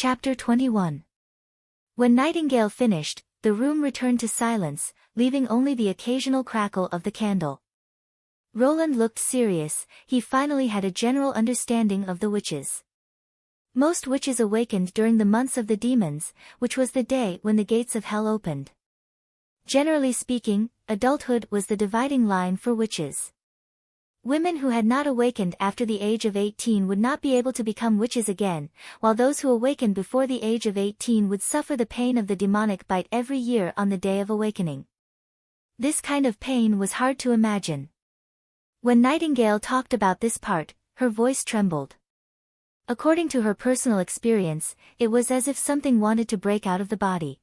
Chapter 21. When Nightingale finished, the room returned to silence, leaving only the occasional crackle of the candle. Roland looked serious. He finally had a general understanding of the witches. Most witches awakened during the months of the demons, which was the day when the gates of hell opened. Generally speaking, adulthood was the dividing line for witches. Women who had not awakened after the age of 18 would not be able to become witches again, while those who awakened before the age of 18 would suffer the pain of the demonic bite every year on the day of awakening. This kind of pain was hard to imagine. When Nightingale talked about this part, her voice trembled. According to her personal experience, it was as if something wanted to break out of the body.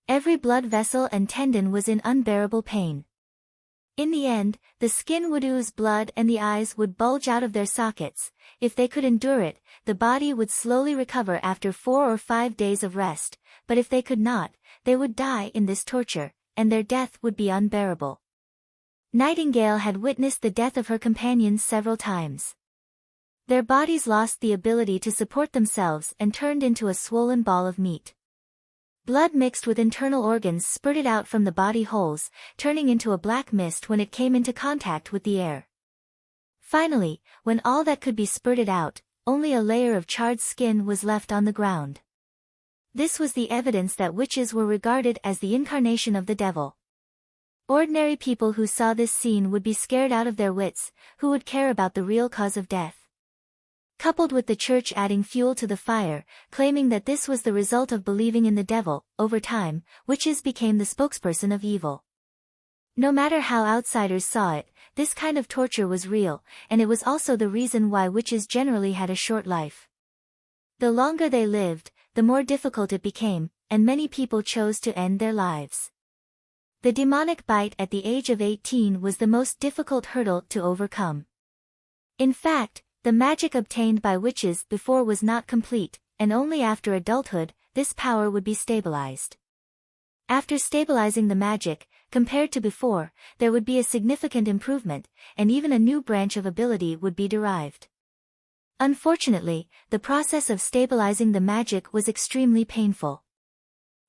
Every blood vessel and tendon was in unbearable pain. In the end, the skin would ooze blood and the eyes would bulge out of their sockets. If they could endure it, the body would slowly recover after 4 or 5 days of rest, but if they could not, they would die in this torture, and their death would be unbearable. Nightingale had witnessed the death of her companions several times. Their bodies lost the ability to support themselves and turned into a swollen ball of meat. Blood mixed with internal organs spurted out from the body holes, turning into a black mist when it came into contact with the air. Finally, when all that could be spurted out, only a layer of charred skin was left on the ground. This was the evidence that witches were regarded as the incarnation of the devil. Ordinary people who saw this scene would be scared out of their wits. Who would care about the real cause of death? Coupled with the church adding fuel to the fire, claiming that this was the result of believing in the devil, over time, witches became the spokesperson of evil. No matter how outsiders saw it, this kind of torture was real, and it was also the reason why witches generally had a short life. The longer they lived, the more difficult it became, and many people chose to end their lives. The demonic bite at the age of 18 was the most difficult hurdle to overcome. In fact, the magic obtained by witches before was not complete, and only after adulthood, this power would be stabilized. After stabilizing the magic, compared to before, there would be a significant improvement, and even a new branch of ability would be derived. Unfortunately, the process of stabilizing the magic was extremely painful.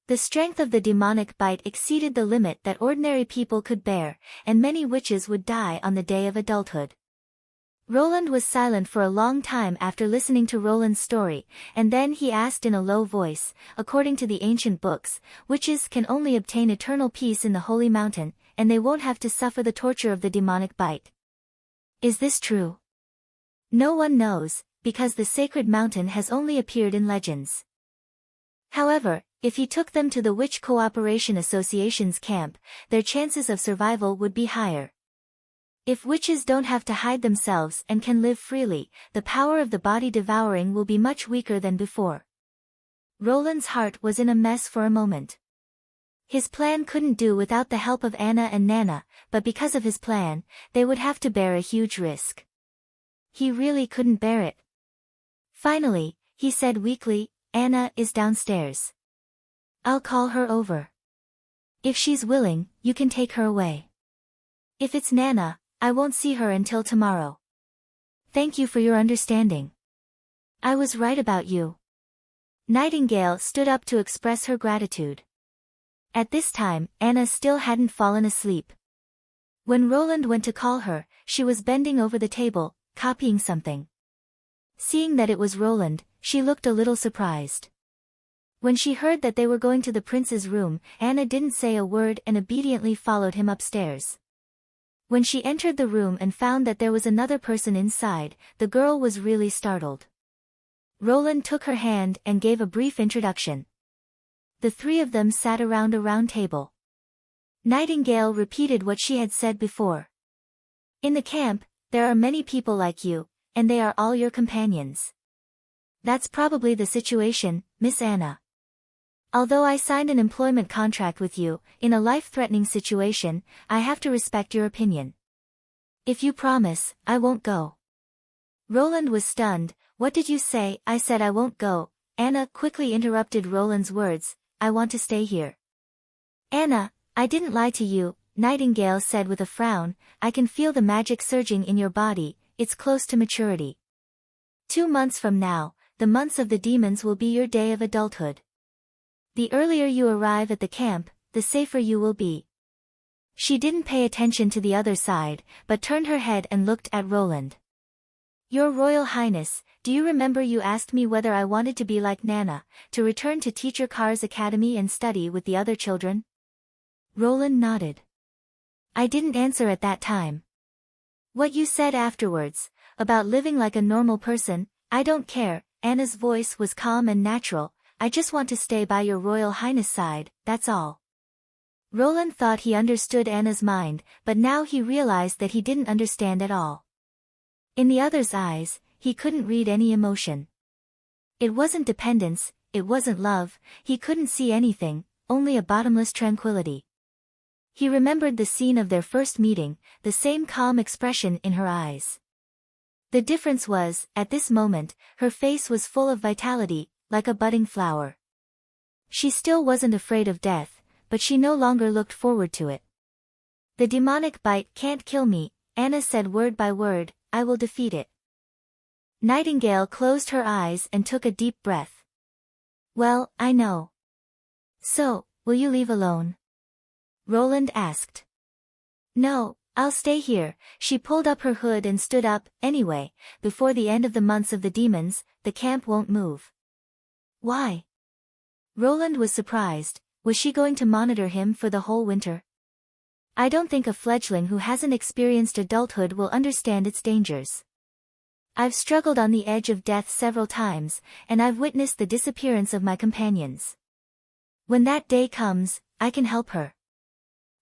The strength of the demonic bite exceeded the limit that ordinary people could bear, and many witches would die on the day of adulthood. Roland was silent for a long time after listening to Roland's story, and then he asked in a low voice, according to the ancient books, witches can only obtain eternal peace in the holy mountain, and they won't have to suffer the torture of the demonic bite. Is this true? No one knows, because the sacred mountain has only appeared in legends. However, if he took them to the Witch Cooperation Association's camp, their chances of survival would be higher. If witches don't have to hide themselves and can live freely, the power of the body devouring will be much weaker than before. Roland's heart was in a mess for a moment. His plan couldn't do without the help of Anna and Nana, but because of his plan, they would have to bear a huge risk. He really couldn't bear it. Finally, he said weakly, "Anna is downstairs. I'll call her over. If she's willing, you can take her away. If it's Nana, I won't see her until tomorrow. Thank you for your understanding. I was right about you." Nightingale stood up to express her gratitude. At this time, Anna still hadn't fallen asleep. When Roland went to call her, she was bending over the table, copying something. Seeing that it was Roland, she looked a little surprised. When she heard that they were going to the prince's room, Anna didn't say a word and obediently followed him upstairs. When she entered the room and found that there was another person inside, the girl was really startled. Roland took her hand and gave a brief introduction. The three of them sat around a round table. Nightingale repeated what she had said before. "In the camp, there are many people like you, and they are all your companions. That's probably the situation, Miss Anna. Although I signed an employment contract with you, in a life-threatening situation, I have to respect your opinion. If you promise, I won't go." Roland was stunned. "What did you say?" "I said I won't go." Anna quickly interrupted Roland's words. "I want to stay here." "Anna, I didn't lie to you," Nightingale said with a frown. "I can feel the magic surging in your body, it's close to maturity. 2 months from now, the months of the demons will be your day of adulthood. The earlier you arrive at the camp, the safer you will be. She didn't pay attention to the other side, but turned her head and looked at Roland. Your Royal Highness, do you remember you asked me whether I wanted to be like Nana, to return to Teacher Carr's academy and study with the other children? Roland nodded. I didn't answer at that time. What you said afterwards, about living like a normal person, I don't care. Anna's voice was calm and natural. I just want to stay by your Royal Highness side, that's all. Roland thought he understood Anna's mind, but now he realized that he didn't understand at all. In the other's eyes, he couldn't read any emotion. It wasn't dependence, it wasn't love, he couldn't see anything, only a bottomless tranquility. He remembered the scene of their first meeting, the same calm expression in her eyes. The difference was, at this moment, her face was full of vitality, like a budding flower. She still wasn't afraid of death, but she no longer looked forward to it. The demonic bite can't kill me, Anna said word by word, I will defeat it. Nightingale closed her eyes and took a deep breath. Well, I know. So, will you leave alone? Roland asked. No, I'll stay here. She pulled up her hood and stood up. Anyway, before the end of the months of the demons, the camp won't move. Why? Roland was surprised. Was she going to monitor him for the whole winter? I don't think a fledgling who hasn't experienced adulthood will understand its dangers. I've struggled on the edge of death several times, and I've witnessed the disappearance of my companions. When that day comes, I can help her.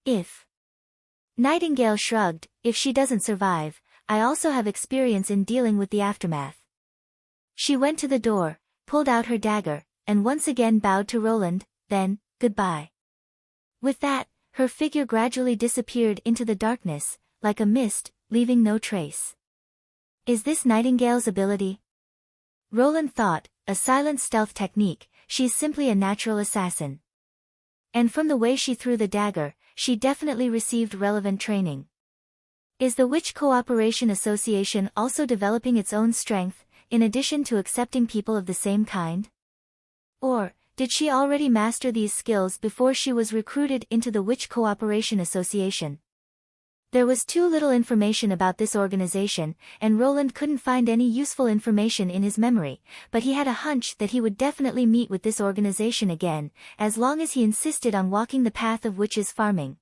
If. Nightingale shrugged, if she doesn't survive, I also have experience in dealing with the aftermath. She went to the door, pulled out her dagger, and once again bowed to Roland, then, goodbye. With that, her figure gradually disappeared into the darkness, like a mist, leaving no trace. Is this Nightingale's ability? Roland thought, a silent stealth technique, she's simply a natural assassin. And from the way she threw the dagger, she definitely received relevant training. Is the Witch Cooperation Association also developing its own strength, in addition to accepting people of the same kind? Or, did she already master these skills before she was recruited into the Witch Cooperation Association? There was too little information about this organization, and Roland couldn't find any useful information in his memory, but he had a hunch that he would definitely meet with this organization again, as long as he insisted on walking the path of witches farming.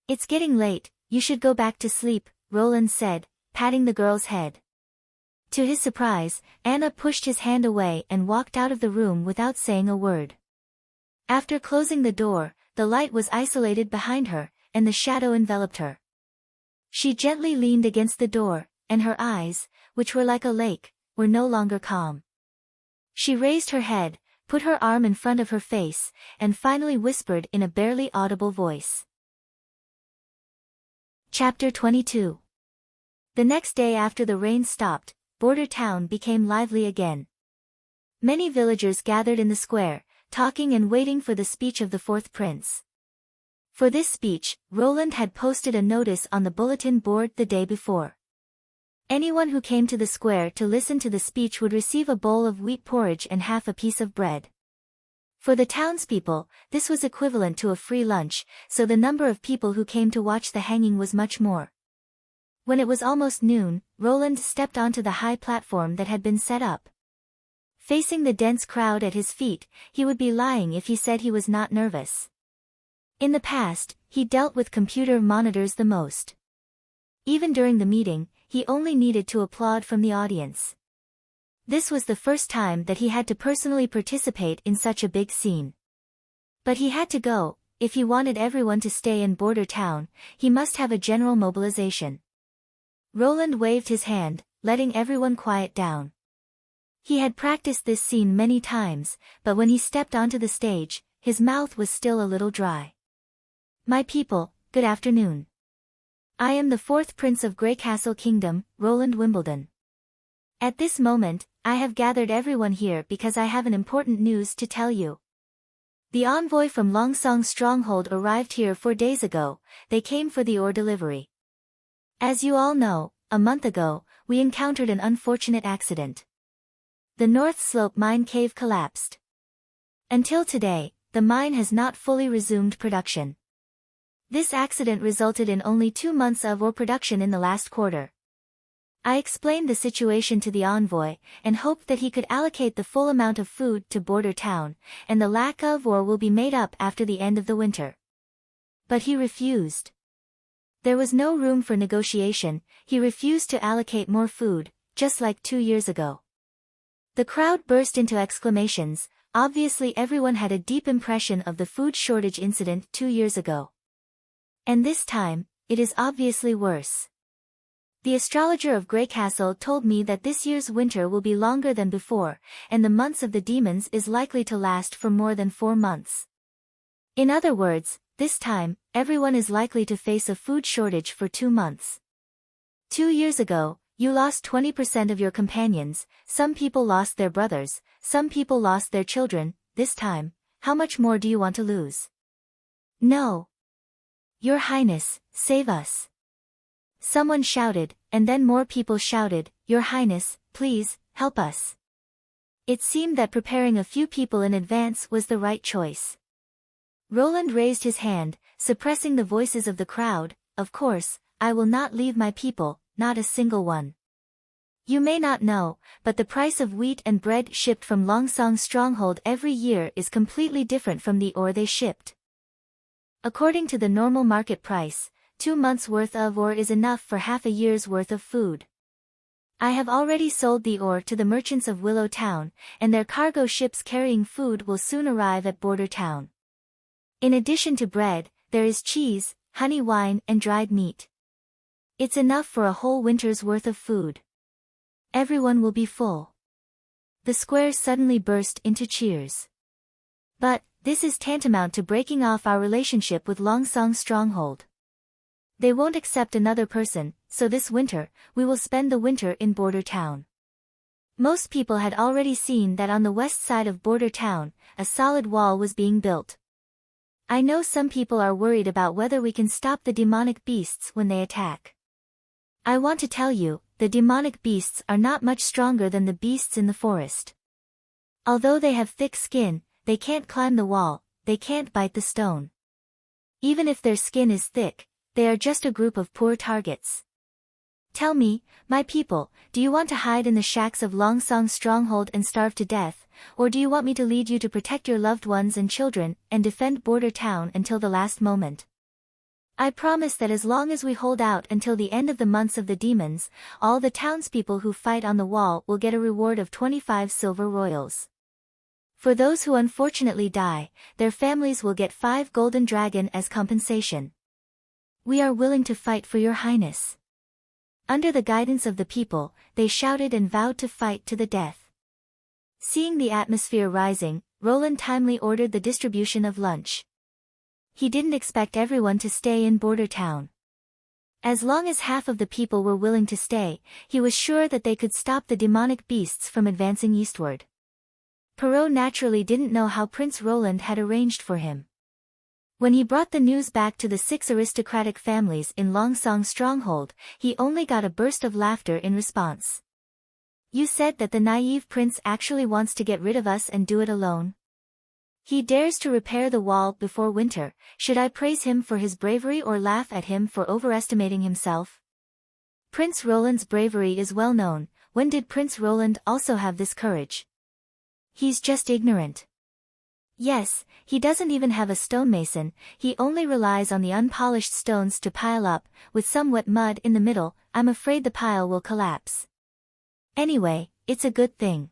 It's getting late, you should go back to sleep, Roland said, patting the girl's head. To his surprise, Anna pushed his hand away and walked out of the room without saying a word. After closing the door, the light was isolated behind her, and the shadow enveloped her. She gently leaned against the door, and her eyes, which were like a lake, were no longer calm. She raised her head, put her arm in front of her face, and finally whispered in a barely audible voice. Chapter 22. The next day after the rain stopped, Border Town became lively again. Many villagers gathered in the square, talking and waiting for the speech of the fourth prince. For this speech, Roland had posted a notice on the bulletin board the day before. Anyone who came to the square to listen to the speech would receive a bowl of wheat porridge and half a piece of bread. For the townspeople, this was equivalent to a free lunch, so the number of people who came to watch the hanging was much more. When it was almost noon, Roland stepped onto the high platform that had been set up. Facing the dense crowd at his feet, he would be lying if he said he was not nervous. In the past, he dealt with computer monitors the most. Even during the meeting, he only needed to applaud from the audience. This was the first time that he had to personally participate in such a big scene. But he had to go. If he wanted everyone to stay in Border Town, he must have a general mobilization. Roland waved his hand, letting everyone quiet down. He had practiced this scene many times, but when he stepped onto the stage, his mouth was still a little dry. My people, good afternoon. I am the fourth prince of Greycastle Kingdom, Roland Wimbledon. At this moment, I have gathered everyone here because I have an important news to tell you. The envoy from Longsong's stronghold arrived here 4 days ago. They came for the ore delivery. As you all know, a month ago, we encountered an unfortunate accident. The North Slope mine cave collapsed. Until today, the mine has not fully resumed production. This accident resulted in only 2 months of ore production in the last quarter. I explained the situation to the envoy, and hoped that he could allocate the full amount of food to Border Town, and the lack of ore will be made up after the end of the winter. But he refused. There was no room for negotiation, he refused to allocate more food, just like 2 years ago. The crowd burst into exclamations. Obviously everyone had a deep impression of the food shortage incident 2 years ago. And this time, it is obviously worse. The astrologer of Greycastle told me that this year's winter will be longer than before, and the months of the demons is likely to last for more than 4 months. In other words, this time, everyone is likely to face a food shortage for 2 months. 2 years ago, you lost 20% of your companions, some people lost their brothers, some people lost their children. This time, how much more do you want to lose? No. Your Highness, save us. Someone shouted, and then more people shouted, Your Highness, please, help us. It seemed that preparing a few people in advance was the right choice. Roland raised his hand, suppressing the voices of the crowd. Of course, I will not leave my people, not a single one. You may not know, but the price of wheat and bread shipped from Longsong's stronghold every year is completely different from the ore they shipped. According to the normal market price, 2 months' worth of ore is enough for half a year's worth of food. I have already sold the ore to the merchants of Willow Town, and their cargo ships carrying food will soon arrive at Border Town. In addition to bread, there is cheese, honey wine and dried meat. It's enough for a whole winter's worth of food. Everyone will be full. The square suddenly burst into cheers. But, this is tantamount to breaking off our relationship with Longsong's stronghold. They won't accept another person, so this winter, we will spend the winter in Border Town. Most people had already seen that on the west side of Border Town, a solid wall was being built. I know some people are worried about whether we can stop the demonic beasts when they attack. I want to tell you, the demonic beasts are not much stronger than the beasts in the forest. Although they have thick skin, they can't climb the wall, they can't bite the stone. Even if their skin is thick, they are just a group of poor targets. Tell me, my people, do you want to hide in the shacks of Longsong's stronghold and starve to death, or do you want me to lead you to protect your loved ones and children, and defend Border Town until the last moment? I promise that as long as we hold out until the end of the months of the demons, all the townspeople who fight on the wall will get a reward of 25 silver royals. For those who unfortunately die, their families will get 5 golden dragon as compensation. We are willing to fight for your highness. Under the guidance of the people, they shouted and vowed to fight to the death. Seeing the atmosphere rising, Roland timely ordered the distribution of lunch. He didn't expect everyone to stay in Border Town. As long as half of the people were willing to stay, he was sure that they could stop the demonic beasts from advancing eastward. Perrault naturally didn't know how Prince Roland had arranged for him. When he brought the news back to the 6 aristocratic families in Longsong's stronghold, he only got a burst of laughter in response. You said that the naive prince actually wants to get rid of us and do it alone? He dares to repair the wall before winter. Should I praise him for his bravery or laugh at him for overestimating himself? Prince Roland's bravery is well known. When did Prince Roland also have this courage? He's just ignorant. Yes, he doesn't even have a stonemason, he only relies on the unpolished stones to pile up, with some wet mud in the middle. I'm afraid the pile will collapse. Anyway, it's a good thing.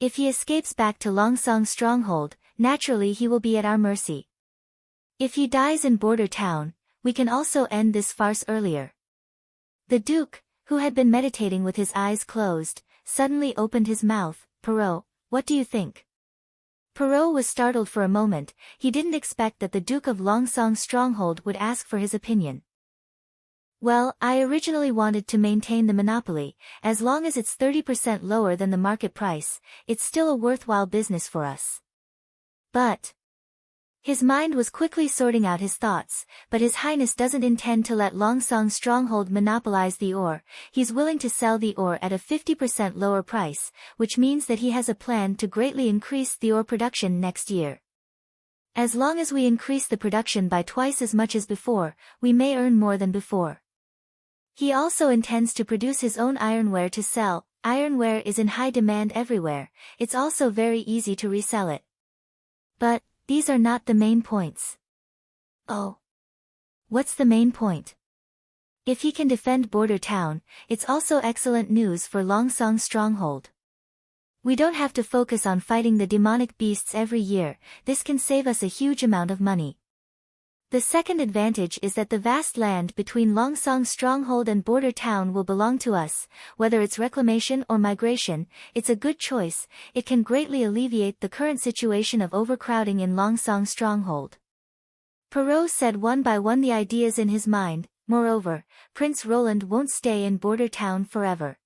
If he escapes back to Longsong's stronghold, naturally he will be at our mercy. If he dies in Border Town, we can also end this farce earlier. The Duke, who had been meditating with his eyes closed, suddenly opened his mouth. Perrault, what do you think? Perrault was startled for a moment. He didn't expect that the Duke of Longsong's stronghold would ask for his opinion. Well, I originally wanted to maintain the monopoly. As long as it's 30% lower than the market price, it's still a worthwhile business for us. But His mind was quickly sorting out his thoughts, but His Highness doesn't intend to let Longsong's stronghold monopolize the ore. He's willing to sell the ore at a 50% lower price, which means that he has a plan to greatly increase the ore production next year. As long as we increase the production by twice as much as before, we may earn more than before. He also intends to produce his own ironware to sell. Ironware is in high demand everywhere, it's also very easy to resell it. But these are not the main points. Oh. What's the main point? If he can defend Border Town, it's also excellent news for Longsong's stronghold. We don't have to focus on fighting the demonic beasts every year, this can save us a huge amount of money. The second advantage is that the vast land between Longsong's stronghold and Border Town will belong to us, whether it's reclamation or migration, it's a good choice, it can greatly alleviate the current situation of overcrowding in Longsong's stronghold. Perrault said one by one the ideas in his mind. Moreover, Prince Roland won't stay in Border Town forever.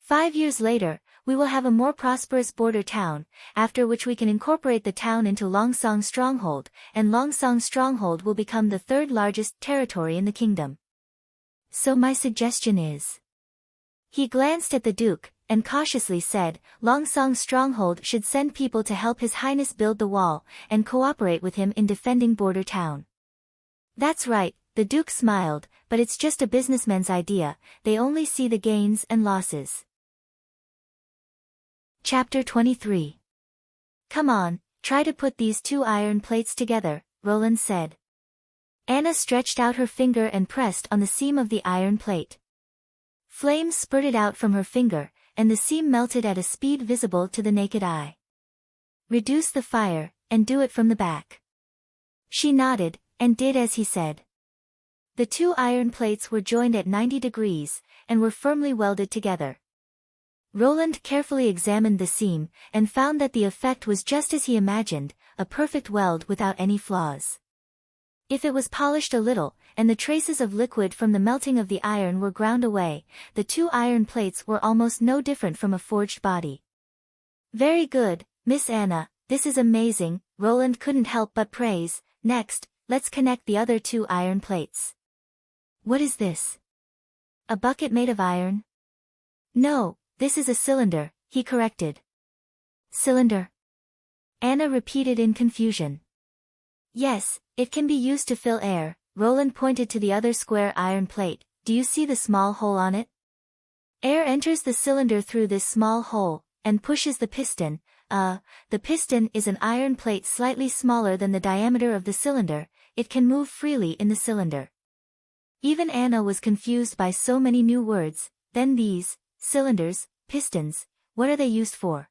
5 years later, we will have a more prosperous Border Town, after which we can incorporate the town into Longsong's stronghold, and Longsong's stronghold will become the third largest territory in the kingdom. So my suggestion is... He glanced at the Duke, and cautiously said, Longsong's stronghold should send people to help His Highness build the wall, and cooperate with him in defending Border Town. That's right, the Duke smiled, but it's just a businessman's idea, they only see the gains and losses. Chapter 23. Come on, try to put these 2 iron plates together, Roland said. Anna stretched out her finger and pressed on the seam of the iron plate. Flames spurted out from her finger, and the seam melted at a speed visible to the naked eye. Reduce the fire, and do it from the back. She nodded, and did as he said. The 2 iron plates were joined at 90 degrees, and were firmly welded together. Roland carefully examined the seam, and found that the effect was just as he imagined, a perfect weld without any flaws. If it was polished a little, and the traces of liquid from the melting of the iron were ground away, the 2 iron plates were almost no different from a forged body. Very good, Miss Anna, this is amazing, Roland couldn't help but praise. Next, let's connect the other 2 iron plates. What is this? A bucket made of iron? No. This is a cylinder, he corrected. Cylinder? Anna repeated in confusion. Yes, it can be used to fill air. Roland pointed to the other square iron plate. Do you see the small hole on it? Air enters the cylinder through this small hole, and pushes the piston. The piston is an iron plate slightly smaller than the diameter of the cylinder, it can move freely in the cylinder. Even Anna was confused by so many new words. Then these cylinders, pistons, what are they used for?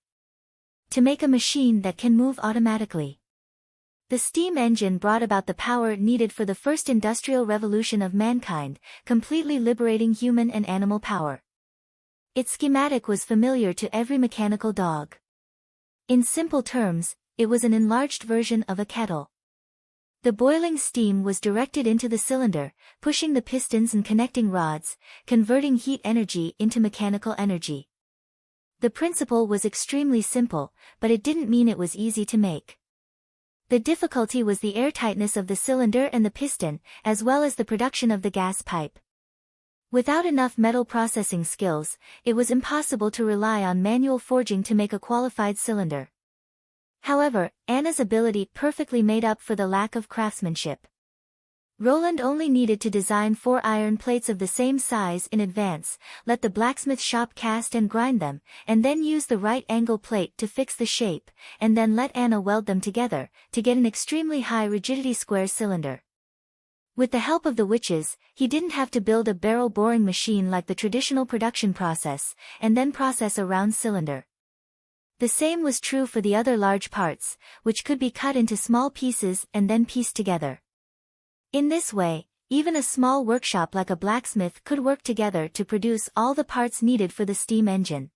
To make a machine that can move automatically. The steam engine brought about the power needed for the first industrial revolution of mankind, completely liberating human and animal power. Its schematic was familiar to every mechanical dog. In simple terms, it was an enlarged version of a kettle. The boiling steam was directed into the cylinder, pushing the pistons and connecting rods, converting heat energy into mechanical energy. The principle was extremely simple, but it didn't mean it was easy to make. The difficulty was the airtightness of the cylinder and the piston, as well as the production of the gas pipe. Without enough metal processing skills, it was impossible to rely on manual forging to make a qualified cylinder. However, Anna's ability perfectly made up for the lack of craftsmanship. Roland only needed to design 4 iron plates of the same size in advance, let the blacksmith shop cast and grind them, and then use the right angle plate to fix the shape, and then let Anna weld them together, to get an extremely high rigidity square cylinder. With the help of the witches, he didn't have to build a barrel boring machine like the traditional production process, and then process a round cylinder. The same was true for the other large parts, which could be cut into small pieces and then pieced together. In this way, even a small workshop like a blacksmith could work together to produce all the parts needed for the steam engine.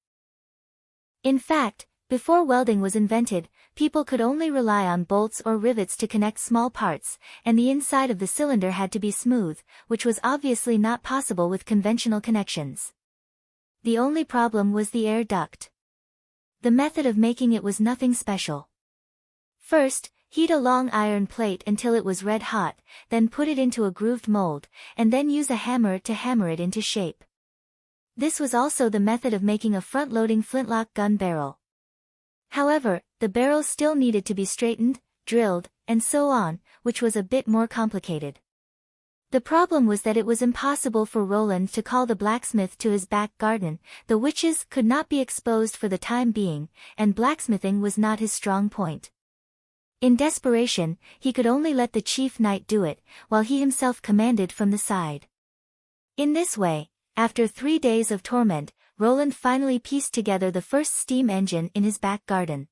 In fact, before welding was invented, people could only rely on bolts or rivets to connect small parts, and the inside of the cylinder had to be smooth, which was obviously not possible with conventional connections. The only problem was the air duct. The method of making it was nothing special. First, Heat a long iron plate until it was red hot, then put it into a grooved mold, and then use a hammer to hammer it into shape. This was also the method of making a front-loading flintlock gun barrel. However, the barrel still needed to be straightened, drilled, and so on, which was a bit more complicated. The problem was that it was impossible for Roland to call the blacksmith to his back garden, the witches could not be exposed for the time being, and blacksmithing was not his strong point. In desperation, he could only let the chief knight do it, while he himself commanded from the side. In this way, after 3 days of torment, Roland finally pieced together the first steam engine in his back garden.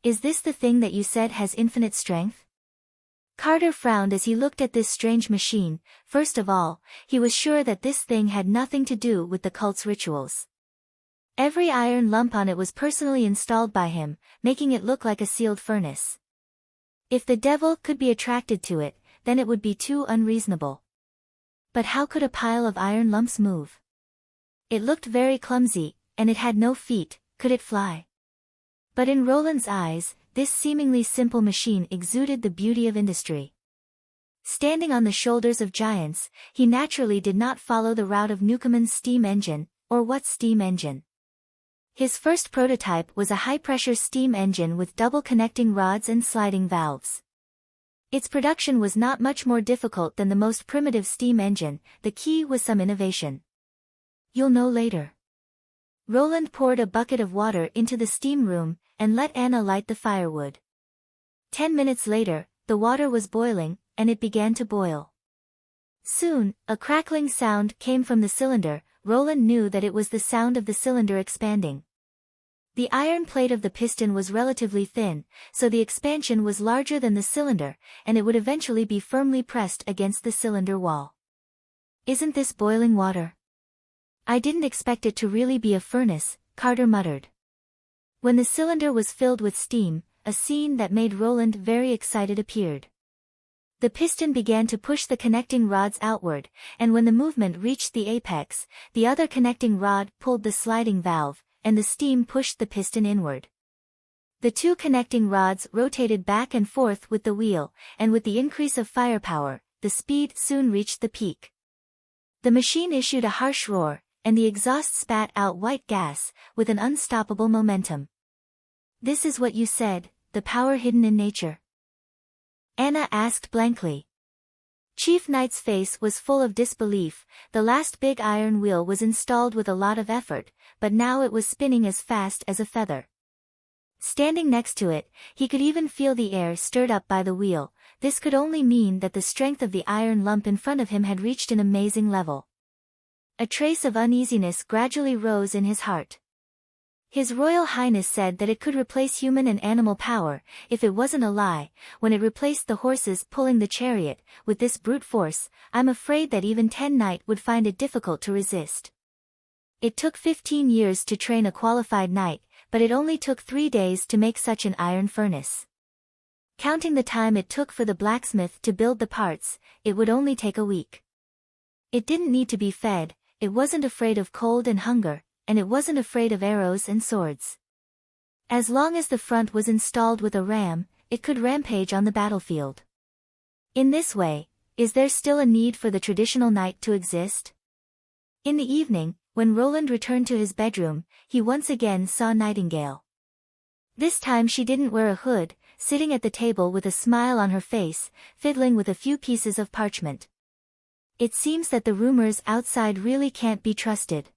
"Is this the thing that you said has infinite strength?" Carter frowned as he looked at this strange machine. First of all, he was sure that this thing had nothing to do with the cult's rituals. Every iron lump on it was personally installed by him, making it look like a sealed furnace. If the devil could be attracted to it, then it would be too unreasonable. But how could a pile of iron lumps move? It looked very clumsy, and it had no feet. Could it fly? But in Roland's eyes, this seemingly simple machine exuded the beauty of industry. Standing on the shoulders of giants, he naturally did not follow the route of Newcomen's steam engine, or what steam engine? His first prototype was a high-pressure steam engine with double connecting rods and sliding valves. Its production was not much more difficult than the most primitive steam engine. The key was some innovation. "You'll know later." Roland poured a bucket of water into the steam room, and let Anna light the firewood. 10 minutes later, the water was boiling, and it began to boil. Soon, a crackling sound came from the cylinder. Roland knew that it was the sound of the cylinder expanding. The iron plate of the piston was relatively thin, so the expansion was larger than the cylinder, and it would eventually be firmly pressed against the cylinder wall. "Isn't this boiling water?" "I didn't expect it to really be a furnace," Carter muttered. When the cylinder was filled with steam, a scene that made Roland very excited appeared. The piston began to push the connecting rods outward, and when the movement reached the apex, the other connecting rod pulled the sliding valve, and the steam pushed the piston inward. The two connecting rods rotated back and forth with the wheel, and with the increase of firepower, the speed soon reached the peak. The machine issued a harsh roar, and the exhaust spat out white gas, with an unstoppable momentum. "This is what you said, the power hidden in nature?" Anna asked blankly. Chief Knight's face was full of disbelief. The last big iron wheel was installed with a lot of effort, but now it was spinning as fast as a feather. Standing next to it, he could even feel the air stirred up by the wheel. This could only mean that the strength of the iron lump in front of him had reached an amazing level. A trace of uneasiness gradually rose in his heart. His Royal Highness said that it could replace human and animal power, if it wasn't a lie. When it replaced the horses pulling the chariot, with this brute force, I'm afraid that even 10 knight would find it difficult to resist. It took 15 years to train a qualified knight, but it only took 3 days to make such an iron furnace. Counting the time it took for the blacksmith to build the parts, it would only take a week. It didn't need to be fed, it wasn't afraid of cold and hunger, and it wasn't afraid of arrows and swords. As long as the front was installed with a ram, it could rampage on the battlefield. In this way, is there still a need for the traditional knight to exist? In the evening, when Roland returned to his bedroom, he once again saw Nightingale. This time she didn't wear a hood, sitting at the table with a smile on her face, fiddling with a few pieces of parchment. It seems that the rumors outside really can't be trusted.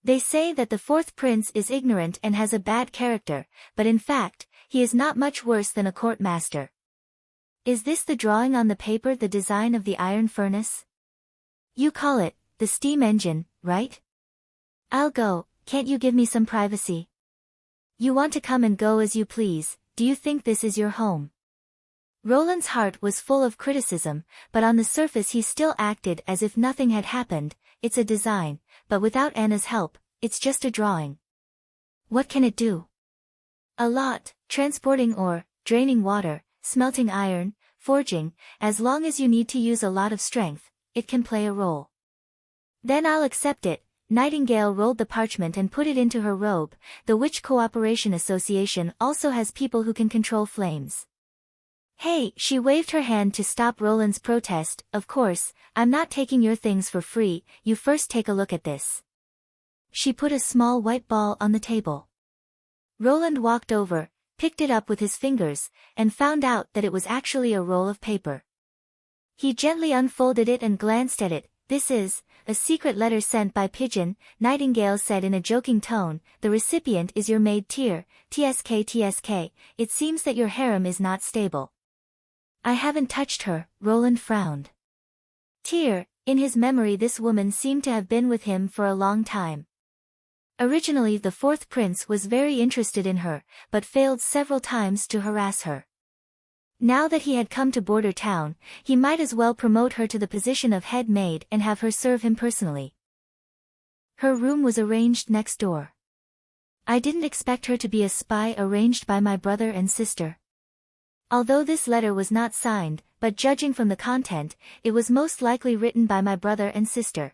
They say that the fourth prince is ignorant and has a bad character, but in fact, he is not much worse than a court master. Is this the drawing on the paper, the design of the iron furnace? You call it, the steam engine, right? I'll go, can't you give me some privacy? You want to come and go as you please, do you think this is your home? Roland's heart was full of criticism, but on the surface he still acted as if nothing had happened. It's a design, but without Anna's help, it's just a drawing. What can it do? A lot, transporting ore, draining water, smelting iron, forging. As long as you need to use a lot of strength, it can play a role. Then I'll accept it. Nightingale rolled the parchment and put it into her robe. The Witch Cooperation Association also has people who can control flames. Hey, she waved her hand to stop Roland's protest. Of course, I'm not taking your things for free, you first take a look at this. She put a small white ball on the table. Roland walked over, picked it up with his fingers, and found out that it was actually a roll of paper. He gently unfolded it and glanced at it. This is a secret letter sent by pigeon, Nightingale said in a joking tone. The recipient is your maid Tyr, TSK. It seems that your harem is not stable. I haven't touched her, Roland frowned. Tyr, in his memory this woman seemed to have been with him for a long time. Originally the fourth prince was very interested in her, but failed several times to harass her. Now that he had come to Border Town, he might as well promote her to the position of head maid and have her serve him personally. Her room was arranged next door. I didn't expect her to be a spy arranged by my brother and sister. Although this letter was not signed, but judging from the content, it was most likely written by my brother and sister.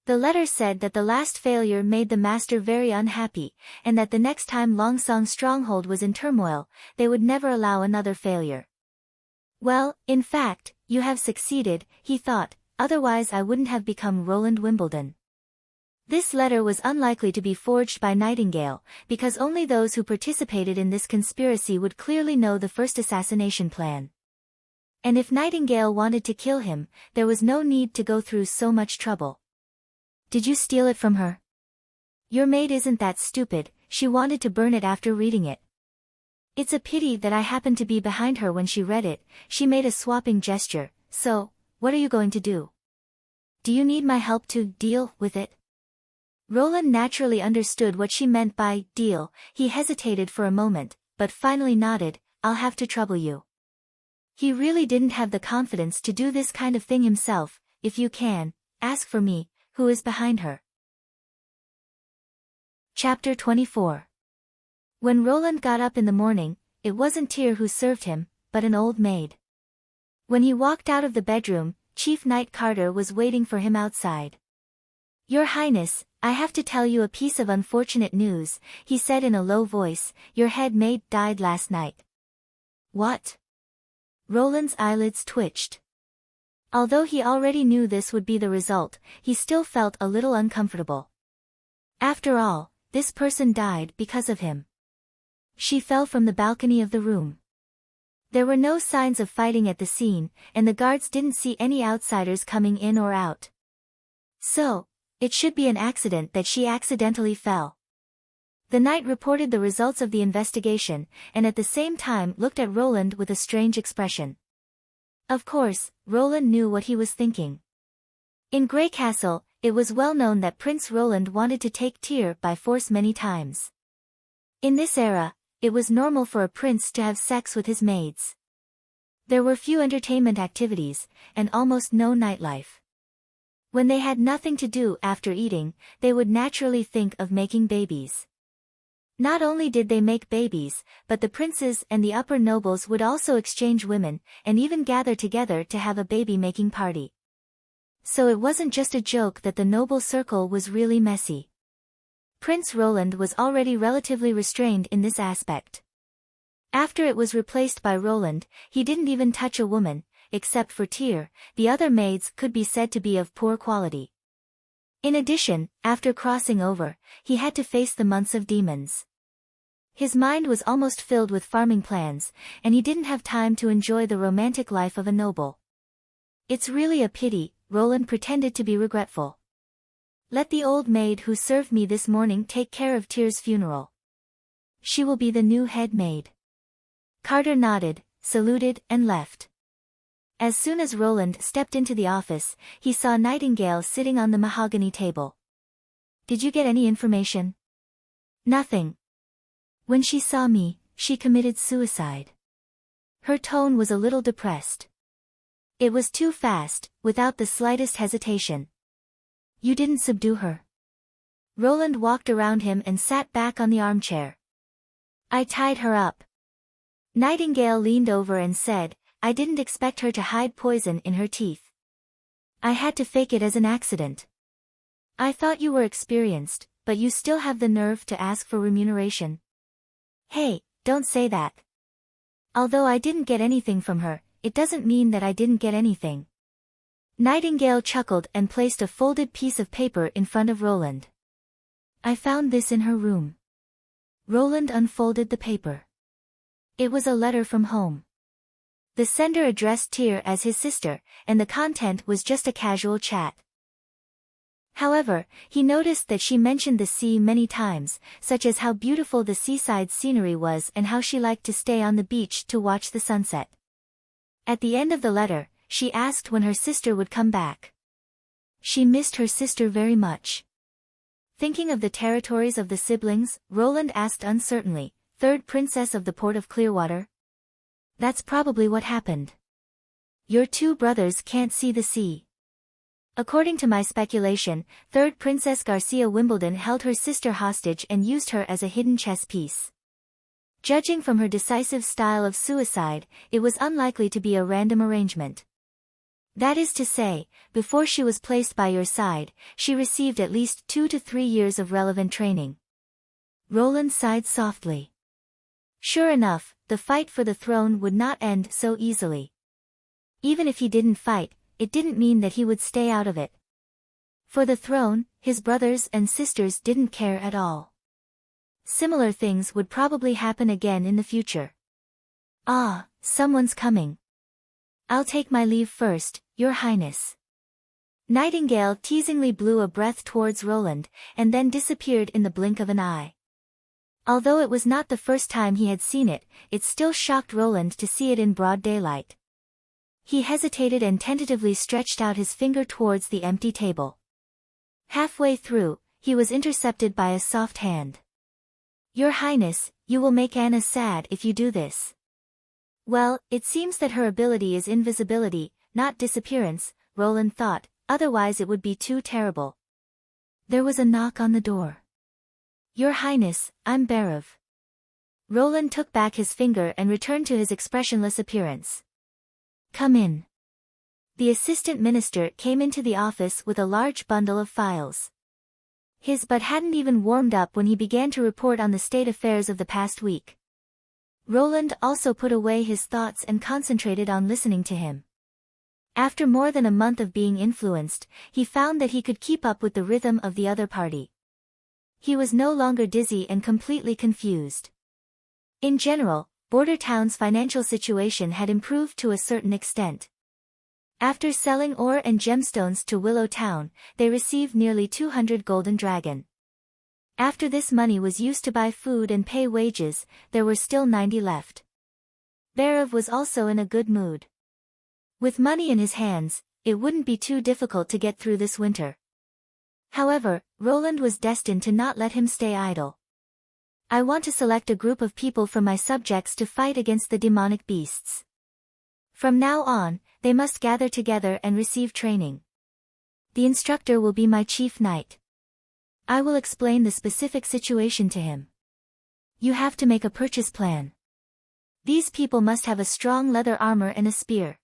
The letter said that the last failure made the master very unhappy, and that the next time Longsong's stronghold was in turmoil, they would never allow another failure. Well, in fact, you have succeeded, he thought, otherwise I wouldn't have become Roland Wimbledon. This letter was unlikely to be forged by Nightingale, because only those who participated in this conspiracy would clearly know the first assassination plan. And if Nightingale wanted to kill him, there was no need to go through so much trouble. Did you steal it from her? Your maid isn't that stupid, she wanted to burn it after reading it. It's a pity that I happened to be behind her when she read it, she made a swapping gesture. So, what are you going to do? Do you need my help to deal with it? Roland naturally understood what she meant by deal. He hesitated for a moment, but finally nodded. I'll have to trouble you. He really didn't have the confidence to do this kind of thing himself. If you can, ask for me. Who is behind her? Chapter 24. When Roland got up in the morning, it wasn't Tyr who served him, but an old maid. When he walked out of the bedroom, Chief Knight Carter was waiting for him outside. Your Highness, I have to tell you a piece of unfortunate news, he said in a low voice. Your head maid died last night. What? Roland's eyelids twitched. Although he already knew this would be the result, he still felt a little uncomfortable. After all, this person died because of him. She fell from the balcony of the room. There were no signs of fighting at the scene, and the guards didn't see any outsiders coming in or out. So, it should be an accident that she accidentally fell. The knight reported the results of the investigation, and at the same time looked at Roland with a strange expression. Of course, Roland knew what he was thinking. In Grey Castle, it was well known that Prince Roland wanted to take Tyr by force many times. In this era, it was normal for a prince to have sex with his maids. There were few entertainment activities, and almost no nightlife. When they had nothing to do after eating, they would naturally think of making babies. Not only did they make babies, but the princes and the upper nobles would also exchange women, and even gather together to have a baby-making party. So it wasn't just a joke that the noble circle was really messy. Prince Roland was already relatively restrained in this aspect. After it was replaced by Roland, he didn't even touch a woman, except for Tyr. The other maids could be said to be of poor quality. In addition, after crossing over, he had to face the months of demons. His mind was almost filled with farming plans, and he didn't have time to enjoy the romantic life of a noble. It's really a pity, Roland pretended to be regretful. Let the old maid who served me this morning take care of Tyr's funeral. She will be the new head maid. Carter nodded, saluted, and left. As soon as Roland stepped into the office, he saw Nightingale sitting on the mahogany table. Did you get any information? Nothing. When she saw me, she committed suicide. Her tone was a little depressed. It was too fast, without the slightest hesitation. You didn't subdue her. Roland walked around him and sat back on the armchair. I tied her up. Nightingale leaned over and said, I didn't expect her to hide poison in her teeth. I had to fake it as an accident. I thought you were experienced, but you still have the nerve to ask for remuneration. Hey, don't say that. Although I didn't get anything from her, it doesn't mean that I didn't get anything. Nightingale chuckled and placed a folded piece of paper in front of Roland. I found this in her room. Roland unfolded the paper. It was a letter from home. The sender addressed Tyr as his sister, and the content was just a casual chat. However, he noticed that she mentioned the sea many times, such as how beautiful the seaside scenery was and how she liked to stay on the beach to watch the sunset. At the end of the letter, she asked when her sister would come back. She missed her sister very much. Thinking of the territories of the siblings, Roland asked uncertainly, "Third princess of the port of Clearwater?" That's probably what happened. Your two brothers can't see the sea. According to my speculation, third Princess Garcia Wimbledon held her sister hostage and used her as a hidden chess piece. Judging from her decisive style of suicide, it was unlikely to be a random arrangement. That is to say, before she was placed by your side, she received at least 2 to 3 years of relevant training. Roland sighed softly. Sure enough, the fight for the throne would not end so easily. Even if he didn't fight, it didn't mean that he would stay out of it. For the throne, his brothers and sisters didn't care at all. Similar things would probably happen again in the future. Ah, someone's coming. I'll take my leave first, Your Highness. Nightingale teasingly blew a breath towards Roland, and then disappeared in the blink of an eye. Although it was not the first time he had seen it, it still shocked Roland to see it in broad daylight. He hesitated and tentatively stretched out his finger towards the empty table. Halfway through, he was intercepted by a soft hand. Your Highness, you will make Anna sad if you do this. Well, it seems that her ability is invisibility, not disappearance, Roland thought, otherwise it would be too terrible. There was a knock on the door. Your Highness, I'm Barav. Roland took back his finger and returned to his expressionless appearance. Come in. The assistant minister came into the office with a large bundle of files. His butt hadn't even warmed up when he began to report on the state affairs of the past week. Roland also put away his thoughts and concentrated on listening to him. After more than a month of being influenced, he found that he could keep up with the rhythm of the other party. He was no longer dizzy and completely confused. In general, Border Town's financial situation had improved to a certain extent. After selling ore and gemstones to Willow Town, they received nearly 200 golden dragon. After this money was used to buy food and pay wages, there were still 90 left. Barav was also in a good mood. With money in his hands, it wouldn't be too difficult to get through this winter. However, Roland was destined to not let him stay idle. I want to select a group of people from my subjects to fight against the demonic beasts. From now on, they must gather together and receive training. The instructor will be my chief knight. I will explain the specific situation to him. You have to make a purchase plan. These people must have a strong leather armor and a spear.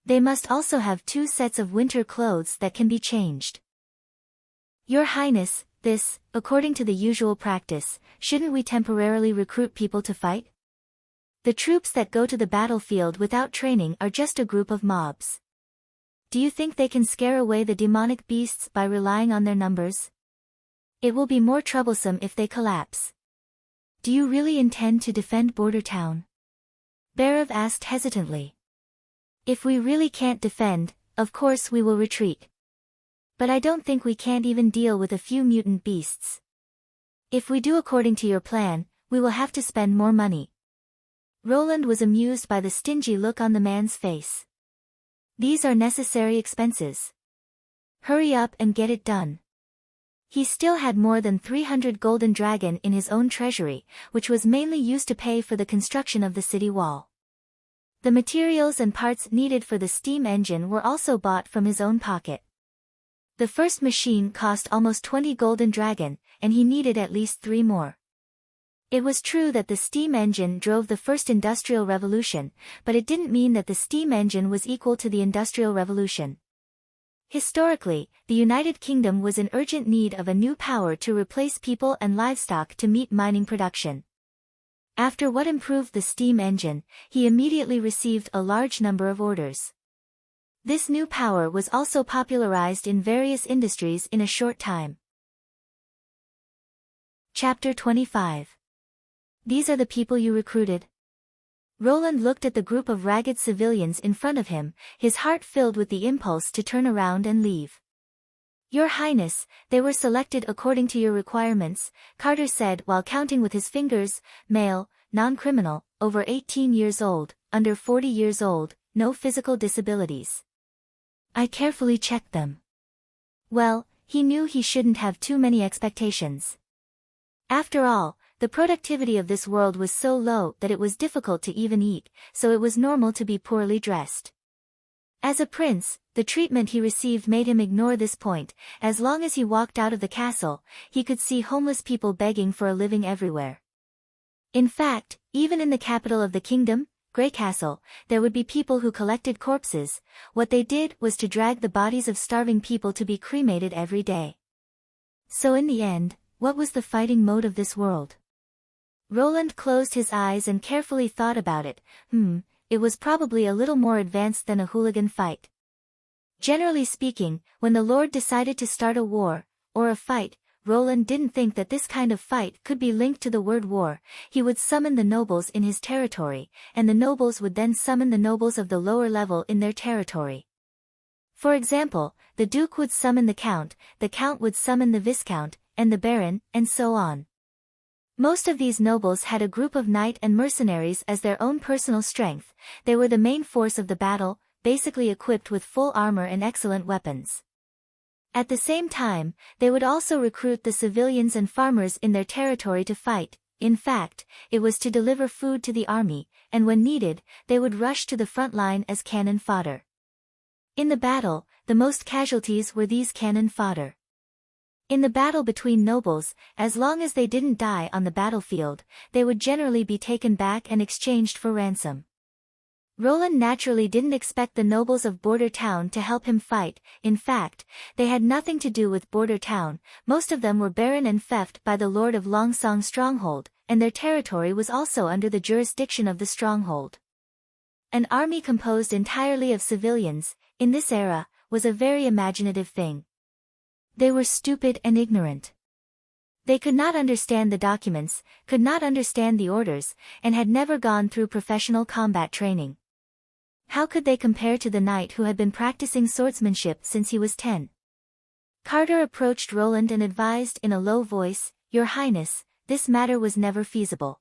They must also have 2 sets of winter clothes that can be changed. Your Highness, this, according to the usual practice, shouldn't we temporarily recruit people to fight? The troops that go to the battlefield without training are just a group of mobs. Do you think they can scare away the demonic beasts by relying on their numbers? It will be more troublesome if they collapse. Do you really intend to defend Border Town? Barav asked hesitantly. If we really can't defend, of course we will retreat. But I don't think we can't even deal with a few mutant beasts. If we do according to your plan, we will have to spend more money. Roland was amused by the stingy look on the man's face. These are necessary expenses. Hurry up and get it done. He still had more than 300 golden dragon in his own treasury, which was mainly used to pay for the construction of the city wall. The materials and parts needed for the steam engine were also bought from his own pocket. The first machine cost almost 20 golden dragon, and he needed at least 3 more. It was true that the steam engine drove the first industrial revolution, but it didn't mean that the steam engine was equal to the industrial revolution. Historically, the United Kingdom was in urgent need of a new power to replace people and livestock to meet mining production. After what improved the steam engine, he immediately received a large number of orders. This new power was also popularized in various industries in a short time. Chapter 25. These are the people you recruited? Roland looked at the group of ragged civilians in front of him, his heart filled with the impulse to turn around and leave. Your Highness, they were selected according to your requirements, Carter said while counting with his fingers: male, non-criminal, over 18 years old, under 40 years old, no physical disabilities. I carefully checked them. Well, he knew he shouldn't have too many expectations. After all, the productivity of this world was so low that it was difficult to even eat, so it was normal to be poorly dressed. As a prince, the treatment he received made him ignore this point. As long as he walked out of the castle, he could see homeless people begging for a living everywhere. In fact, even in the capital of the kingdom, Grey Castle, there would be people who collected corpses. What they did was to drag the bodies of starving people to be cremated every day. So in the end, what was the fighting mode of this world? Roland closed his eyes and carefully thought about it. It was probably a little more advanced than a hooligan fight. Generally speaking, when the Lord decided to start a war, or a fight, Roland didn't think that this kind of fight could be linked to the word war. He would summon the nobles in his territory, and the nobles would then summon the nobles of the lower level in their territory. For example, the Duke would summon the Count would summon the Viscount, and the Baron, and so on. Most of these nobles had a group of knight and mercenaries as their own personal strength. They were the main force of the battle, basically equipped with full armor and excellent weapons. At the same time, they would also recruit the civilians and farmers in their territory to fight. In fact, it was to deliver food to the army, and when needed, they would rush to the front line as cannon fodder. In the battle, the most casualties were these cannon fodder. In the battle between nobles, as long as they didn't die on the battlefield, they would generally be taken back and exchanged for ransom. Roland naturally didn't expect the nobles of Border Town to help him fight. In fact, they had nothing to do with Border Town. Most of them were baron and feft by the Lord of Longsong Stronghold, and their territory was also under the jurisdiction of the stronghold. An army composed entirely of civilians, in this era, was a very imaginative thing. They were stupid and ignorant. They could not understand the documents, could not understand the orders, and had never gone through professional combat training. How could they compare to the knight who had been practicing swordsmanship since he was 10? Carter approached Roland and advised in a low voice, Your Highness, this matter was never feasible.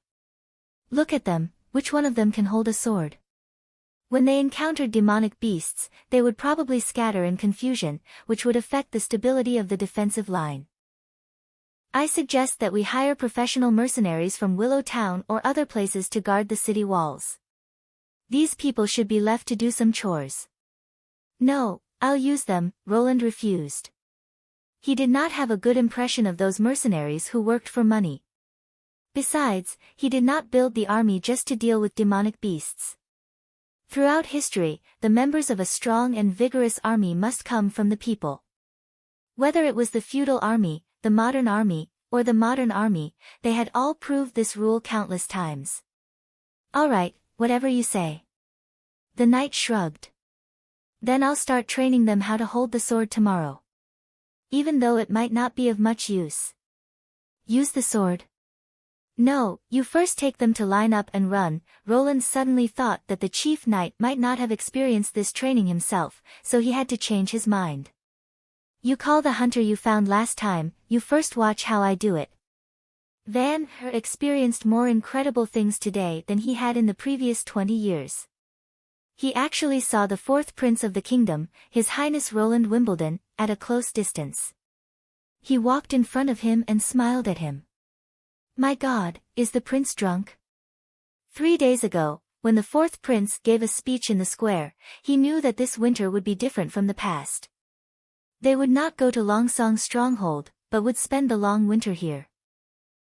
Look at them, which one of them can hold a sword? When they encountered demonic beasts, they would probably scatter in confusion, which would affect the stability of the defensive line. I suggest that we hire professional mercenaries from Willow Town or other places to guard the city walls. These people should be left to do some chores. No, I'll use them, Roland refused. He did not have a good impression of those mercenaries who worked for money. Besides, he did not build the army just to deal with demonic beasts. Throughout history, the members of a strong and vigorous army must come from the people. Whether it was the feudal army, the modern army, or the modern army, they had all proved this rule countless times. All right, whatever you say. The knight shrugged. Then I'll start training them how to hold the sword tomorrow. Even though it might not be of much use. Use the sword? No, you first take them to line up and run. Roland suddenly thought that the chief knight might not have experienced this training himself, so he had to change his mind. You call the hunter you found last time, you first watch how I do it. Van experienced more incredible things today than he had in the previous 20 years. He actually saw the fourth prince of the kingdom, His Highness Roland Wimbledon, at a close distance. He walked in front of him and smiled at him. My God, is the prince drunk? 3 days ago, when the fourth prince gave a speech in the square, he knew that this winter would be different from the past. They would not go to Longsong Stronghold, but would spend the long winter here.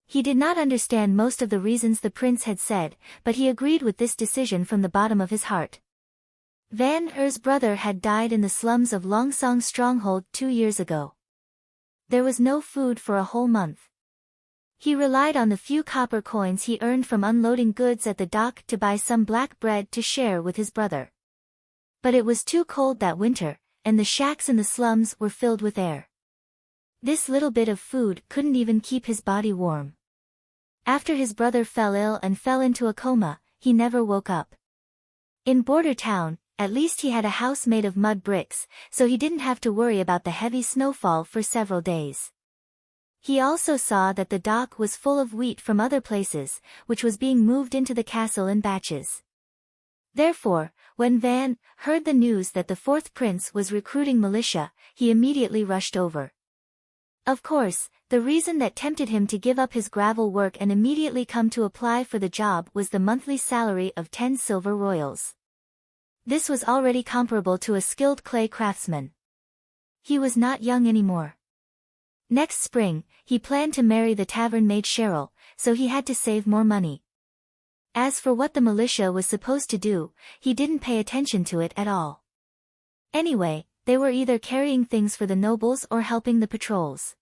He did not understand most of the reasons the prince had said, but he agreed with this decision from the bottom of his heart. Van Er's brother had died in the slums of Longsong Stronghold 2 years ago. There was no food for a whole month. He relied on the few copper coins he earned from unloading goods at the dock to buy some black bread to share with his brother. But it was too cold that winter, and the shacks in the slums were filled with air. This little bit of food couldn't even keep his body warm. After his brother fell ill and fell into a coma, he never woke up. In Border Town, at least he had a house made of mud bricks, so he didn't have to worry about the heavy snowfall for several days. He also saw that the dock was full of wheat from other places, which was being moved into the castle in batches. Therefore, when Van heard the news that the fourth prince was recruiting militia, he immediately rushed over. Of course, the reason that tempted him to give up his gravel work and immediately come to apply for the job was the monthly salary of 10 silver royals. This was already comparable to a skilled clay craftsman. He was not young anymore. Next spring, he planned to marry the tavern maid Cheryl, so he had to save more money. As for what the militia was supposed to do, he didn't pay attention to it at all. Anyway, they were either carrying things for the nobles or helping the patrols.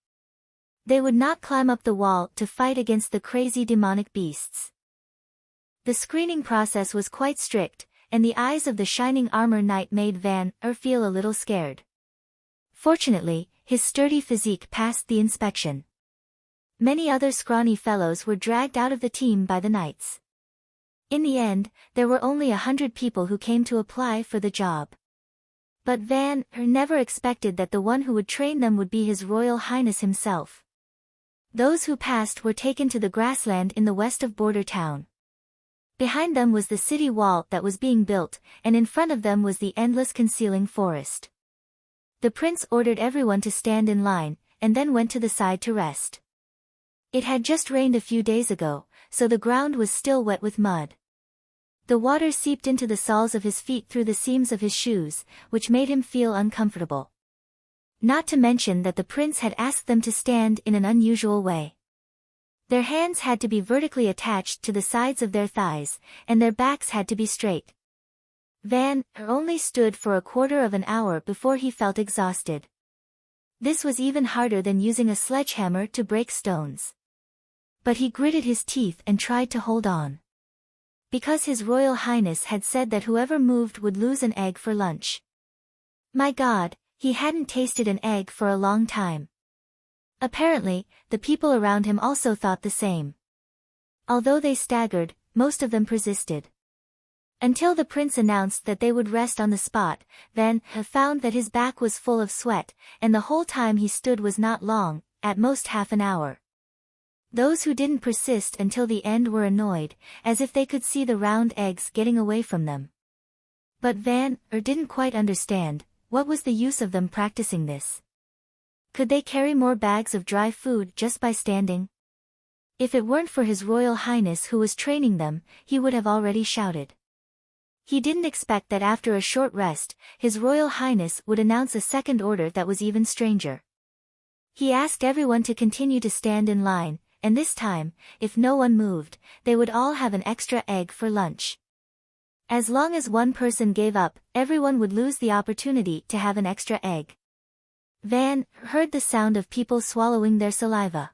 They would not climb up the wall to fight against the crazy demonic beasts. The screening process was quite strict, and the eyes of the shining armor knight made Van feel a little scared. Fortunately, his sturdy physique passed the inspection. Many other scrawny fellows were dragged out of the team by the knights. In the end, there were only 100 people who came to apply for the job. But Van never expected that the one who would train them would be His Royal Highness himself. Those who passed were taken to the grassland in the west of Border Town. Behind them was the city wall that was being built, and in front of them was the endless concealing forest. The prince ordered everyone to stand in line, and then went to the side to rest. It had just rained a few days ago, so the ground was still wet with mud. The water seeped into the soles of his feet through the seams of his shoes, which made him feel uncomfortable. Not to mention that the prince had asked them to stand in an unusual way. Their hands had to be vertically attached to the sides of their thighs, and their backs had to be straight. Van only stood for a quarter of an hour before he felt exhausted. This was even harder than using a sledgehammer to break stones. But he gritted his teeth and tried to hold on. Because His Royal Highness had said that whoever moved would lose an egg for lunch. My God, he hadn't tasted an egg for a long time. Apparently, the people around him also thought the same. Although they staggered, most of them persisted. Until the prince announced that they would rest on the spot, Van found that his back was full of sweat, and the whole time he stood was not long, at most half an hour. Those who didn't persist until the end were annoyed, as if they could see the round eggs getting away from them. But Van didn't quite understand, what was the use of them practicing this? Could they carry more bags of dry food just by standing? If it weren't for His Royal Highness who was training them, he would have already shouted. He didn't expect that after a short rest, His Royal Highness would announce a second order that was even stranger. He asked everyone to continue to stand in line, and this time, if no one moved, they would all have an extra egg for lunch. As long as one person gave up, everyone would lose the opportunity to have an extra egg. Van heard the sound of people swallowing their saliva.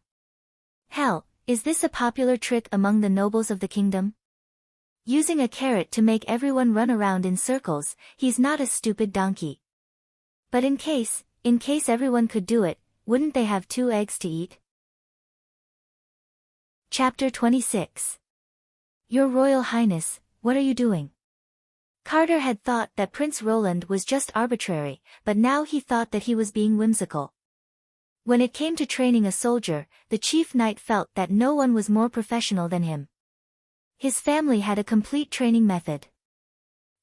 Hell, is this a popular trick among the nobles of the kingdom? Using a carrot to make everyone run around in circles, he's not a stupid donkey. But in case everyone could do it, wouldn't they have 2 eggs to eat? Chapter 26. Your Royal Highness, what are you doing? Carter had thought that Prince Roland was just arbitrary, but now he thought that he was being whimsical. When it came to training a soldier, the chief knight felt that no one was more professional than him. His family had a complete training method.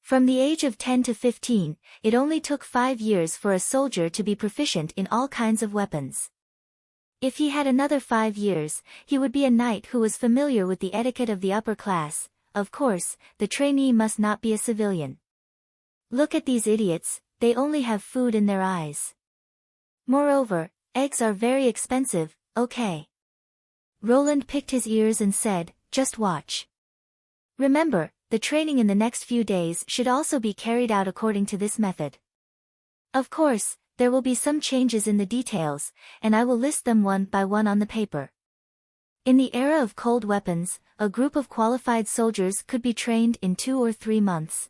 From the age of 10 to 15, it only took 5 years for a soldier to be proficient in all kinds of weapons. If he had another 5 years, he would be a knight who was familiar with the etiquette of the upper class. Of course, the trainee must not be a civilian. Look at these idiots, they only have food in their eyes. Moreover, eggs are very expensive, okay? Roland picked his ears and said, just watch. Remember, the training in the next few days should also be carried out according to this method. Of course, there will be some changes in the details, and I will list them one by one on the paper. In the era of cold weapons, a group of qualified soldiers could be trained in 2 or 3 months.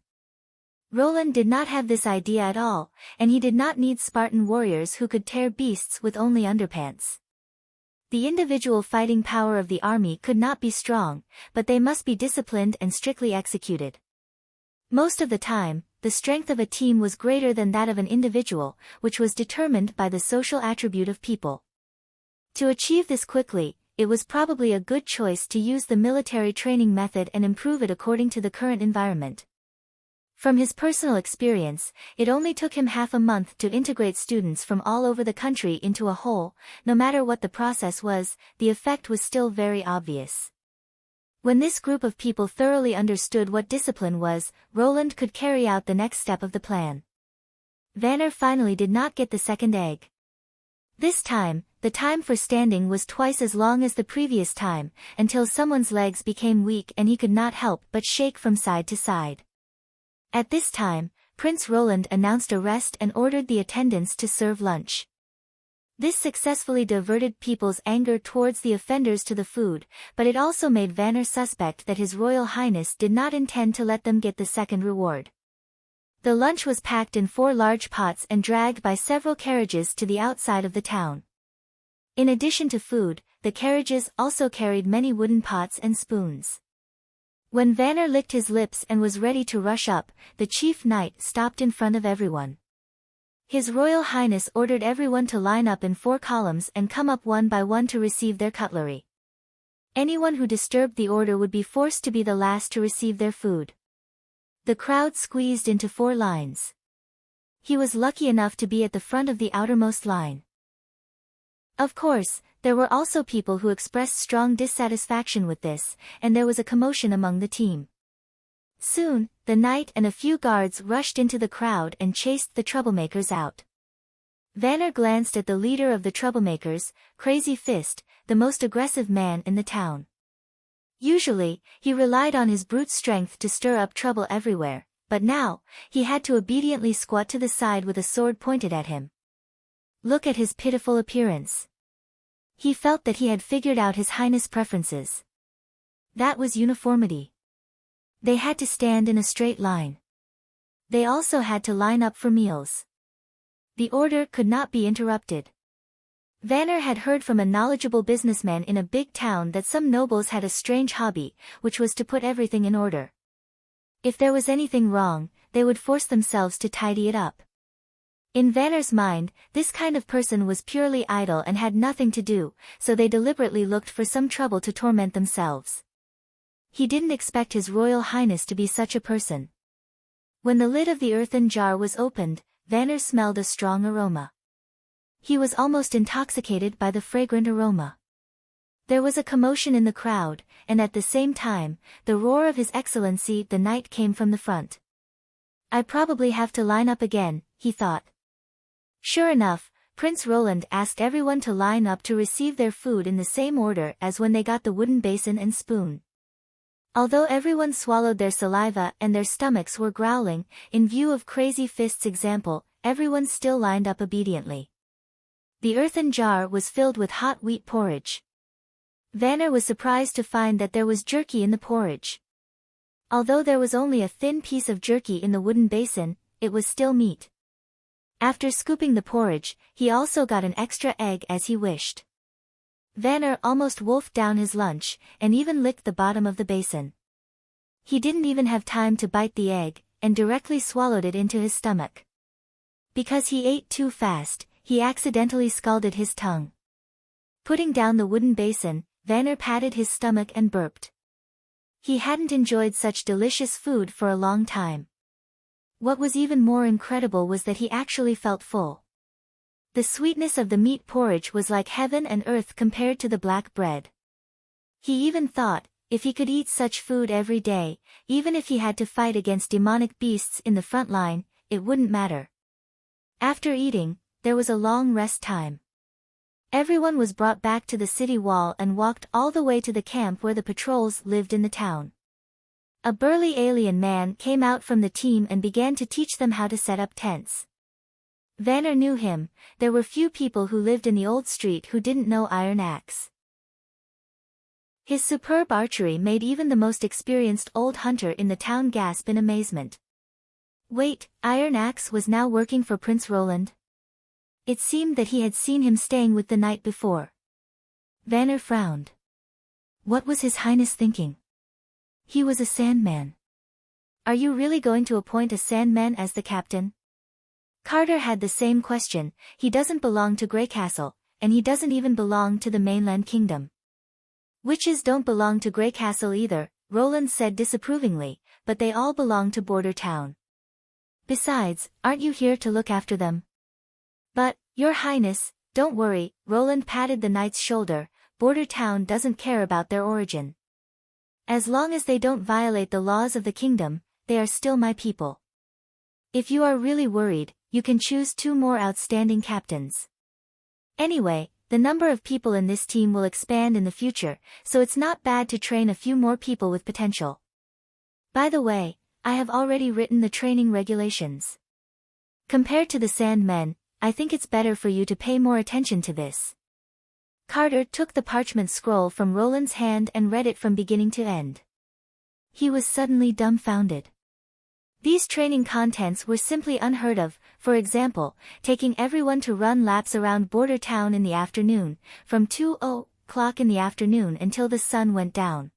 Roland did not have this idea at all, and he did not need Spartan warriors who could tear beasts with only underpants. The individual fighting power of the army could not be strong, but they must be disciplined and strictly executed. Most of the time, the strength of a team was greater than that of an individual, which was determined by the social attribute of people. To achieve this quickly, it was probably a good choice to use the military training method and improve it according to the current environment. From his personal experience, it only took him half a month to integrate students from all over the country into a whole. No matter what the process was, the effect was still very obvious. When this group of people thoroughly understood what discipline was, Roland could carry out the next step of the plan. Vanner finally did not get the second egg. This time, the time for standing was twice as long as the previous time, until someone's legs became weak and he could not help but shake from side to side. At this time, Prince Roland announced a rest and ordered the attendants to serve lunch. This successfully diverted people's anger towards the offenders to the food, but it also made Vanner suspect that His Royal Highness did not intend to let them get the second reward. The lunch was packed in 4 large pots and dragged by several carriages to the outside of the town. In addition to food, the carriages also carried many wooden pots and spoons. When Vanner licked his lips and was ready to rush up, the chief knight stopped in front of everyone. His Royal Highness ordered everyone to line up in 4 columns and come up one by one to receive their cutlery. Anyone who disturbed the order would be forced to be the last to receive their food. The crowd squeezed into 4 lines. He was lucky enough to be at the front of the outermost line. Of course, there were also people who expressed strong dissatisfaction with this, and there was a commotion among the team. Soon, the knight and a few guards rushed into the crowd and chased the troublemakers out. Vanner glanced at the leader of the troublemakers, Crazy Fist, the most aggressive man in the town. Usually, he relied on his brute strength to stir up trouble everywhere, but now, he had to obediently squat to the side with a sword pointed at him. Look at his pitiful appearance. He felt that he had figured out His Highness' preferences. That was uniformity. They had to stand in a straight line. They also had to line up for meals. The order could not be interrupted. Vanner had heard from a knowledgeable businessman in a big town that some nobles had a strange hobby, which was to put everything in order. If there was anything wrong, they would force themselves to tidy it up. In Vanner's mind, this kind of person was purely idle and had nothing to do, so they deliberately looked for some trouble to torment themselves. He didn't expect His Royal Highness to be such a person. When the lid of the earthen jar was opened, Vanner smelled a strong aroma. He was almost intoxicated by the fragrant aroma. There was a commotion in the crowd, and at the same time, the roar of His Excellency the Knight came from the front. I probably have to line up again, he thought. Sure enough, Prince Roland asked everyone to line up to receive their food in the same order as when they got the wooden basin and spoon. Although everyone swallowed their saliva and their stomachs were growling, in view of Crazy Fist's example, everyone still lined up obediently. The earthen jar was filled with hot wheat porridge. Vanner was surprised to find that there was jerky in the porridge. Although there was only a thin piece of jerky in the wooden basin, it was still meat. After scooping the porridge, he also got an extra egg as he wished. Vanner almost wolfed down his lunch, and even licked the bottom of the basin. He didn't even have time to bite the egg, and directly swallowed it into his stomach. Because he ate too fast, he accidentally scalded his tongue. Putting down the wooden basin, Vanner patted his stomach and burped. He hadn't enjoyed such delicious food for a long time. What was even more incredible was that he actually felt full. The sweetness of the meat porridge was like heaven and earth compared to the black bread. He even thought, if he could eat such food every day, even if he had to fight against demonic beasts in the front line, it wouldn't matter. After eating, there was a long rest time. Everyone was brought back to the city wall and walked all the way to the camp where the patrols lived in the town. A burly alien man came out from the team and began to teach them how to set up tents. Vanner knew him. There were few people who lived in the old street who didn't know Iron Axe. His superb archery made even the most experienced old hunter in the town gasp in amazement. Wait, Iron Axe was now working for Prince Roland? It seemed that he had seen him staying with the night before. Vanner frowned. What was His Highness thinking? He was a Sandman. Are you really going to appoint a Sandman as the captain? Carter had the same question. He doesn't belong to Grey Castle, and he doesn't even belong to the mainland kingdom. Witches don't belong to Grey Castle either, Roland said disapprovingly, but they all belong to Border Town. Besides, aren't you here to look after them? But, Your Highness, don't worry, Roland patted the knight's shoulder, Border Town doesn't care about their origin. As long as they don't violate the laws of the kingdom, they are still my people. If you are really worried, you can choose 2 more outstanding captains. Anyway, the number of people in this team will expand in the future, so it's not bad to train a few more people with potential. By the way, I have already written the training regulations. Compared to the Sandmen, I think it's better for you to pay more attention to this. Carter took the parchment scroll from Roland's hand and read it from beginning to end. He was suddenly dumbfounded. These training contents were simply unheard of, for example, taking everyone to run laps around Border Town in the afternoon, from 2:00 in the afternoon until the sun went down.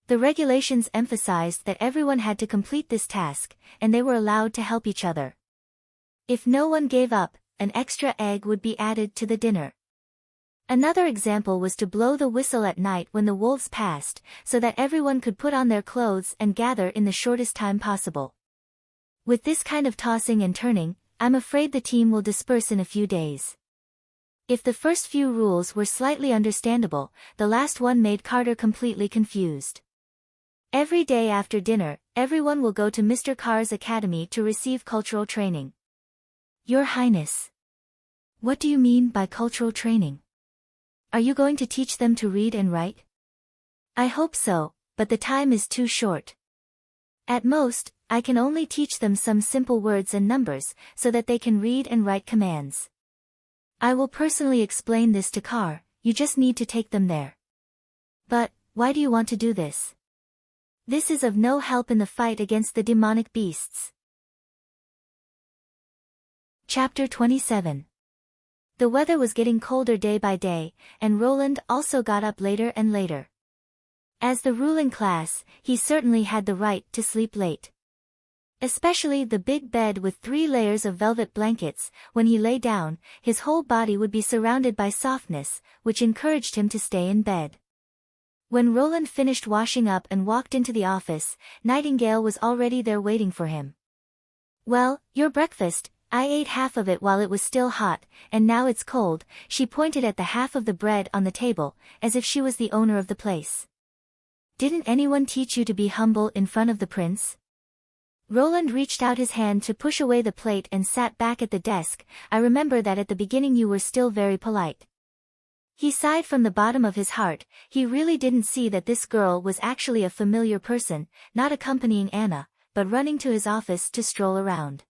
The regulations emphasized that everyone had to complete this task, and they were allowed to help each other. If no one gave up, an extra egg would be added to the dinner. Another example was to blow the whistle at night when the wolves passed, so that everyone could put on their clothes and gather in the shortest time possible. With this kind of tossing and turning, I'm afraid the team will disperse in a few days. If the first few rules were slightly understandable, the last one made Carter completely confused. Every day after dinner, everyone will go to Mr. Carr's academy to receive cultural training. Your Highness. What do you mean by cultural training? Are you going to teach them to read and write? I hope so, but the time is too short. At most, I can only teach them some simple words and numbers, so that they can read and write commands. I will personally explain this to Carr, you just need to take them there. But, why do you want to do this? This is of no help in the fight against the demonic beasts. Chapter 27. The weather was getting colder day by day, and Roland also got up later and later. As the ruling class, he certainly had the right to sleep late. Especially the big bed with 3 layers of velvet blankets, when he lay down, his whole body would be surrounded by softness, which encouraged him to stay in bed. When Roland finished washing up and walked into the office, Nightingale was already there waiting for him. Well, your breakfast, I ate half of it while it was still hot, and now it's cold, she pointed at the half of the bread on the table, as if she was the owner of the place. Didn't anyone teach you to be humble in front of the prince? Roland reached out his hand to push away the plate and sat back at the desk. I remember that at the beginning you were still very polite. He sighed from the bottom of his heart. He really didn't see that this girl was actually a familiar person, not accompanying Anna, but running to his office to stroll around.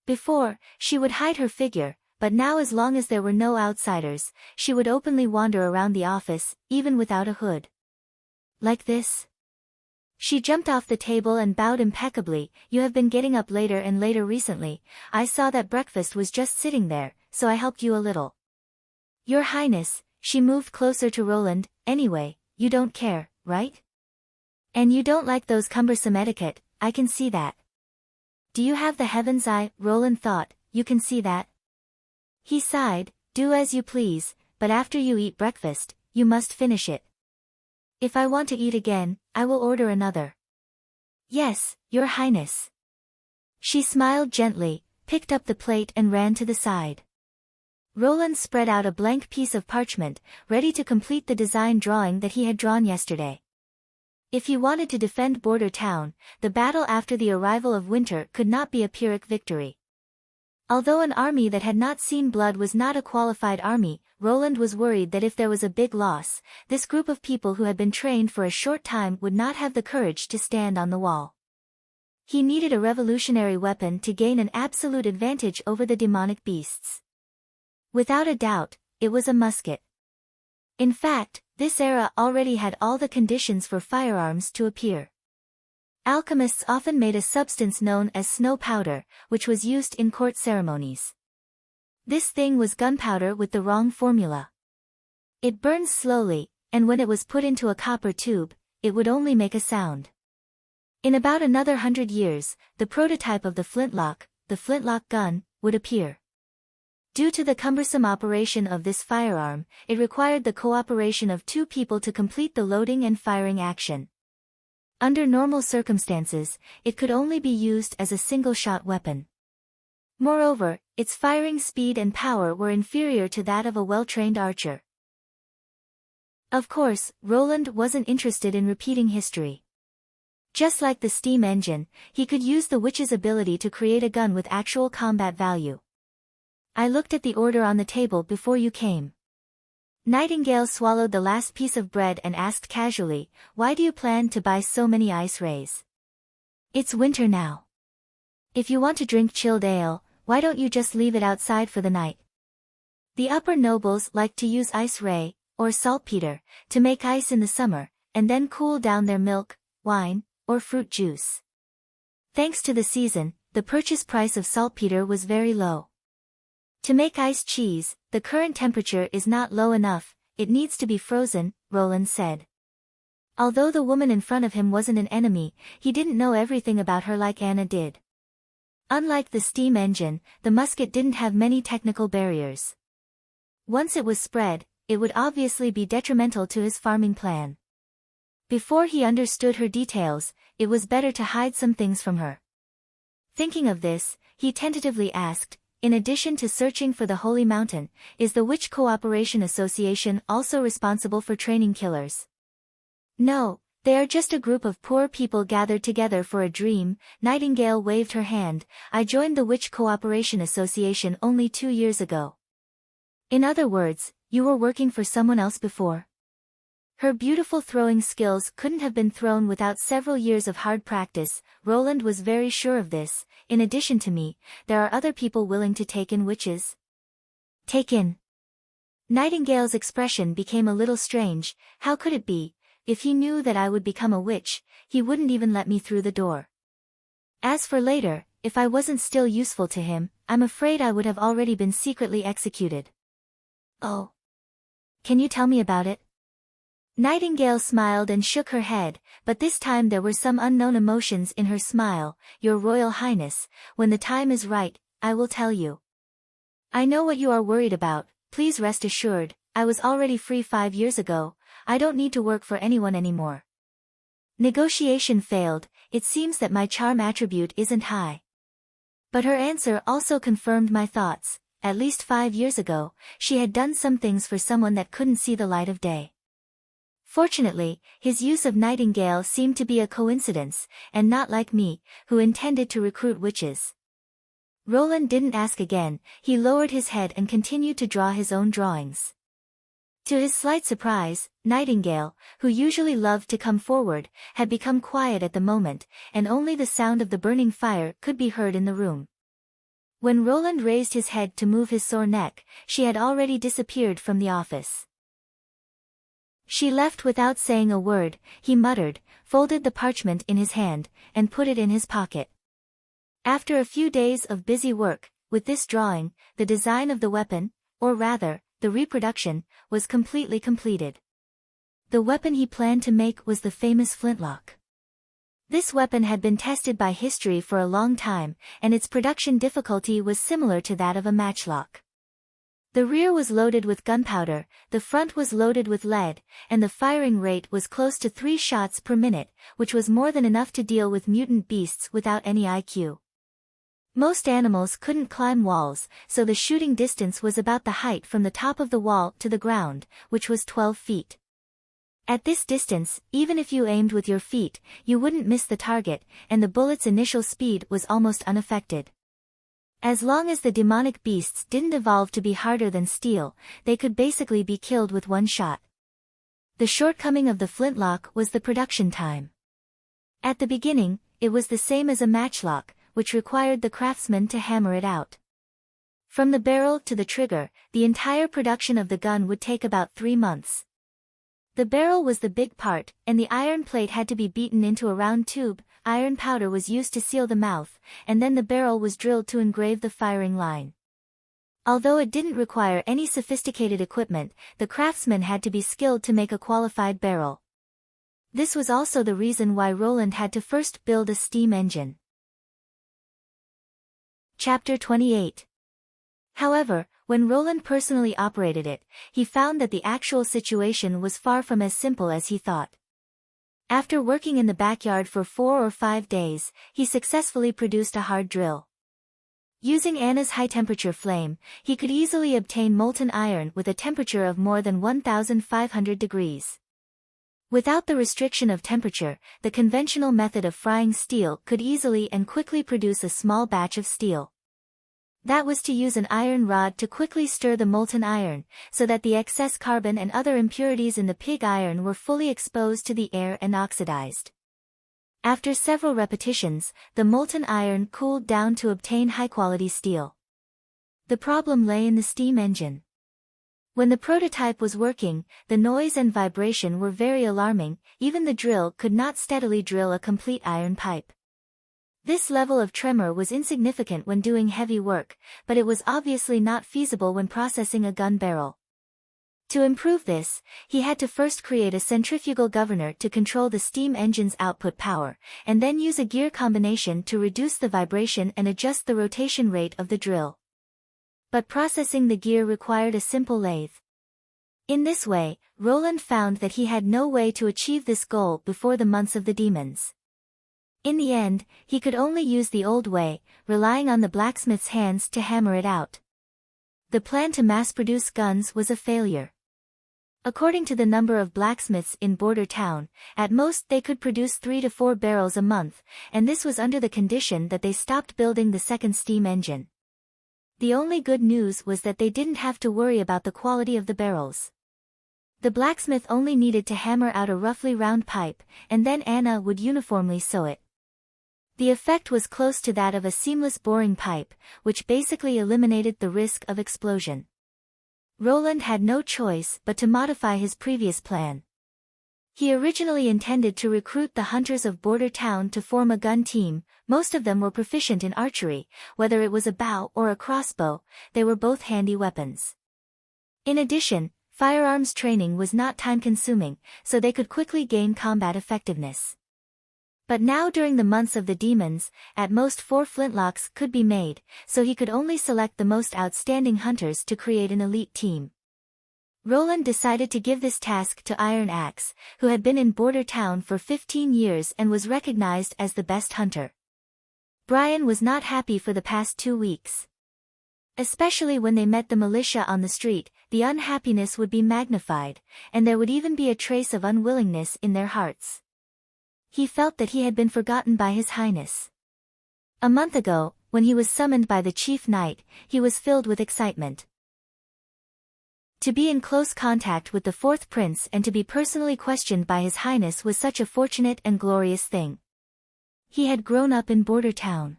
Before, she would hide her figure, but now as long as there were no outsiders, she would openly wander around the office, even without a hood. Like this? She jumped off the table and bowed impeccably. You have been getting up later and later recently. I saw that breakfast was just sitting there, so I helped you a little. Your Highness, she moved closer to Roland. Anyway, you don't care, right? And you don't like those cumbersome etiquette, I can see that. Do you have the heaven's eye? Roland thought, you can see that. He sighed, do as you please, but after you eat breakfast, you must finish it. If I want to eat again, I will order another. Yes, Your Highness. She smiled gently, picked up the plate and ran to the side. Roland spread out a blank piece of parchment, ready to complete the design drawing that he had drawn yesterday. If he wanted to defend Border Town, the battle after the arrival of winter could not be a Pyrrhic victory. Although an army that had not seen blood was not a qualified army, Roland was worried that if there was a big loss, this group of people who had been trained for a short time would not have the courage to stand on the wall. He needed a revolutionary weapon to gain an absolute advantage over the demonic beasts. Without a doubt, it was a musket. In fact, This era already had all the conditions for firearms to appear. Alchemists often made a substance known as snow powder, which was used in court ceremonies. This thing was gunpowder with the wrong formula. It burns slowly, and when it was put into a copper tube, it would only make a sound. In about another 100 years, the prototype of the flintlock gun, would appear. Due to the cumbersome operation of this firearm, it required the cooperation of 2 people to complete the loading and firing action. Under normal circumstances, it could only be used as a single-shot weapon. Moreover, its firing speed and power were inferior to that of a well-trained archer. Of course, Roland wasn't interested in repeating history. Just like the steam engine, he could use the witch's ability to create a gun with actual combat value. I looked at the order on the table before you came. Nightingale swallowed the last piece of bread and asked casually, "Why do you plan to buy so many ice rays? It's winter now. If you want to drink chilled ale, why don't you just leave it outside for the night?" The upper nobles liked to use ice ray, or saltpeter, to make ice in the summer, and then cool down their milk, wine, or fruit juice. Thanks to the season, the purchase price of saltpeter was very low. To make iced cheese, the current temperature is not low enough, it needs to be frozen, Roland said. Although the woman in front of him wasn't an enemy, he didn't know everything about her like Anna did. Unlike the steam engine, the musket didn't have many technical barriers. Once it was spread, it would obviously be detrimental to his farming plan. Before he understood her details, it was better to hide some things from her. Thinking of this, he tentatively asked, "In addition to searching for the Holy Mountain, is the Witch Cooperation Association also responsible for training killers?" "No, they are just a group of poor people gathered together for a dream." Nightingale waved her hand. "I joined the Witch Cooperation Association only 2 years ago." "In other words, you were working for someone else before?" Her beautiful throwing skills couldn't have been thrown without several years of hard practice. Roland was very sure of this. "In addition to me, there are other people willing to take in witches." "Take in?" Nightingale's expression became a little strange. How could it be? If he knew that I would become a witch, he wouldn't even let me through the door. As for later, if I wasn't still useful to him, I'm afraid I would have already been secretly executed. "Oh. Can you tell me about it?" Nightingale smiled and shook her head, but this time there were some unknown emotions in her smile. "Your Royal Highness, when the time is right, I will tell you. I know what you are worried about. Please rest assured, I was already free 5 years ago. I don't need to work for anyone anymore." Negotiation failed. It seems that my charm attribute isn't high. But her answer also confirmed my thoughts. At least 5 years ago, she had done some things for someone that couldn't see the light of day. Fortunately, his use of Nightingale seemed to be a coincidence, and not like me, who intended to recruit witches. Roland didn't ask again. He lowered his head and continued to draw his own drawings. To his slight surprise, Nightingale, who usually loved to come forward, had become quiet at the moment, and only the sound of the burning fire could be heard in the room. When Roland raised his head to move his sore neck, she had already disappeared from the office. She left without saying a word, he muttered, folded the parchment in his hand, and put it in his pocket. After a few days of busy work, with this drawing, the design of the weapon, or rather, the reproduction, was completely completed. The weapon he planned to make was the famous flintlock. This weapon had been tested by history for a long time, and its production difficulty was similar to that of a matchlock. The rear was loaded with gunpowder, the front was loaded with lead, and the firing rate was close to 3 shots per minute, which was more than enough to deal with mutant beasts without any IQ. Most animals couldn't climb walls, so the shooting distance was about the height from the top of the wall to the ground, which was 12 feet. At this distance, even if you aimed with your feet, you wouldn't miss the target, and the bullet's initial speed was almost unaffected. As long as the demonic beasts didn't evolve to be harder than steel, they could basically be killed with one shot. The shortcoming of the flintlock was the production time. At the beginning, it was the same as a matchlock, which required the craftsman to hammer it out. From the barrel to the trigger, the entire production of the gun would take about 3 months. The barrel was the big part, and the iron plate had to be beaten into a round tube. Iron powder was used to seal the mouth, and then the barrel was drilled to engrave the firing line. Although it didn't require any sophisticated equipment, the craftsman had to be skilled to make a qualified barrel. This was also the reason why Roland had to first build a steam engine. Chapter 28. However, when Roland personally operated it, he found that the actual situation was far from as simple as he thought. After working in the backyard for 4 or 5 days, he successfully produced a hard drill. Using Anna's high-temperature flame, he could easily obtain molten iron with a temperature of more than 1,500 degrees. Without the restriction of temperature, the conventional method of frying steel could easily and quickly produce a small batch of steel. That was to use an iron rod to quickly stir the molten iron, so that the excess carbon and other impurities in the pig iron were fully exposed to the air and oxidized. After several repetitions, the molten iron cooled down to obtain high-quality steel. The problem lay in the steam engine. When the prototype was working, the noise and vibration were very alarming. Even the drill could not steadily drill a complete iron pipe. This level of tremor was insignificant when doing heavy work, but it was obviously not feasible when processing a gun barrel. To improve this, he had to first create a centrifugal governor to control the steam engine's output power, and then use a gear combination to reduce the vibration and adjust the rotation rate of the drill. But processing the gear required a simple lathe. In this way, Roland found that he had no way to achieve this goal before the months of the demons. In the end, he could only use the old way, relying on the blacksmith's hands to hammer it out. The plan to mass-produce guns was a failure. According to the number of blacksmiths in Border Town, at most they could produce 3 to 4 barrels a month, and this was under the condition that they stopped building the second steam engine. The only good news was that they didn't have to worry about the quality of the barrels. The blacksmith only needed to hammer out a roughly round pipe, and then Anna would uniformly sew it. The effect was close to that of a seamless boring pipe, which basically eliminated the risk of explosion. Roland had no choice but to modify his previous plan. He originally intended to recruit the hunters of Border Town to form a gun team. Most of them were proficient in archery, whether it was a bow or a crossbow, they were both handy weapons. In addition, firearms training was not time-consuming, so they could quickly gain combat effectiveness. But now during the months of the demons, at most 4 flintlocks could be made, so he could only select the most outstanding hunters to create an elite team. Roland decided to give this task to Iron Axe, who had been in Border Town for 15 years and was recognized as the best hunter. Brian was not happy for the past 2 weeks. Especially when they met the militia on the street, the unhappiness would be magnified, and there would even be a trace of unwillingness in their hearts. He felt that he had been forgotten by His Highness. A month ago, when he was summoned by the chief knight, he was filled with excitement. To be in close contact with the 4th prince and to be personally questioned by His Highness was such a fortunate and glorious thing. He had grown up in Border Town.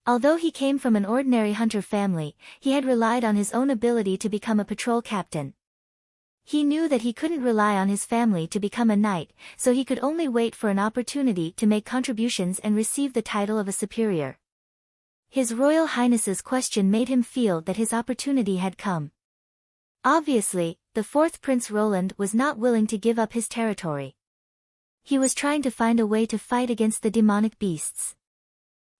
Although he came from an ordinary hunter family, he had relied on his own ability to become a patrol captain. He knew that he couldn't rely on his family to become a knight, so he could only wait for an opportunity to make contributions and receive the title of a superior. His Royal Highness's question made him feel that his opportunity had come. Obviously, the 4th Prince Roland was not willing to give up his territory. He was trying to find a way to fight against the demonic beasts.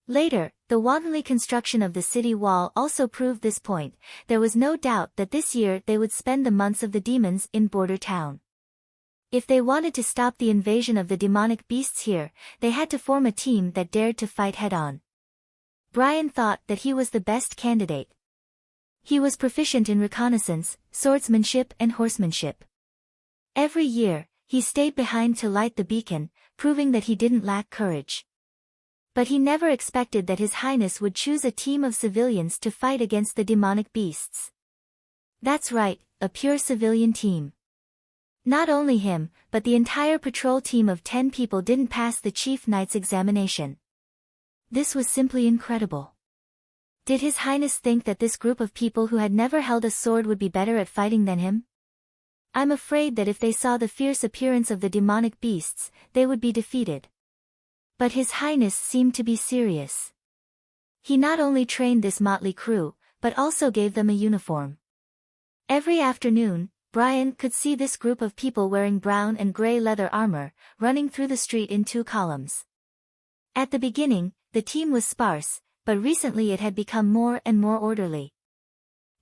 Later, the wantonly construction of the city wall also proved this point. There was no doubt that this year they would spend the months of the demons in Border Town. If they wanted to stop the invasion of the demonic beasts here, they had to form a team that dared to fight head-on. Brian thought that he was the best candidate. He was proficient in reconnaissance, swordsmanship and horsemanship. Every year, he stayed behind to light the beacon, proving that he didn't lack courage. But he never expected that His Highness would choose a team of civilians to fight against the demonic beasts. That's right, a pure civilian team. Not only him, but the entire patrol team of 10 people didn't pass the Chief Knight's examination. This was simply incredible. Did His Highness think that this group of people who had never held a sword would be better at fighting than him? I'm afraid that if they saw the fierce appearance of the demonic beasts, they would be defeated. But His Highness seemed to be serious. He not only trained this motley crew, but also gave them a uniform. Every afternoon, Brian could see this group of people wearing brown and gray leather armor, running through the street in 2 columns. At the beginning, the team was sparse, but recently it had become more and more orderly.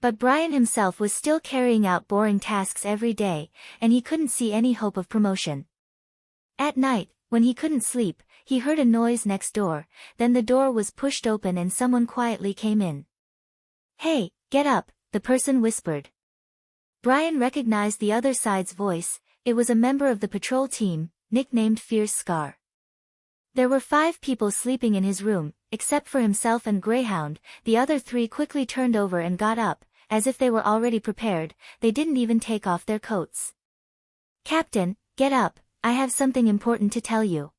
But Brian himself was still carrying out boring tasks every day, and he couldn't see any hope of promotion. At night, when he couldn't sleep, he heard a noise next door, then the door was pushed open and someone quietly came in. "Hey, get up," the person whispered. Brian recognized the other side's voice. It was a member of the patrol team, nicknamed Fierce Scar. There were 5 people sleeping in his room, except for himself and Greyhound. The other 3 quickly turned over and got up, as if they were already prepared. They didn't even take off their coats. "Captain, get up, I have something important to tell you."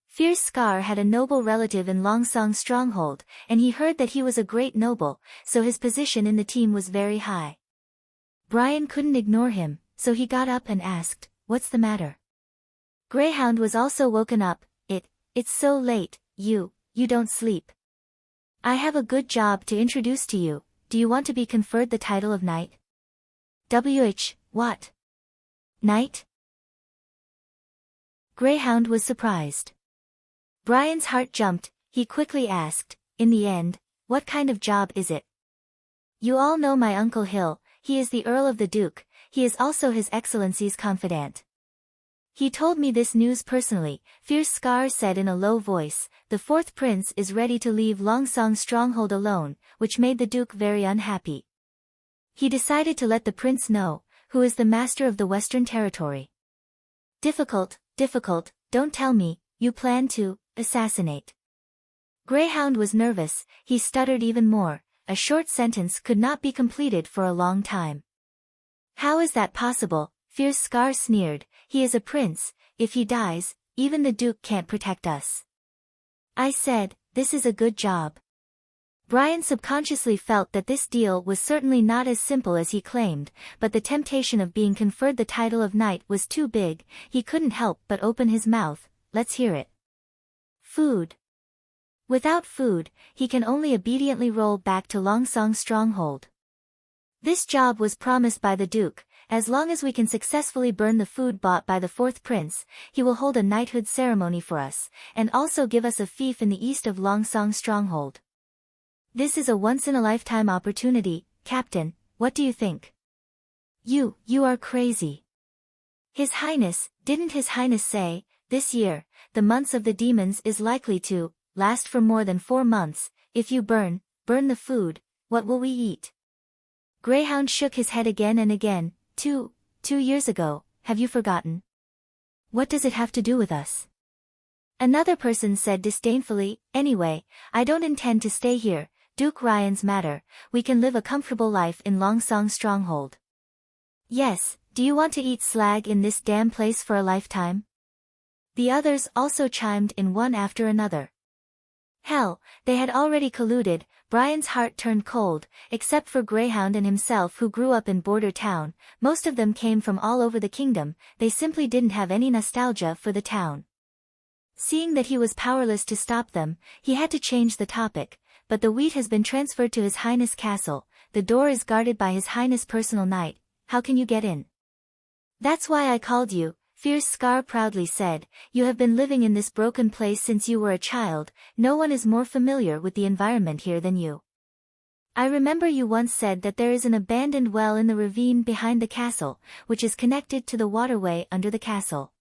Fierce Scar had a noble relative in Longsong Stronghold, and he heard that he was a great noble, so his position in the team was very high. Brian couldn't ignore him, so he got up and asked, "What's the matter?" Greyhound was also woken up. It's so late, you don't sleep. I have a good job to introduce to you. Do you want to be conferred the title of Knight? What? Knight? Greyhound was surprised. Brian's heart jumped. He quickly asked, "In the end, what kind of job is it?" "You all know my Uncle Hill, he is the Earl of the Duke, he is also His Excellency's confidant. He told me this news personally," Fierce Scar said in a low voice. "The 4th prince is ready to leave Longsong Stronghold alone, which made the Duke very unhappy. He decided to let the prince know, who is the master of the Western Territory." Difficult, don't tell me, you plan to assassinate." Greyhound was nervous. He stuttered even more. A short sentence could not be completed for a long time. "How is that possible?" Fierce Scar sneered. "He is a prince. If he dies, even the Duke can't protect us." "I said, this is a good job." Brian subconsciously felt that this deal was certainly not as simple as he claimed, but the temptation of being conferred the title of Knight was too big. He couldn't help but open his mouth. "Let's hear it." "Food." Without food, he can only obediently roll back to Longsong Stronghold. This job was promised by the Duke. "As long as we can successfully burn the food bought by the 4th prince, he will hold a knighthood ceremony for us, and also give us a fief in the east of Longsong Stronghold. This is a once-in-a-lifetime opportunity, Captain, what do you think?" You are crazy." Didn't His Highness say, this year, the months of the demons is likely to last for more than 4 months, if you burn the food, what will we eat?" Greyhound shook his head again and again. Two years ago, have you forgotten? What does it have to do with us?" Another person said disdainfully, "Anyway, I don't intend to stay here, Duke Ryan's matter, we can live a comfortable life in Longsong Stronghold." "Yes, do you want to eat slag in this damn place for a lifetime?" The others also chimed in one after another. Hell, they had already colluded. Brian's heart turned cold, except for Greyhound and himself who grew up in Border Town. Most of them came from all over the kingdom, they simply didn't have any nostalgia for the town. Seeing that he was powerless to stop them, he had to change the topic. "But the wheat has been transferred to His Highness Castle, the door is guarded by His Highness' personal knight, how can you get in?" "That's why I called you," Fierce Scar proudly said. "You have been living in this broken place since you were a child, no one is more familiar with the environment here than you. I remember you once said that there is an abandoned well in the ravine behind the castle, which is connected to the waterway under the castle.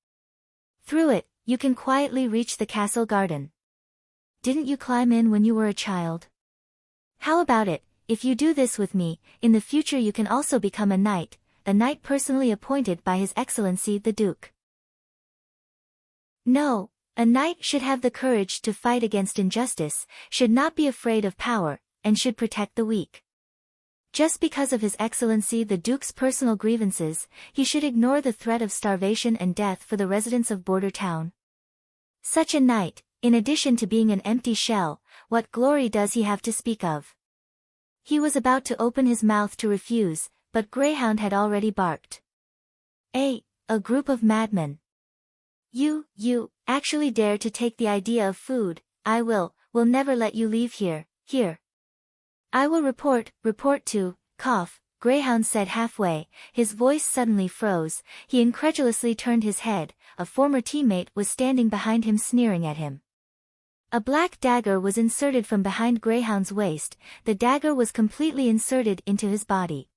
Through it, you can quietly reach the castle garden. Didn't you climb in when you were a child? How about it, if you do this with me, in the future you can also become a knight personally appointed by His Excellency the Duke." No, a knight should have the courage to fight against injustice, should not be afraid of power, and should protect the weak. Just because of His Excellency the Duke's personal grievances, he should ignore the threat of starvation and death for the residents of Border Town. Such a knight, in addition to being an empty shell, what glory does he have to speak of? He was about to open his mouth to refuse, but Greyhound had already barked. A group of madmen. You actually dare to take the idea of food. I will never let you leave here. I will report to, Greyhound said halfway, his voice suddenly froze, he incredulously turned his head, a former teammate was standing behind him sneering at him. A black dagger was inserted from behind Greyhound's waist, the dagger was completely inserted into his body.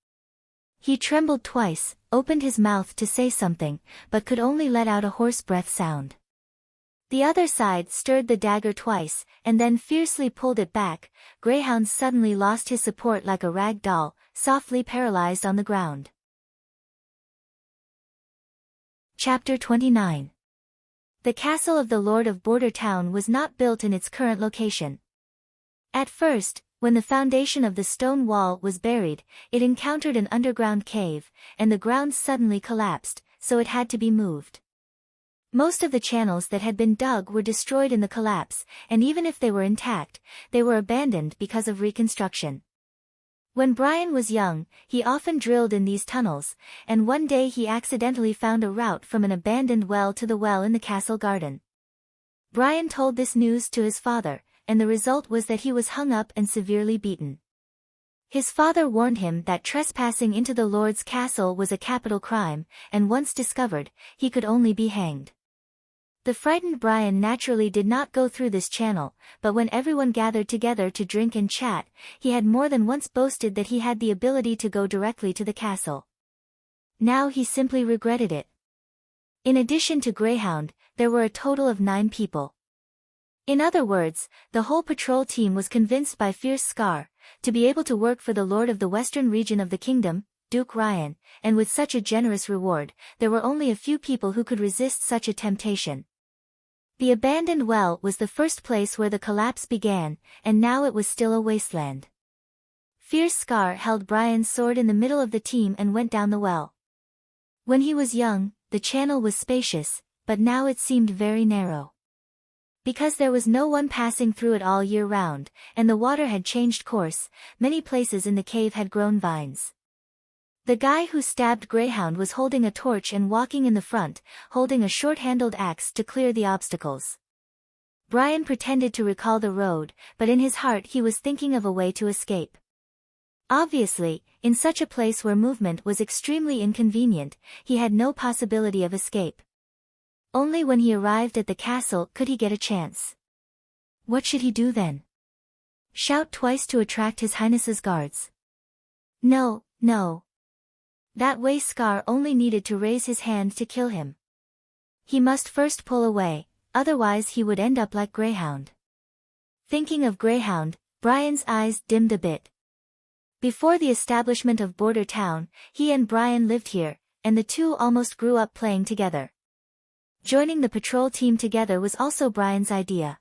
He trembled twice, opened his mouth to say something, but could only let out a hoarse breath sound. The other side stirred the dagger twice, and then fiercely pulled it back. Greyhound suddenly lost his support like a rag doll, softly paralyzed on the ground. Chapter 29. The castle of the Lord of Border Town was not built in its current location. At first, when the foundation of the stone wall was buried, it encountered an underground cave, and the ground suddenly collapsed, so it had to be moved. Most of the channels that had been dug were destroyed in the collapse, and even if they were intact, they were abandoned because of reconstruction. When Brian was young, he often drilled in these tunnels, and one day he accidentally found a route from an abandoned well to the well in the castle garden. Brian told this news to his father, and the result was that he was hung up and severely beaten. His father warned him that trespassing into the Lord's castle was a capital crime, and once discovered, he could only be hanged. The frightened Brian naturally did not go through this channel, but when everyone gathered together to drink and chat, he had more than once boasted that he had the ability to go directly to the castle. Now he simply regretted it. In addition to Greyhound, there were a total of 9 people. In other words, the whole patrol team was convinced by Fierce Scar to be able to work for the Lord of the Western region of the kingdom, Duke Ryan, and with such a generous reward, there were only a few people who could resist such a temptation. The abandoned well was the first place where the collapse began, and now it was still a wasteland. Fierce Scar held Brian's sword in the middle of the team and went down the well. When he was young, the channel was spacious, but now it seemed very narrow. Because there was no one passing through it all year round, and the water had changed course, many places in the cave had grown vines. The guy who stabbed Greyhound was holding a torch and walking in the front, holding a short-handled axe to clear the obstacles. Brian pretended to recall the road, but in his heart he was thinking of a way to escape. Obviously, in such a place where movement was extremely inconvenient, he had no possibility of escape. Only when he arrived at the castle could he get a chance. What should he do then? Shout twice to attract His Highness's guards? No. That way Scar only needed to raise his hand to kill him. He must first pull away, otherwise he would end up like Greyhound. Thinking of Greyhound, Brian's eyes dimmed a bit. Before the establishment of Border Town, he and Brian lived here, and the two almost grew up playing together. Joining the patrol team together was also Brian's idea.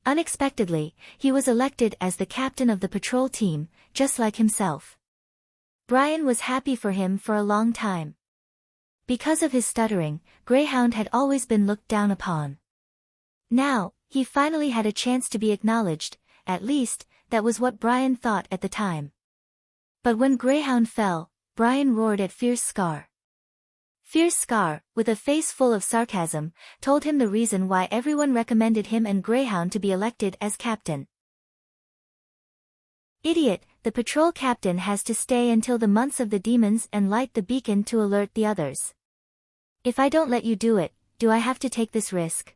Unexpectedly, he was elected as the captain of the patrol team, just like himself. Brian was happy for him for a long time. Because of his stuttering, Greyhound had always been looked down upon. Now, he finally had a chance to be acknowledged, at least, that was what Brian thought at the time. But when Greyhound fell, Brian roared at Fierce Scar. Fierce Scar, with a face full of sarcasm, told him the reason why everyone recommended him and Greyhound to be elected as captain. Idiot, the patrol captain has to stay until the months of the demons and light the beacon to alert the others. If I don't let you do it, do I have to take this risk?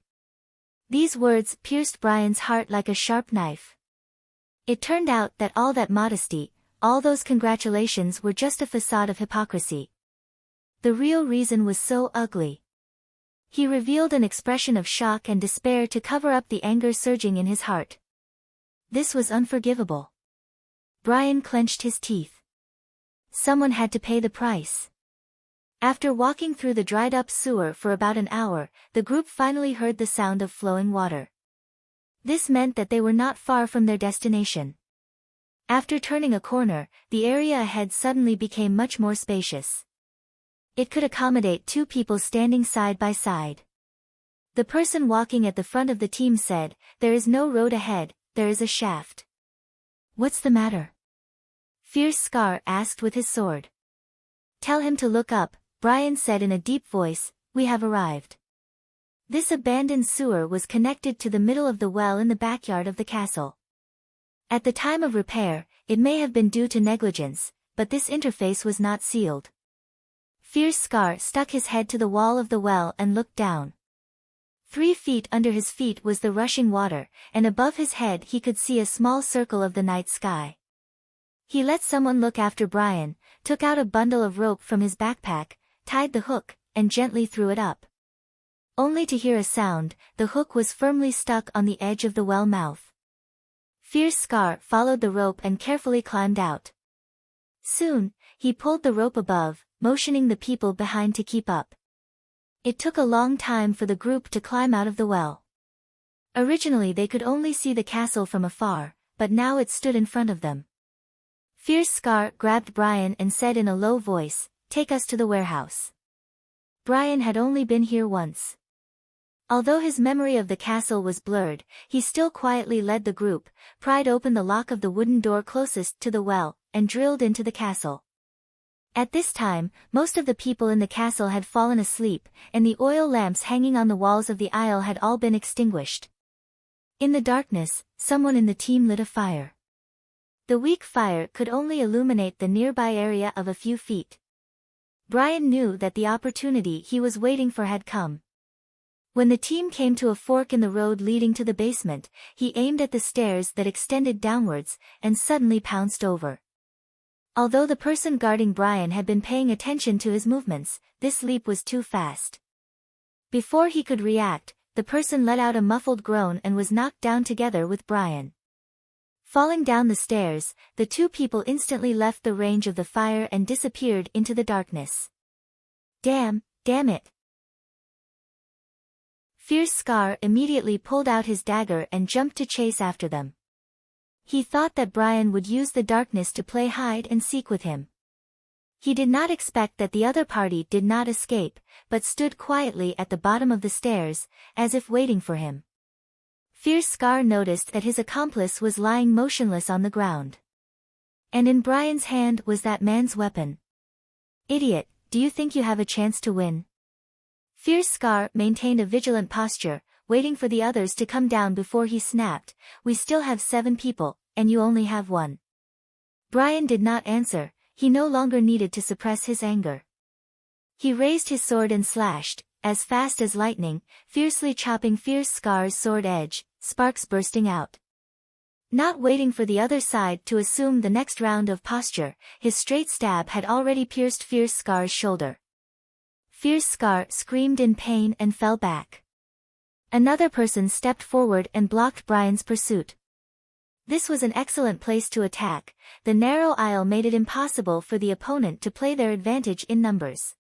These words pierced Brian's heart like a sharp knife. It turned out that all that modesty, all those congratulations were just a facade of hypocrisy. The real reason was so ugly. He revealed an expression of shock and despair to cover up the anger surging in his heart. This was unforgivable. Brian clenched his teeth. Someone had to pay the price. After walking through the dried-up sewer for about an hour, the group finally heard the sound of flowing water. This meant that they were not far from their destination. After turning a corner, the area ahead suddenly became much more spacious. It could accommodate 2 people standing side by side. The person walking at the front of the team said, "There is no road ahead, there is a shaft." "What's the matter?" Fierce Scar asked with his sword. "Tell him to look up," Brian said in a deep voice, "We have arrived." This abandoned sewer was connected to the middle of the well in the backyard of the castle. At the time of repair, it may have been due to negligence, but this interface was not sealed. Fierce Scar stuck his head to the wall of the well and looked down. 3 feet under his feet was the rushing water, and above his head he could see a small circle of the night sky. He let someone look after Brian, took out a bundle of rope from his backpack, tied the hook, and gently threw it up. Only to hear a sound, the hook was firmly stuck on the edge of the well mouth. Fierce Scar followed the rope and carefully climbed out. Soon, he pulled the rope above, motioning the people behind to keep up. It took a long time for the group to climb out of the well. Originally they could only see the castle from afar, but now it stood in front of them. Fierce Scar grabbed Brian and said in a low voice, "Take us to the warehouse." Brian had only been here once. Although his memory of the castle was blurred, he still quietly led the group, pried open the lock of the wooden door closest to the well, and drilled into the castle. At this time, most of the people in the castle had fallen asleep, and the oil lamps hanging on the walls of the aisle had all been extinguished. In the darkness, someone in the team lit a fire. The weak fire could only illuminate the nearby area of a few feet. Brian knew that the opportunity he was waiting for had come. When the team came to a fork in the road leading to the basement, he aimed at the stairs that extended downwards, and suddenly pounced over. Although the person guarding Brian had been paying attention to his movements, this leap was too fast. Before he could react, the person let out a muffled groan and was knocked down together with Brian. Falling down the stairs, the 2 people instantly left the range of the fire and disappeared into the darkness. Damn it! Fierce Scar immediately pulled out his dagger and jumped to chase after them. He thought that Brian would use the darkness to play hide and seek with him. He did not expect that the other party did not escape, but stood quietly at the bottom of the stairs, as if waiting for him. Fierce Scar noticed that his accomplice was lying motionless on the ground. And in Brian's hand was that man's weapon. "Idiot, do you think you have a chance to win?" Fierce Scar maintained a vigilant posture, waiting for the others to come down before he snapped, "We still have 7 people, and you only have 1. Brian did not answer. He no longer needed to suppress his anger. He raised his sword and slashed, as fast as lightning, fiercely chopping Fierce Scar's sword edge, sparks bursting out. Not waiting for the other side to assume the next round of posture, his straight stab had already pierced Fierce Scar's shoulder. Fierce Scar screamed in pain and fell back. Another person stepped forward and blocked Brian's pursuit. This was an excellent place to attack. The narrow aisle made it impossible for the opponent to play their advantage in numbers.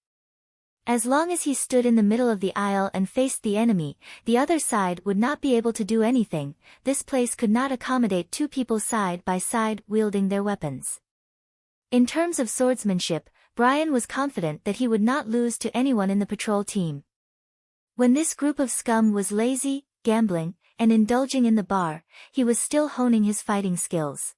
As long as he stood in the middle of the aisle and faced the enemy, the other side would not be able to do anything. This place could not accommodate 2 people side by side wielding their weapons. In terms of swordsmanship, Brian was confident that he would not lose to anyone in the patrol team. When this group of scum was lazy, gambling, and indulging in the bar, he was still honing his fighting skills.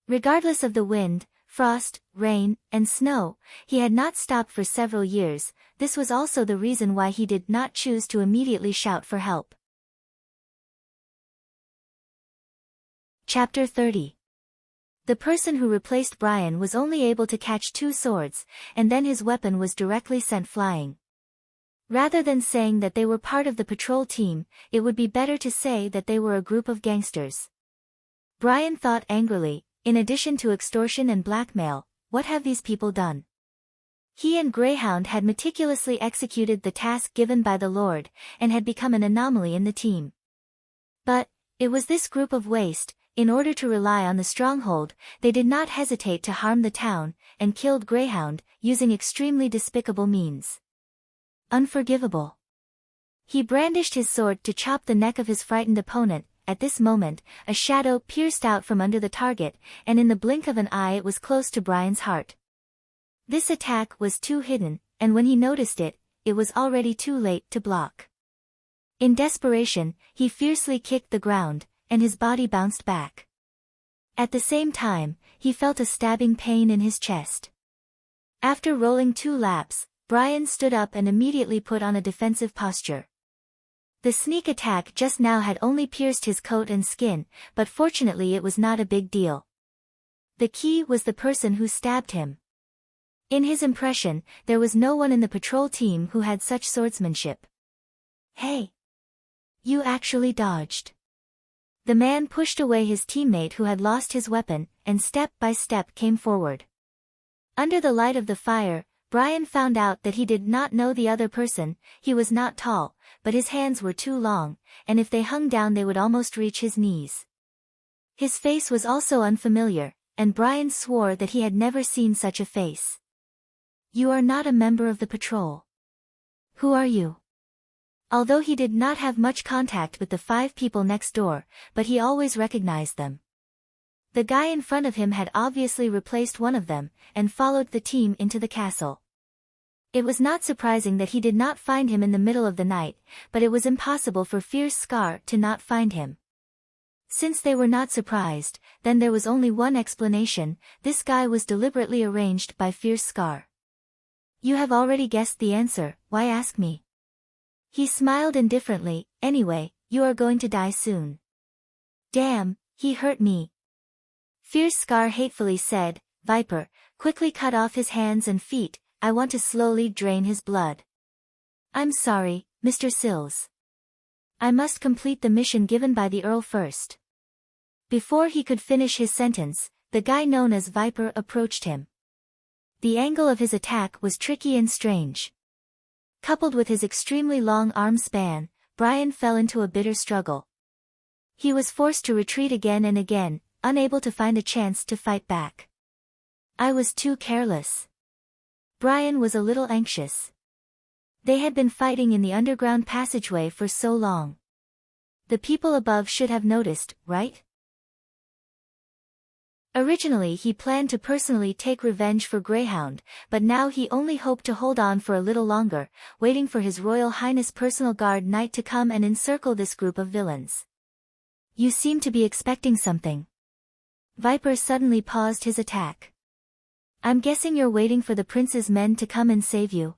Regardless of the wind, frost, rain, and snow, he had not stopped for several years. This was also the reason why he did not choose to immediately shout for help. Chapter 30. The person who replaced Brian was only able to catch 2 swords, and then his weapon was directly sent flying. Rather than saying that they were part of the patrol team, it would be better to say that they were a group of gangsters. Brian thought angrily, in addition to extortion and blackmail, what have these people done? He and Greyhound had meticulously executed the task given by the Lord, and had become an anomaly in the team. But, it was this group of waste. In order to rely on the stronghold, they did not hesitate to harm the town, and killed Greyhound, using extremely despicable means. Unforgivable. He brandished his sword to chop the neck of his frightened opponent. At this moment, a shadow pierced out from under the target, and in the blink of an eye it was close to Brian's heart. This attack was too hidden, and when he noticed it, it was already too late to block. In desperation, he fiercely kicked the ground, and his body bounced back. At the same time, he felt a stabbing pain in his chest. After rolling 2 laps, Brian stood up and immediately put on a defensive posture. The sneak attack just now had only pierced his coat and skin, but fortunately it was not a big deal. The key was the person who stabbed him. In his impression, there was no one in the patrol team who had such swordsmanship. Hey! You actually dodged. The man pushed away his teammate who had lost his weapon, and step by step came forward. Under the light of the fire, Brian found out that he did not know the other person. He was not tall, but his hands were too long, and if they hung down they would almost reach his knees. His face was also unfamiliar, and Brian swore that he had never seen such a face. You are not a member of the patrol. Who are you? Although he did not have much contact with the 5 people next door, but he always recognized them. The guy in front of him had obviously replaced one of them, and followed the team into the castle. It was not surprising that he did not find him in the middle of the night, but it was impossible for Fierce Scar to not find him. Since they were not surprised, then there was only one explanation: this guy was deliberately arranged by Fierce Scar. You have already guessed the answer, why ask me? He smiled indifferently. Anyway, you are going to die soon. Damn, he hurt me. Fierce Scar hatefully said. Viper, quickly cut off his hands and feet, I want to slowly drain his blood. I'm sorry, Mr. Sills. I must complete the mission given by the Earl first. Before he could finish his sentence, the guy known as Viper approached him. The angle of his attack was tricky and strange. Coupled with his extremely long arm span, Brian fell into a bitter struggle. He was forced to retreat again and again, unable to find a chance to fight back. I was too careless. Brian was a little anxious. They had been fighting in the underground passageway for so long. The people above should have noticed, right? Originally he planned to personally take revenge for Greyhound, but now he only hoped to hold on for a little longer, waiting for His Royal Highness Personal Guard Knight to come and encircle this group of villains. You seem to be expecting something. Viper suddenly paused his attack. I'm guessing you're waiting for the prince's men to come and save you.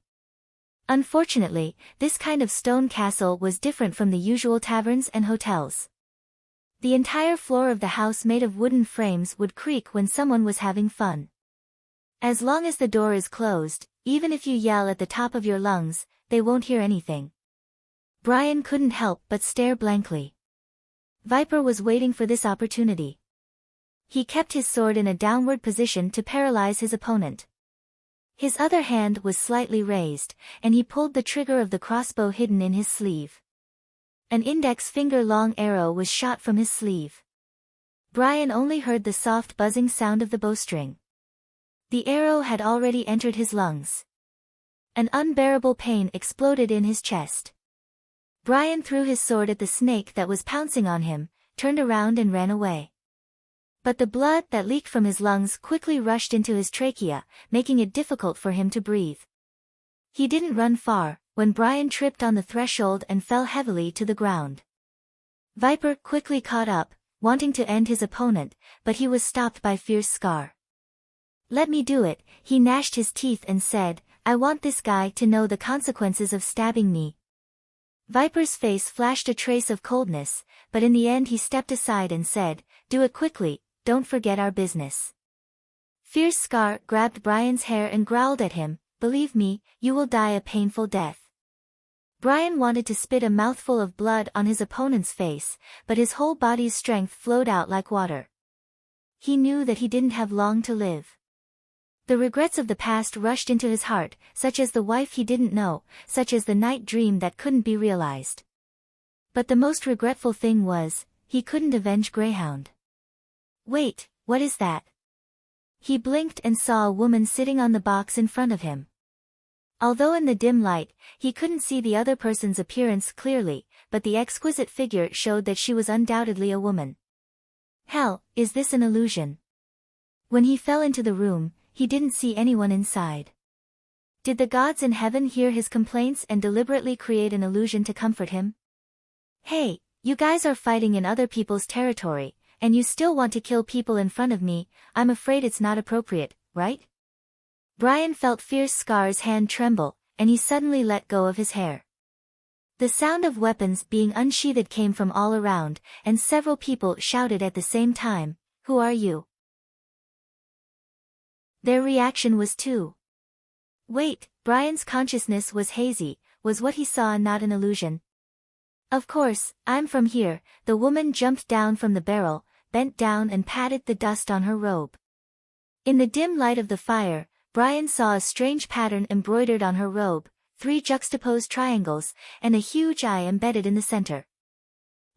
Unfortunately, this kind of stone castle was different from the usual taverns and hotels. The entire floor of the house made of wooden frames would creak when someone was having fun. As long as the door is closed, even if you yell at the top of your lungs, they won't hear anything. Brian couldn't help but stare blankly. Viper was waiting for this opportunity. He kept his sword in a downward position to paralyze his opponent. His other hand was slightly raised, and he pulled the trigger of the crossbow hidden in his sleeve. An index finger-long arrow was shot from his sleeve. Brian only heard the soft buzzing sound of the bowstring. The arrow had already entered his lungs. An unbearable pain exploded in his chest. Brian threw his sword at the snake that was pouncing on him, turned around and ran away. But the blood that leaked from his lungs quickly rushed into his trachea, making it difficult for him to breathe. He didn't run far, when Brian tripped on the threshold and fell heavily to the ground. Viper quickly caught up, wanting to end his opponent, but he was stopped by Fierce Scar. Let me do it, he gnashed his teeth and said, I want this guy to know the consequences of stabbing me. Viper's face flashed a trace of coldness, but in the end he stepped aside and said, do it quickly, don't forget our business. Fierce Scar grabbed Brian's hair and growled at him, believe me, you will die a painful death. Brian wanted to spit a mouthful of blood on his opponent's face, but his whole body's strength flowed out like water. He knew that he didn't have long to live. The regrets of the past rushed into his heart, such as the wife he didn't know, such as the night dream that couldn't be realized. But the most regretful thing was, he couldn't avenge Greyhound. Wait, what is that? He blinked and saw a woman sitting on the box in front of him. Although in the dim light, he couldn't see the other person's appearance clearly, but the exquisite figure showed that she was undoubtedly a woman. Hell, is this an illusion? When he fell into the room, he didn't see anyone inside. Did the gods in heaven hear his complaints and deliberately create an illusion to comfort him? Hey, you guys are fighting in other people's territory, and you still want to kill people in front of me. I'm afraid it's not appropriate, right? Brian felt Fierce Scar's hand tremble, and he suddenly let go of his hair. The sound of weapons being unsheathed came from all around, and several people shouted at the same time, "Who are you?" Their reaction was too. Wait, Brian's consciousness was hazy, was what he saw not an illusion? Of course, I'm from here. The woman jumped down from the barrel, bent down and patted the dust on her robe. In the dim light of the fire, Brian saw a strange pattern embroidered on her robe, 3 juxtaposed triangles, and a huge eye embedded in the center.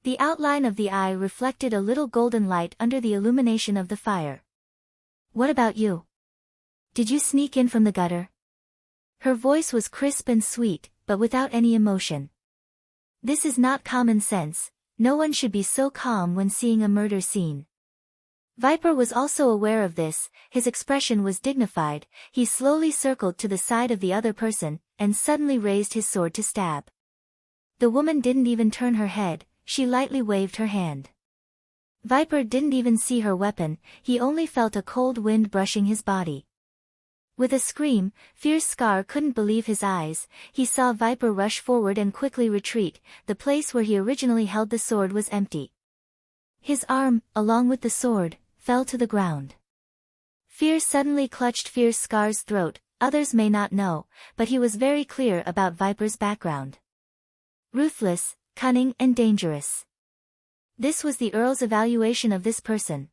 The outline of the eye reflected a little golden light under the illumination of the fire. "What about you? Did you sneak in from the gutter?" Her voice was crisp and sweet, but without any emotion. This is not common sense. No one should be so calm when seeing a murder scene. Viper was also aware of this. His expression was dignified. He slowly circled to the side of the other person, and suddenly raised his sword to stab. The woman didn't even turn her head, she lightly waved her hand. Viper didn't even see her weapon, he only felt a cold wind brushing his body. With a scream, Fierce Scar couldn't believe his eyes. He saw Viper rush forward and quickly retreat. The place where he originally held the sword was empty. His arm, along with the sword, fell to the ground. Fear suddenly clutched Fierce Scar's throat. Others may not know, but he was very clear about Viper's background. Ruthless, cunning and dangerous. This was the Earl's evaluation of this person.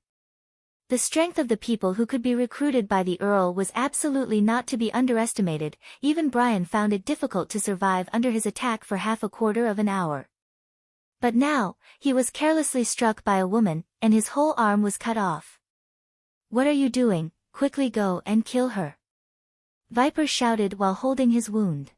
The strength of the people who could be recruited by the Earl was absolutely not to be underestimated. Even Brian found it difficult to survive under his attack for half a quarter of an hour. But now, he was carelessly struck by a woman, and his whole arm was cut off. "What are you doing? Quickly go and kill her!" Viper shouted while holding his wound.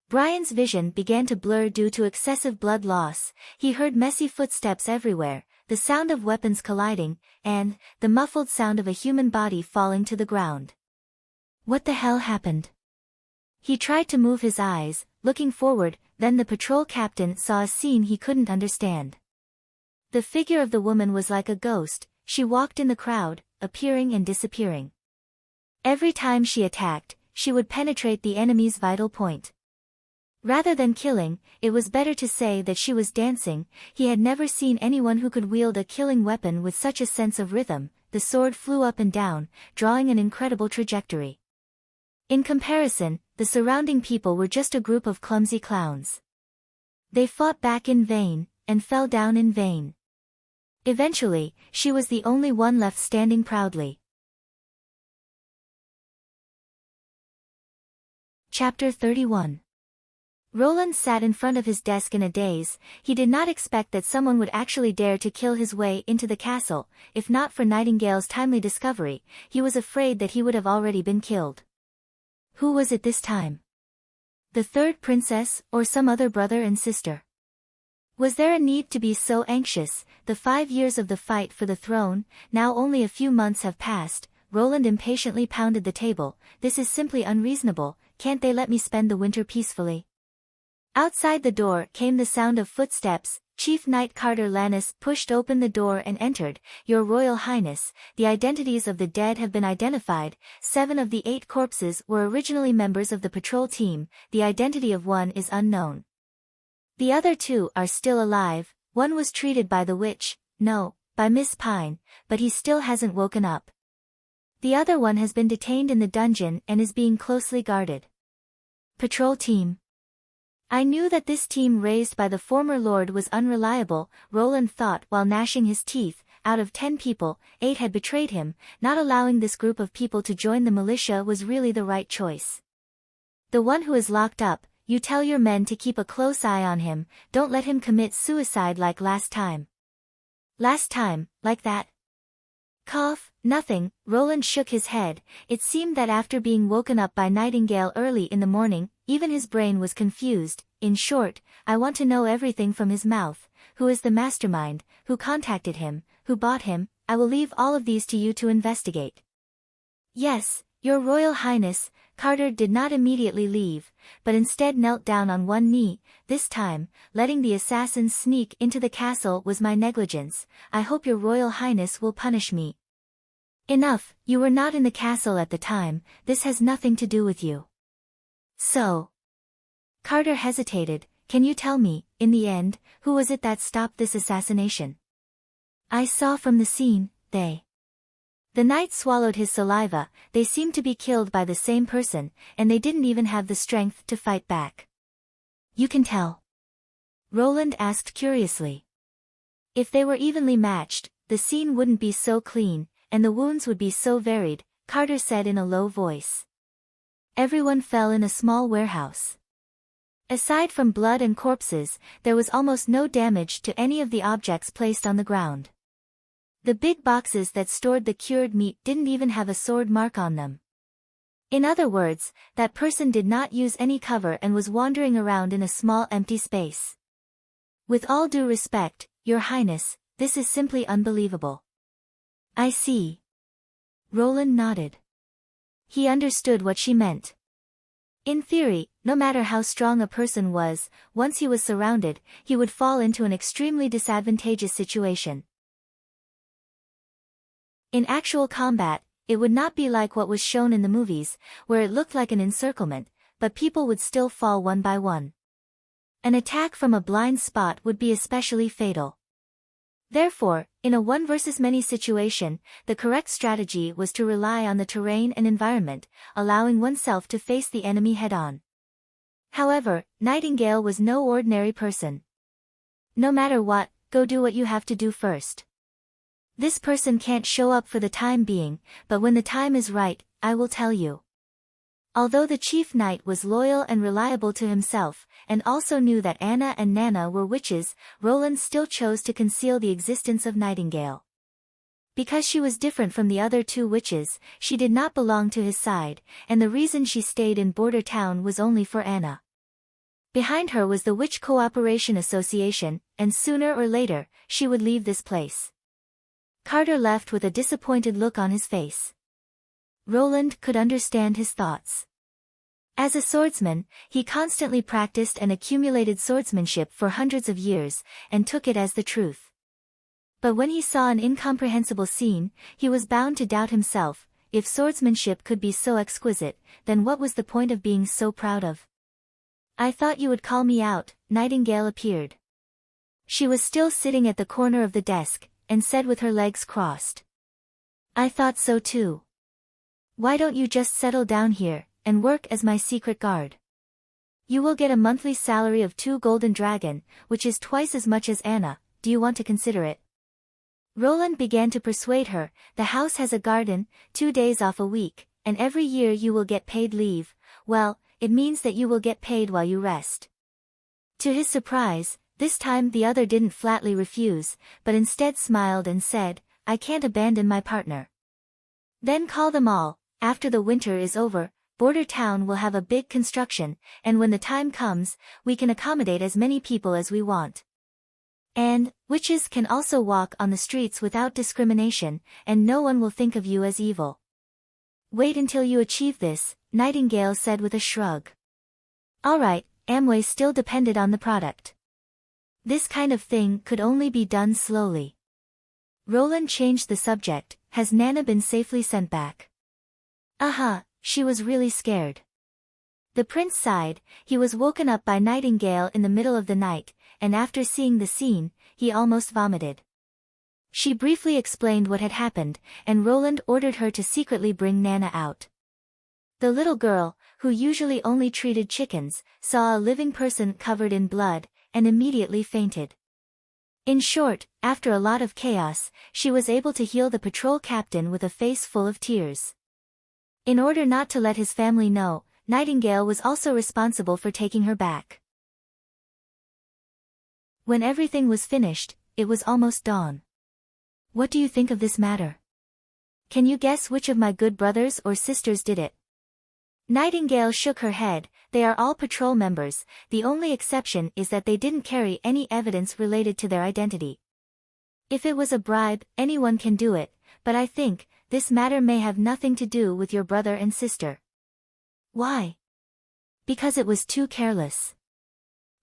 Brian's vision began to blur due to excessive blood loss. He heard messy footsteps everywhere, the sound of weapons colliding, and the muffled sound of a human body falling to the ground. What the hell happened? He tried to move his eyes, looking forward, then the patrol captain saw a scene he couldn't understand. The figure of the woman was like a ghost. She walked in the crowd, appearing and disappearing. Every time she attacked, she would penetrate the enemy's vital point. Rather than killing, it was better to say that she was dancing. He had never seen anyone who could wield a killing weapon with such a sense of rhythm. The sword flew up and down, drawing an incredible trajectory. In comparison, the surrounding people were just a group of clumsy clowns. They fought back in vain, and fell down in vain. Eventually, she was the only one left standing proudly. Chapter 31. Roland sat in front of his desk in a daze. He did not expect that someone would actually dare to kill his way into the castle. If not for Nightingale's timely discovery, he was afraid that he would have already been killed. Who was it this time? The third princess, or some other brother and sister? Was there a need to be so anxious? The 5 years of the fight for the throne, now only a few months have passed. Roland impatiently pounded the table. This is simply unreasonable. Can't they let me spend the winter peacefully? Outside the door came the sound of footsteps. Chief Knight Carter Lannis pushed open the door and entered. "Your Royal Highness, the identities of the dead have been identified. 7 of the 8 corpses were originally members of the patrol team. The identity of one is unknown. The other 2 are still alive. One was treated by the witch, no, by Miss Pine, but he still hasn't woken up. The other one has been detained in the dungeon and is being closely guarded." Patrol team. I knew that this team raised by the former lord was unreliable, Roland thought while gnashing his teeth. Out of 10 people, 8 had betrayed him. Not allowing this group of people to join the militia was really the right choice. The one who is locked up, you tell your men to keep a close eye on him. Don't let him commit suicide like last time. Last time, like that? Cough, nothing. Roland shook his head. It seemed that after being woken up by Nightingale early in the morning, even his brain was confused. In short, I want to know everything from his mouth. Who is the mastermind? Who contacted him? Who bought him? I will leave all of these to you to investigate. Yes, Your Royal Highness. Carter did not immediately leave, but instead knelt down on one knee. This time, letting the assassins sneak into the castle was my negligence. I hope Your Royal Highness will punish me. Enough, you were not in the castle at the time. This has nothing to do with you. So. Carter hesitated. Can you tell me, in the end, who was it that stopped this assassination? I saw from the scene, they. The knight swallowed his saliva. They seemed to be killed by the same person, and they didn't even have the strength to fight back. You can tell? Roland asked curiously. If they were evenly matched, the scene wouldn't be so clean, and the wounds would be so varied, Carter said in a low voice. Everyone fell in a small warehouse. Aside from blood and corpses, there was almost no damage to any of the objects placed on the ground. The big boxes that stored the cured meat didn't even have a sword mark on them. In other words, that person did not use any cover and was wandering around in a small empty space. With all due respect, Your Highness, this is simply unbelievable. I see. Roland nodded. He understood what she meant. In theory, no matter how strong a person was, once he was surrounded, he would fall into an extremely disadvantageous situation. In actual combat, it would not be like what was shown in the movies, where it looked like an encirclement, but people would still fall one by one. An attack from a blind spot would be especially fatal. Therefore, in a one versus many situation, the correct strategy was to rely on the terrain and environment, allowing oneself to face the enemy head-on. However, Nightingale was no ordinary person. No matter what, go do what you have to do first. This person can't show up for the time being, but when the time is right, I will tell you. Although the chief knight was loyal and reliable to himself, and also knew that Anna and Nana were witches, Roland still chose to conceal the existence of Nightingale. Because she was different from the other two witches, she did not belong to his side, and the reason she stayed in Border Town was only for Anna. Behind her was the Witch Cooperation Association, and sooner or later, she would leave this place. Carter left with a disappointed look on his face. Roland could understand his thoughts. As a swordsman, he constantly practiced and accumulated swordsmanship for hundreds of years, and took it as the truth. But when he saw an incomprehensible scene, he was bound to doubt himself. If swordsmanship could be so exquisite, then what was the point of being so proud of? I thought you would call me out. Nightingale appeared. She was still sitting at the corner of the desk, and said with her legs crossed. I thought so too. Why don't you just settle down here, and work as my secret guard? You will get a monthly salary of 2 golden dragon, which is twice as much as Anna. Do you want to consider it? Roland began to persuade her. The house has a garden, 2 days off a week, and every year you will get paid leave. Well, it means that you will get paid while you rest. To his surprise, this time the other didn't flatly refuse, but instead smiled and said, I can't abandon my partner. Then call them all. After the winter is over, Border Town will have a big construction, and when the time comes, we can accommodate as many people as we want. And, witches can also walk on the streets without discrimination, and no one will think of you as evil. Wait until you achieve this, Nightingale said with a shrug. Alright, Amway still depended on the product. This kind of thing could only be done slowly. Roland changed the subject. Has Nana been safely sent back? She was really scared. The prince sighed. He was woken up by Nightingale in the middle of the night, and after seeing the scene, he almost vomited. She briefly explained what had happened, and Roland ordered her to secretly bring Nana out. The little girl, who usually only treated chickens, saw a living person covered in blood, and immediately fainted. In short, after a lot of chaos, she was able to heal the patrol captain with a face full of tears. In order not to let his family know, Nightingale was also responsible for taking her back. When everything was finished, it was almost dawn. What do you think of this matter? Can you guess which of my good brothers or sisters did it? Nightingale shook her head. They are all patrol members. The only exception is that they didn't carry any evidence related to their identity. If it was a bribe, anyone can do it, but I think this matter may have nothing to do with your brother and sister. Why? Because it was too careless.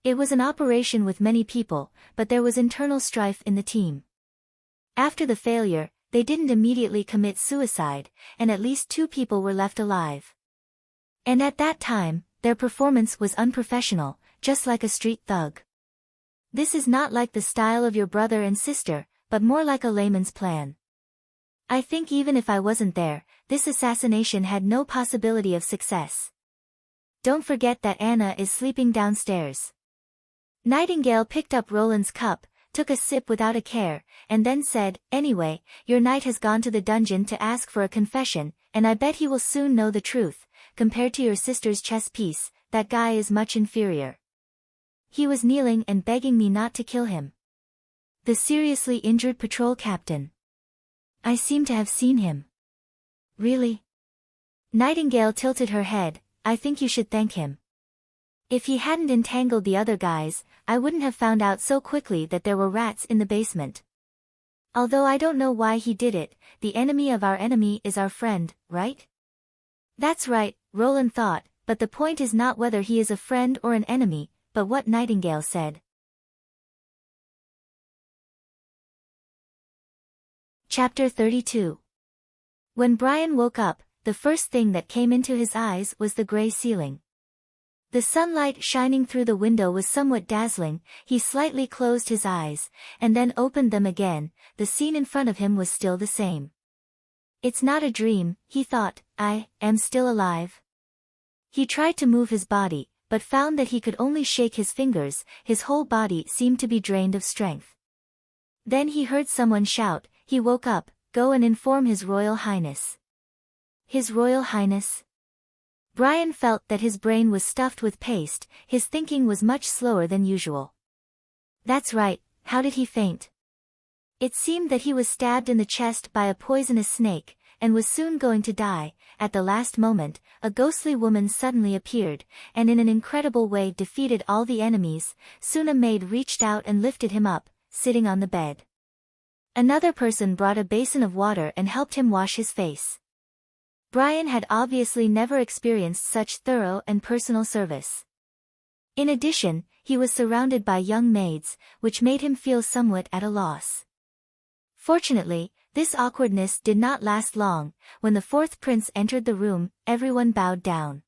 It was an operation with many people, but there was internal strife in the team. After the failure, they didn't immediately commit suicide, and at least 2 people were left alive. And at that time, their performance was unprofessional, just like a street thug. This is not like the style of your brother and sister, but more like a layman's plan. I think even if I wasn't there, this assassination had no possibility of success. Don't forget that Anna is sleeping downstairs. Nightingale picked up Roland's cup, took a sip without a care, and then said, "Anyway, your knight has gone to the dungeon to ask for a confession, and I bet he will soon know the truth. Compared to your sister's chess piece, that guy is much inferior. He was kneeling and begging me not to kill him." The seriously injured patrol captain. I seem to have seen him. Really? Nightingale tilted her head. I think you should thank him. If he hadn't entangled the other guys, I wouldn't have found out so quickly that there were rats in the basement. Although I don't know why he did it, the enemy of our enemy is our friend, right? That's right, Roland thought, but the point is not whether he is a friend or an enemy, but what Nightingale said. Chapter 32. When Brian woke up, the first thing that came into his eyes was the gray ceiling. The sunlight shining through the window was somewhat dazzling. He slightly closed his eyes, and then opened them again. The scene in front of him was still the same. It's not a dream, he thought, I am still alive. He tried to move his body, but found that he could only shake his fingers. His whole body seemed to be drained of strength. Then he heard someone shout. He woke up. Go and inform His Royal Highness. His Royal Highness? Brian felt that his brain was stuffed with paste. His thinking was much slower than usual. That's right, how did he faint? It seemed that he was stabbed in the chest by a poisonous snake, and was soon going to die. At the last moment, a ghostly woman suddenly appeared, and in an incredible way defeated all the enemies. Soon a maid reached out and lifted him up, sitting on the bed. Another person brought a basin of water and helped him wash his face. Brian had obviously never experienced such thorough and personal service. In addition, he was surrounded by young maids, which made him feel somewhat at a loss. Fortunately, this awkwardness did not last long. When the fourth prince entered the room, everyone bowed down.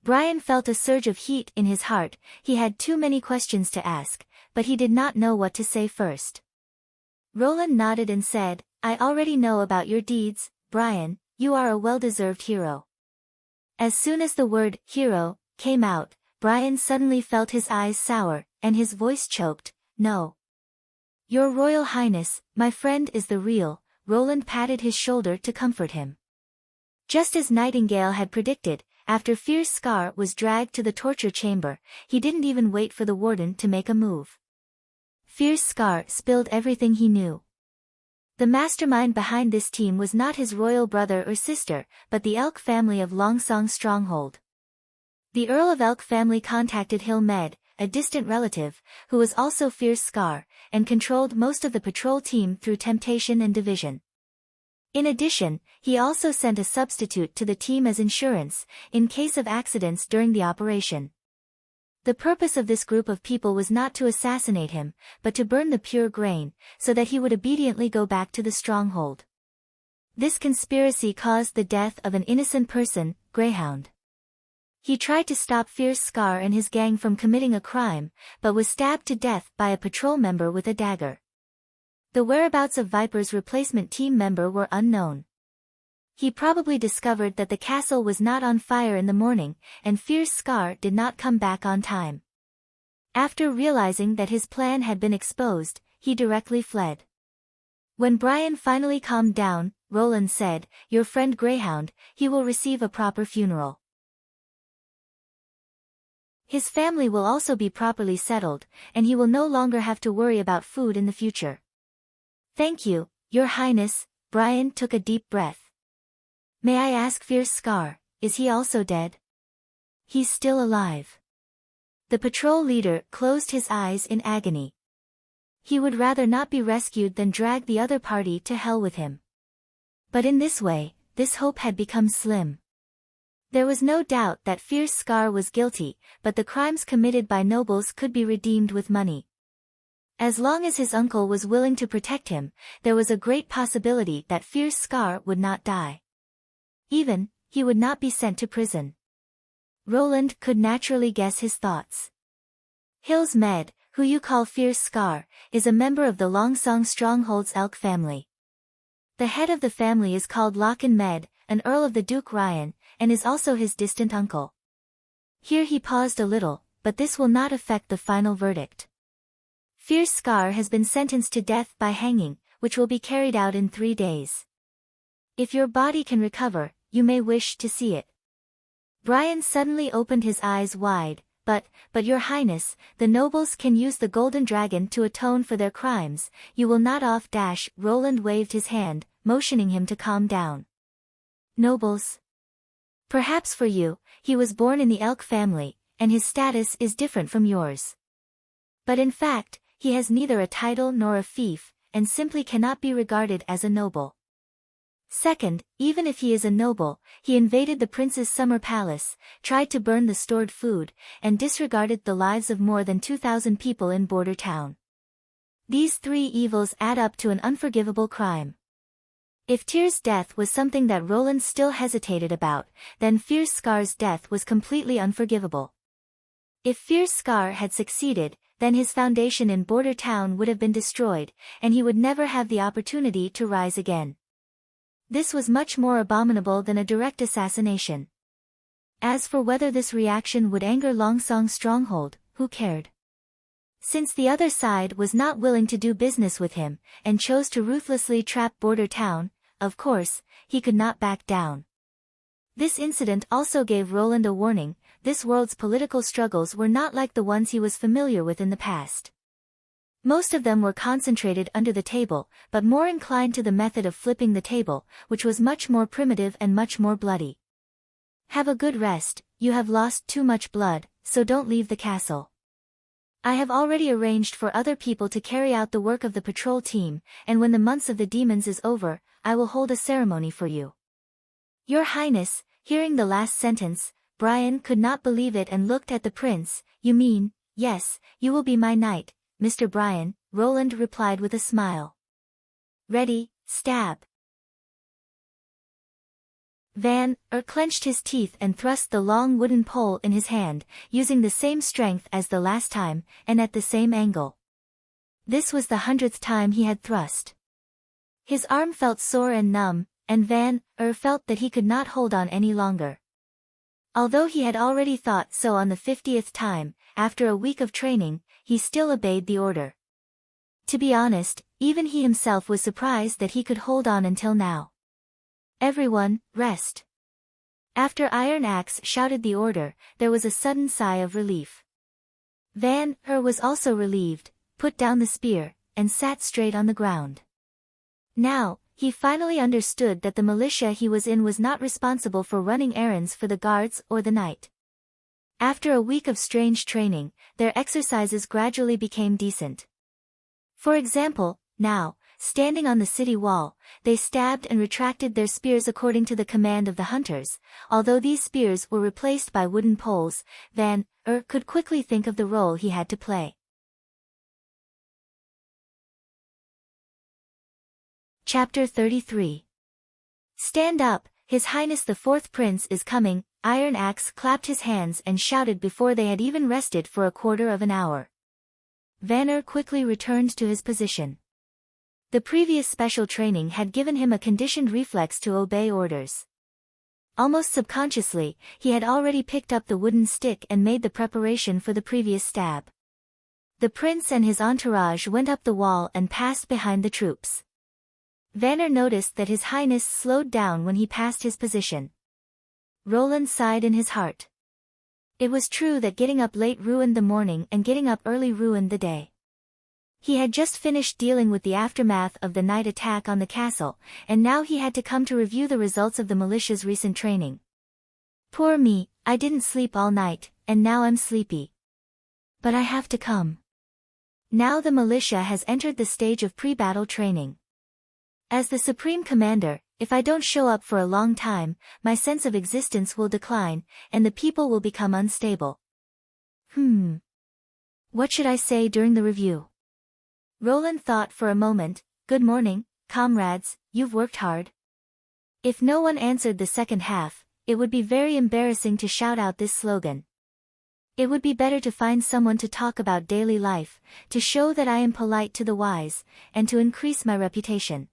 Brian felt a surge of heat in his heart. He had too many questions to ask, but he did not know what to say first. Roland nodded and said, I already know about your deeds, Brian. You are a well-deserved hero. As soon as the word hero came out, Brian suddenly felt his eyes sour, and his voice choked. No. Your Royal Highness, my friend is the real. Roland patted his shoulder to comfort him. Just as Nightingale had predicted, after Fierce Scar was dragged to the torture chamber, he didn't even wait for the warden to make a move. Fierce Scar spilled everything he knew. The mastermind behind this team was not his royal brother or sister, but the Elk family of Longsong Stronghold. The Earl of Elk family contacted Hill Med, a distant relative, who was also Fierce Scar, and controlled most of the patrol team through temptation and division. In addition, he also sent a substitute to the team as insurance, in case of accidents during the operation. The purpose of this group of people was not to assassinate him, but to burn the pure grain, so that he would obediently go back to the stronghold. This conspiracy caused the death of an innocent person, Greyhound. He tried to stop Fierce Scar and his gang from committing a crime, but was stabbed to death by a patrol member with a dagger. The whereabouts of Viper's replacement team member were unknown. He probably discovered that the castle was not on fire in the morning, and Fierce Scar did not come back on time. After realizing that his plan had been exposed, he directly fled. When Brian finally calmed down, Roland said, Your friend Greyhound, he will receive a proper funeral. His family will also be properly settled, and he will no longer have to worry about food in the future. Thank you, Your Highness. Brian took a deep breath. May I ask Fierce Scar, is he also dead? He's still alive. The patrol leader closed his eyes in agony. He would rather not be rescued than drag the other party to hell with him. But in this way, this hope had become slim. There was no doubt that Fierce Scar was guilty, but the crimes committed by nobles could be redeemed with money. As long as his uncle was willing to protect him, there was a great possibility that Fierce Scar would not die. Even, he would not be sent to prison. Roland could naturally guess his thoughts. Hills Med, who you call Fierce Scar, is a member of the Longsong Stronghold's elk family. The head of the family is called Lochen Med, an earl of the Duke Ryan, and is also his distant uncle. Here he paused a little, but this will not affect the final verdict. Fierce Scar has been sentenced to death by hanging, which will be carried out in 3 days. If your body can recover, you may wish to see it. Brian suddenly opened his eyes wide. But your highness, the nobles can use the golden dragon to atone for their crimes, you will not off. Roland waved his hand, motioning him to calm down. Nobles? Perhaps for you, he was born in the elk family, and his status is different from yours. But in fact, he has neither a title nor a fief, and simply cannot be regarded as a noble. Second, even if he is a noble, he invaded the prince's summer palace, tried to burn the stored food, and disregarded the lives of more than 2,000 people in Border Town. These 3 evils add up to an unforgivable crime. If Tyr's death was something that Roland still hesitated about, then Fierce Scar's death was completely unforgivable. If Fierce Scar had succeeded, then his foundation in Border Town would have been destroyed, and he would never have the opportunity to rise again. This was much more abominable than a direct assassination. As for whether this reaction would anger Longsong Stronghold, who cared? Since the other side was not willing to do business with him, and chose to ruthlessly trap Border Town, of course, he could not back down. This incident also gave Roland a warning: this world's political struggles were not like the ones he was familiar with in the past. Most of them were concentrated under the table, but more inclined to the method of flipping the table, which was much more primitive and much more bloody. Have a good rest, you have lost too much blood, so don't leave the castle. I have already arranged for other people to carry out the work of the patrol team, and when the months of the demons is over, I will hold a ceremony for you. Your Highness, hearing the last sentence, Brian could not believe it and looked at the prince. You mean, yes, you will be my knight, Mr. Brian, Roland replied with a smile. Ready, stab. Van clenched his teeth and thrust the long wooden pole in his hand, using the same strength as the last time, and at the same angle. This was the 100th time he had thrust. His arm felt sore and numb, and Van felt that he could not hold on any longer. Although he had already thought so on the 50th time, after a week of training, he still obeyed the order. To be honest, even he himself was surprised that he could hold on until now. Everyone, rest. After Iron Axe shouted the order, there was a sudden sigh of relief. Van was also relieved, put down the spear, and sat straight on the ground. Now, he finally understood that the militia he was in was not responsible for running errands for the guards or the knight. After a week of strange training, their exercises gradually became decent. For example, now, standing on the city wall, they stabbed and retracted their spears according to the command of the hunters. Although these spears were replaced by wooden poles, Van could quickly think of the role he had to play. Chapter 33. Stand up, His Highness the Fourth Prince is coming. Iron Axe clapped his hands and shouted before they had even rested for a quarter of an hour. Vanner quickly returned to his position. The previous special training had given him a conditioned reflex to obey orders. Almost subconsciously, he had already picked up the wooden stick and made the preparation for the previous stab. The prince and his entourage went up the wall and passed behind the troops. Vanner noticed that His Highness slowed down when he passed his position. Roland sighed in his heart. It was true that getting up late ruined the morning and getting up early ruined the day. He had just finished dealing with the aftermath of the night attack on the castle, and now he had to come to review the results of the militia's recent training. Poor me, I didn't sleep all night, and now I'm sleepy. But I have to come. Now the militia has entered the stage of pre-battle training. As the Supreme Commander, if I don't show up for a long time, my sense of existence will decline, and the people will become unstable. What should I say during the review? Roland thought for a moment. Good morning, comrades, you've worked hard. If no one answered the second half, it would be very embarrassing to shout out this slogan. It would be better to find someone to talk about daily life, to show that I am polite to the wise, and to increase my reputation.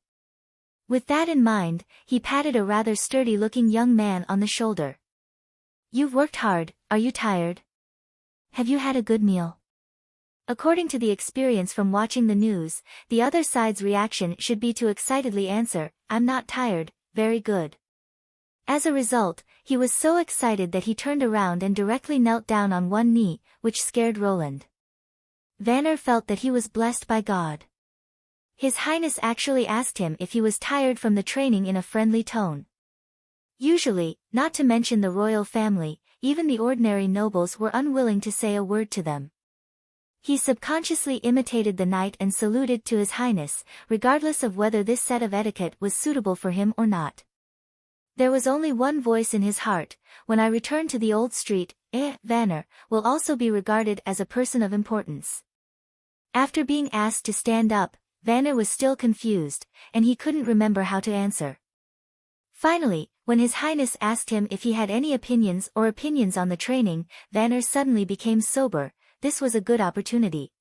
With that in mind, he patted a rather sturdy-looking young man on the shoulder. You've worked hard, are you tired? Have you had a good meal? According to the experience from watching the news, the other side's reaction should be to excitedly answer, I'm not tired, very good. As a result, he was so excited that he turned around and directly knelt down on one knee, which scared Roland. Vanner felt that he was blessed by God. His Highness actually asked him if he was tired from the training in a friendly tone. Usually, not to mention the royal family, even the ordinary nobles were unwilling to say a word to them. He subconsciously imitated the knight and saluted to His Highness, regardless of whether this set of etiquette was suitable for him or not. There was only one voice in his heart: when I return to the old street, Vanner will also be regarded as a person of importance. After being asked to stand up, Vanner was still confused, and he couldn't remember how to answer. Finally, when His Highness asked him if he had any opinions on the training, Vanner suddenly became sober. This was a good opportunity.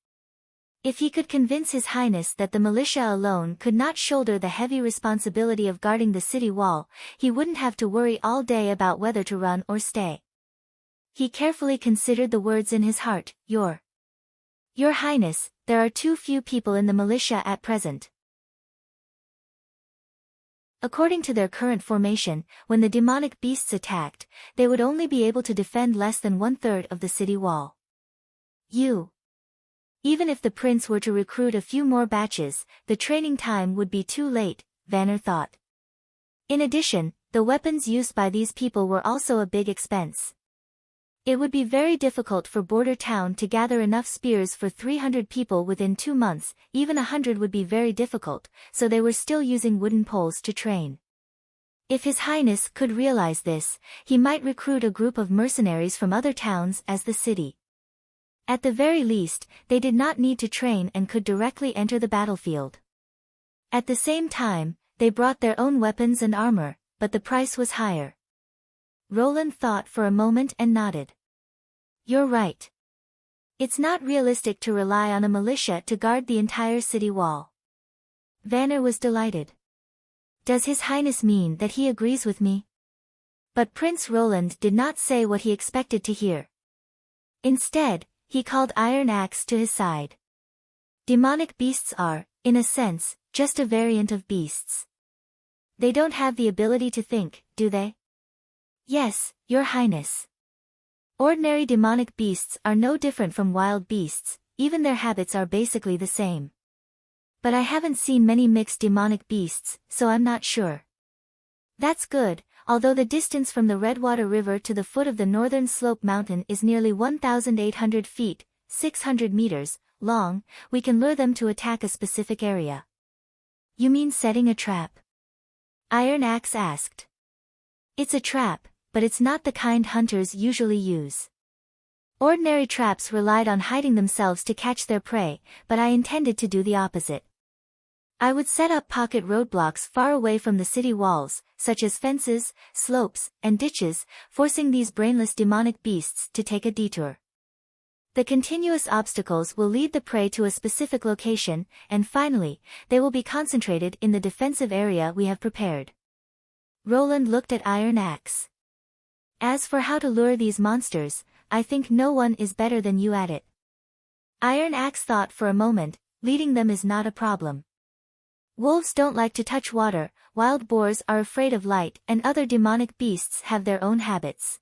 If he could convince His Highness that the militia alone could not shoulder the heavy responsibility of guarding the city wall, he wouldn't have to worry all day about whether to run or stay. He carefully considered the words in his heart. Your Highness, there are too few people in the militia at present. According to their current formation, when the demonic beasts attacked, they would only be able to defend less than 1/3 of the city wall. Even if the prince were to recruit a few more batches, the training time would be too late, Vanner thought. In addition, the weapons used by these people were also a big expense. It would be very difficult for Border Town to gather enough spears for 300 people within 2 months, even 100 would be very difficult, so they were still using wooden poles to train. If His Highness could realize this, he might recruit a group of mercenaries from other towns as the city. At the very least, they did not need to train and could directly enter the battlefield. At the same time, they brought their own weapons and armor, but the price was higher. Roland thought for a moment and nodded. You're right. It's not realistic to rely on a militia to guard the entire city wall. Vanner was delighted. Does His Highness mean that he agrees with me? But Prince Roland did not say what he expected to hear. Instead, he called Iron Axe to his side. Demonic beasts are, in a sense, just a variant of beasts. They don't have the ability to think, do they? Yes, Your Highness. Ordinary demonic beasts are no different from wild beasts, even their habits are basically the same. But I haven't seen many mixed demonic beasts, so I'm not sure. That's good. Although the distance from the Redwater River to the foot of the northern slope mountain is nearly 1,800 feet, 600 meters, long, we can lure them to attack a specific area. You mean setting a trap? Iron Axe asked. It's a trap, but it's not the kind hunters usually use. Ordinary traps relied on hiding themselves to catch their prey, but I intended to do the opposite. I would set up pocket roadblocks far away from the city walls, such as fences, slopes, and ditches, forcing these brainless demonic beasts to take a detour. The continuous obstacles will lead the prey to a specific location, and finally, they will be concentrated in the defensive area we have prepared. Roland looked at Iron Axe. As for how to lure these monsters, I think no one is better than you at it. Iron Axe thought for a moment. Leading them is not a problem. Wolves don't like to touch water, wild boars are afraid of light, and other demonic beasts have their own habits.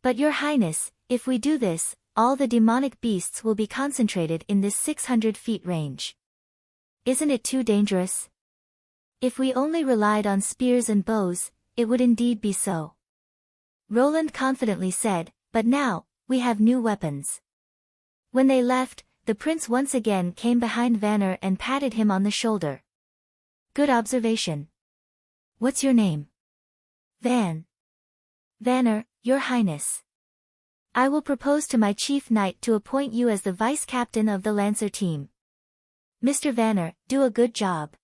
But Your Highness, if we do this, all the demonic beasts will be concentrated in this 600 feet range. Isn't it too dangerous? If we only relied on spears and bows, it would indeed be so. Roland confidently said, but now, we have new weapons. When they left, the prince once again came behind Vanner and patted him on the shoulder. Good observation. What's your name? Vanner, Your Highness. I will propose to my chief knight to appoint you as the vice-captain of the Lancer team. Mr. Vanner, do a good job.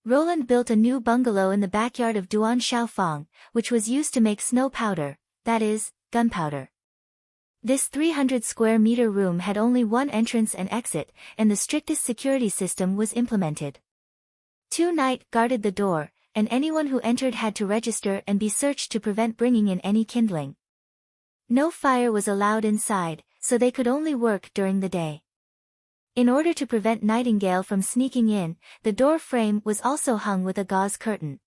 Roland built a new bungalow in the backyard of Duan Xiaofang, which was used to make snow powder, that is, gunpowder. This 300 square meter room had only one entrance and exit, and the strictest security system was implemented. 2 knights guarded the door, and anyone who entered had to register and be searched to prevent bringing in any kindling. No fire was allowed inside, so they could only work during the day. In order to prevent Nightingale from sneaking in, the door frame was also hung with a gauze curtain.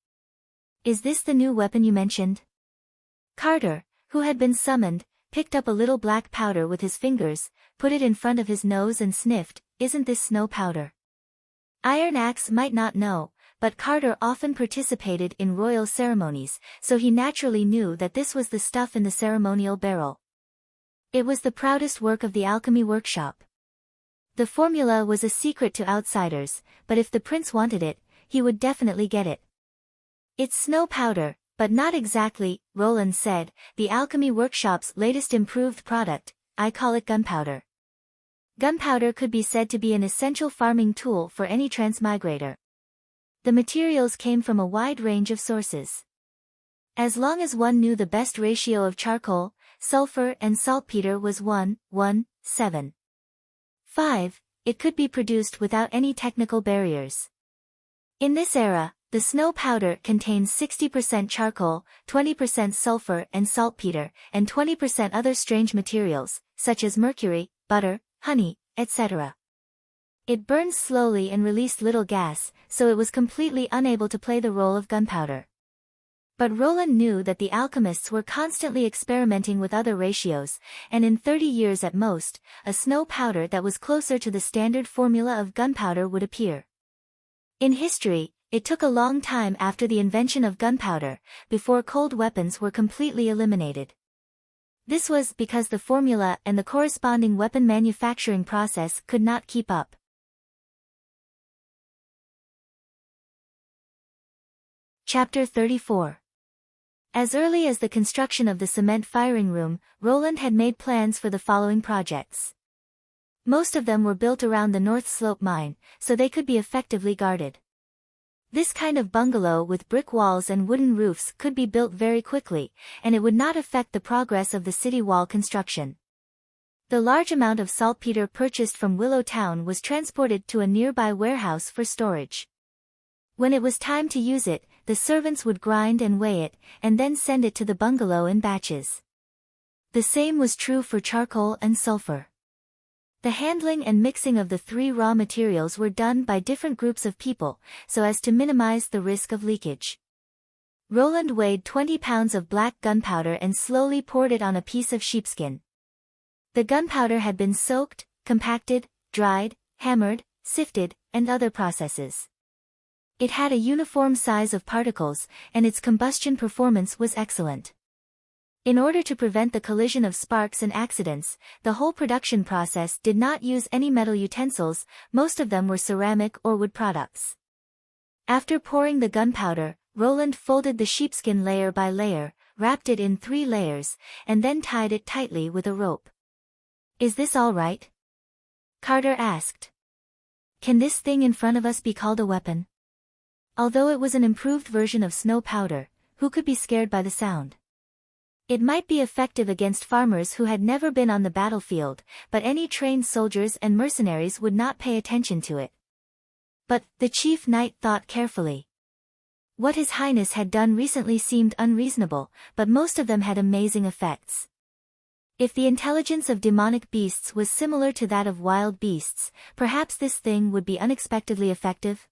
"Is this the new weapon you mentioned?" Carter, who had been summoned, picked up a little black powder with his fingers, put it in front of his nose and sniffed. "Isn't this snow powder?" Iron Axe might not know, but Carter often participated in royal ceremonies, so he naturally knew that this was the stuff in the ceremonial barrel. It was the proudest work of the alchemy workshop. The formula was a secret to outsiders, but if the prince wanted it, he would definitely get it. "It's snow powder, but not exactly," Roland said, "the alchemy workshop's latest improved product. I call it gunpowder." Gunpowder could be said to be an essential farming tool for any transmigrator. The materials came from a wide range of sources. As long as one knew the best ratio of charcoal, sulfur and saltpeter was 1:1:7. 5, it could be produced without any technical barriers. In this era, the snow powder contains 60% charcoal, 20% sulfur and saltpeter, and 20% other strange materials, such as mercury, butter, honey, etc. It burned slowly and released little gas, so it was completely unable to play the role of gunpowder. But Roland knew that the alchemists were constantly experimenting with other ratios, and in 30 years at most, a snow powder that was closer to the standard formula of gunpowder would appear. In history, it took a long time after the invention of gunpowder, before cold weapons were completely eliminated. This was because the formula and the corresponding weapon manufacturing process could not keep up. Chapter 34. As early as the construction of the cement firing room, Roland had made plans for the following projects. Most of them were built around the North Slope mine, so they could be effectively guarded. This kind of bungalow with brick walls and wooden roofs could be built very quickly, and it would not affect the progress of the city wall construction. The large amount of saltpeter purchased from Willow Town was transported to a nearby warehouse for storage. When it was time to use it, the servants would grind and weigh it, and then send it to the bungalow in batches. The same was true for charcoal and sulfur. The handling and mixing of the 3 raw materials were done by different groups of people, so as to minimize the risk of leakage. Roland weighed 20 pounds of black gunpowder and slowly poured it on a piece of sheepskin. The gunpowder had been soaked, compacted, dried, hammered, sifted, and other processes. It had a uniform size of particles, and its combustion performance was excellent. In order to prevent the collision of sparks and accidents, the whole production process did not use any metal utensils, most of them were ceramic or wood products. After pouring the gunpowder, Roland folded the sheepskin layer by layer, wrapped it in 3 layers, and then tied it tightly with a rope. "Is this all right?" Carter asked. "Can this thing in front of us be called a weapon?" Although it was an improved version of snow powder, who could be scared by the sound? It might be effective against farmers who had never been on the battlefield, but any trained soldiers and mercenaries would not pay attention to it. But, the chief knight thought carefully. What His Highness had done recently seemed unreasonable, but most of them had amazing effects. If the intelligence of demonic beasts was similar to that of wild beasts, perhaps this thing would be unexpectedly effective.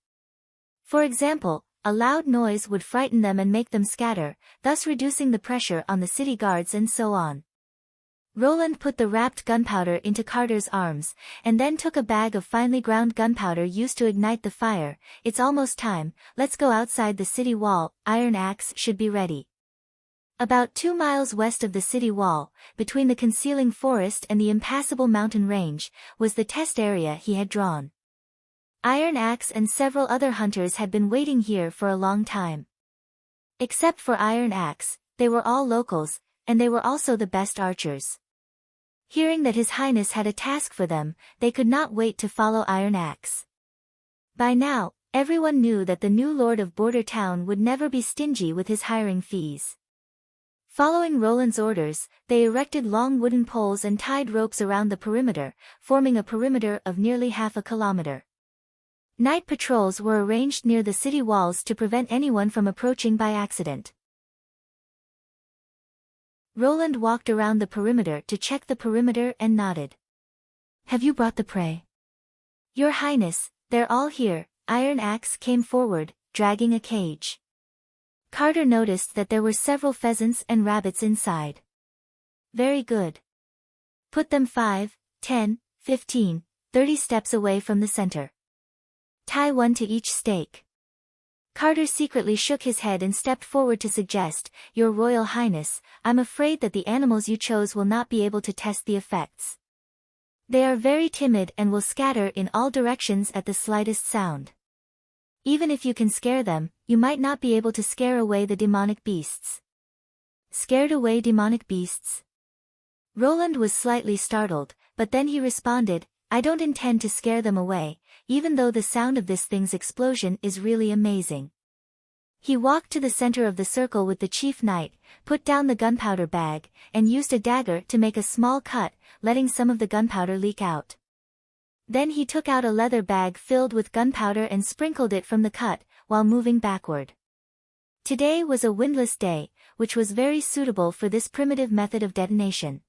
For example, a loud noise would frighten them and make them scatter, thus reducing the pressure on the city guards and so on. Roland put the wrapped gunpowder into Carter's arms, and then took a bag of finely ground gunpowder used to ignite the fire. "It's almost time, let's go outside the city wall, Iron Axe should be ready." About 2 miles west of the city wall, between the concealing forest and the impassable mountain range, was the test area he had drawn. Iron Axe and several other hunters had been waiting here for a long time. Except for Iron Axe, they were all locals, and they were also the best archers. Hearing that His Highness had a task for them, they could not wait to follow Iron Axe. By now, Everyone knew that the new lord of Border Town would never be stingy with his hiring fees. Following Roland's orders, they erected long wooden poles and tied ropes around the perimeter, forming a perimeter of nearly half a kilometer. Night patrols were arranged near the city walls to prevent anyone from approaching by accident. Roland walked around the perimeter to check the perimeter and nodded. "Have you brought the prey?" "Your Highness, they're all here." Iron Axe came forward, dragging a cage. Carter noticed that there were several pheasants and rabbits inside. "Very good. Put them 5, 10, 15, 30 steps away from the center. Tie one to each stake." Carter secretly shook his head and stepped forward to suggest, "Your Royal Highness, I'm afraid that the animals you chose will not be able to test the effects. They are very timid and will scatter in all directions at the slightest sound. Even if you can scare them, you might not be able to scare away the demonic beasts." "Scared away demonic beasts?" Roland was slightly startled, but then he responded, "I don't intend to scare them away, even though the sound of this thing's explosion is really amazing." He walked to the center of the circle with the chief knight, put down the gunpowder bag, and used a dagger to make a small cut, letting some of the gunpowder leak out. Then he took out a leather bag filled with gunpowder and sprinkled it from the cut, while moving backward. Today was a windless day, which was very suitable for this primitive method of detonation.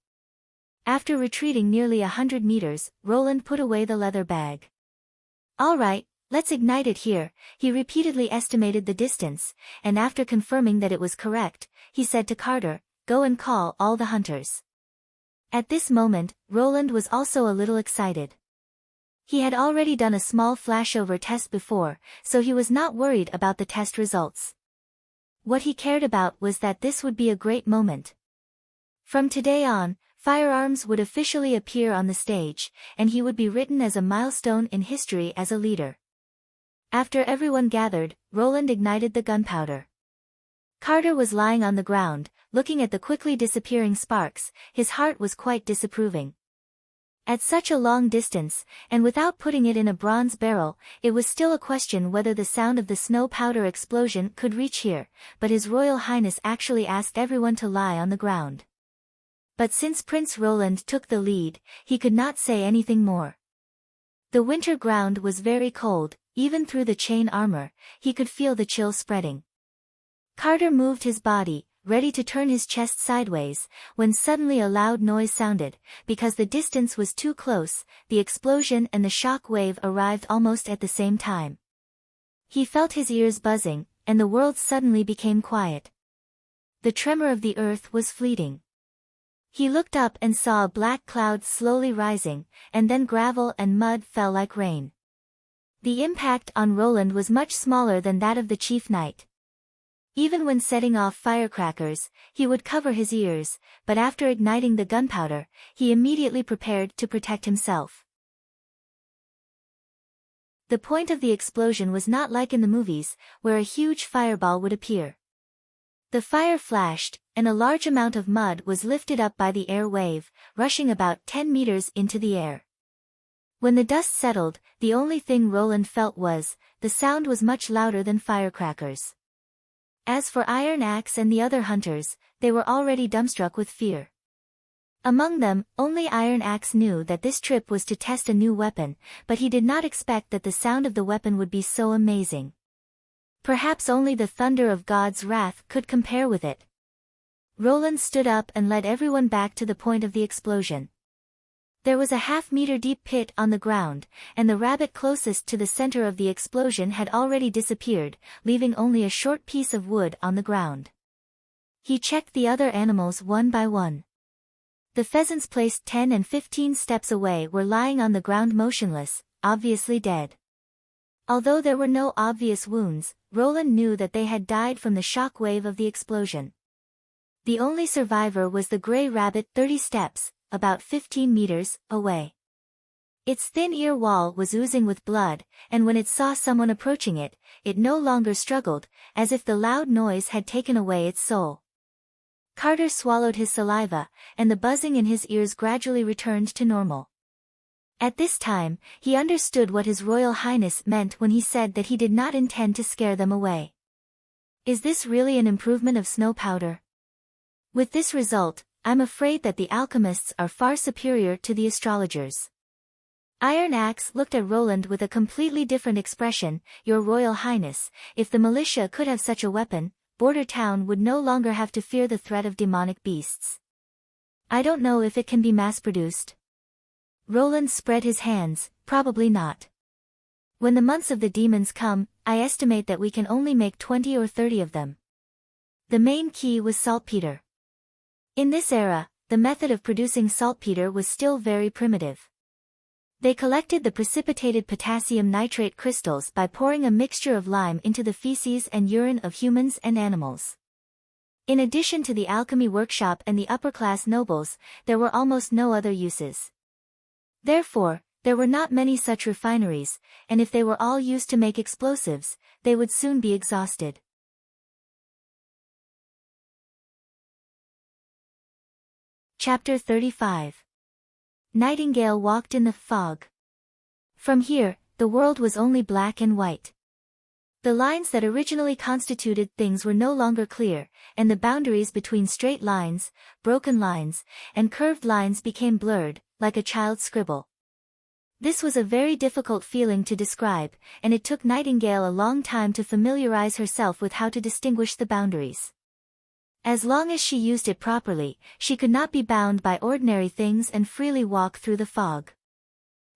After retreating nearly 100 meters, Roland put away the leather bag. "All right, let's ignite it here." He repeatedly estimated the distance, and after confirming that it was correct, he said to Carter, "Go and call all the hunters." At this moment, Roland was also a little excited. He had already done a small flashover test before, so he was not worried about the test results. What he cared about was that this would be a great moment. From today on, firearms would officially appear on the stage, and he would be written as a milestone in history as a leader. After everyone gathered, Roland ignited the gunpowder. Carter was lying on the ground, looking at the quickly disappearing sparks. His heart was quite disapproving. At such a long distance, and without putting it in a bronze barrel, it was still a question whether the sound of the snow powder explosion could reach here, but His Royal Highness actually asked everyone to lie on the ground. But since Prince Roland took the lead, he could not say anything more. The winter ground was very cold, even through the chain armor, he could feel the chill spreading. Carter moved his body, ready to turn his chest sideways, when suddenly a loud noise sounded. Because the distance was too close, the explosion and the shock wave arrived almost at the same time. He felt his ears buzzing, and the world suddenly became quiet. The tremor of the earth was fleeting. He looked up and saw a black cloud slowly rising, and then gravel and mud fell like rain. The impact on Roland was much smaller than that of the chief knight. Even when setting off firecrackers, he would cover his ears, but after igniting the gunpowder, he immediately prepared to protect himself. The point of the explosion was not like in the movies, where a huge fireball would appear. The fire flashed, and a large amount of mud was lifted up by the air wave, rushing about 10 meters into the air. When the dust settled, the only thing Roland felt was, the sound was much louder than firecrackers. As for Iron Axe and the other hunters, they were already dumbstruck with fear. Among them, only Iron Axe knew that this trip was to test a new weapon, but he did not expect that the sound of the weapon would be so amazing. Perhaps only the thunder of God's wrath could compare with it. Roland stood up and led everyone back to the point of the explosion. There was a half-meter deep pit on the ground, and the rabbit closest to the center of the explosion had already disappeared, leaving only a short piece of wood on the ground. He checked the other animals one by one. The pheasants placed 10 and 15 steps away were lying on the ground motionless, obviously dead. Although there were no obvious wounds, Roland knew that they had died from the shock wave of the explosion. The only survivor was the gray rabbit 30 steps, about 15 meters, away. Its thin ear wall was oozing with blood, and when it saw someone approaching it, it no longer struggled, as if the loud noise had taken away its soul. Carter swallowed his saliva, and the buzzing in his ears gradually returned to normal. At this time, he understood what His Royal Highness meant when he said that he did not intend to scare them away. Is this really an improvement of snow powder? With this result, I'm afraid that the alchemists are far superior to the astrologers. Iron Axe looked at Roland with a completely different expression. Your Royal Highness, if the militia could have such a weapon, Border Town would no longer have to fear the threat of demonic beasts. I don't know if it can be mass-produced. Roland spread his hands, probably not. When the months of the demons come, I estimate that we can only make 20 or 30 of them. The main key was saltpeter. In this era, the method of producing saltpeter was still very primitive. They collected the precipitated potassium nitrate crystals by pouring a mixture of lime into the feces and urine of humans and animals. In addition to the alchemy workshop and the upper-class nobles, there were almost no other uses. Therefore, there were not many such refineries, and if they were all used to make explosives, they would soon be exhausted. Chapter 35. Nightingale walked in the fog. From here, the world was only black and white. The lines that originally constituted things were no longer clear, and the boundaries between straight lines, broken lines, and curved lines became blurred, like a child's scribble. This was a very difficult feeling to describe, and it took Nightingale a long time to familiarize herself with how to distinguish the boundaries. As long as she used it properly, she could not be bound by ordinary things and freely walk through the fog.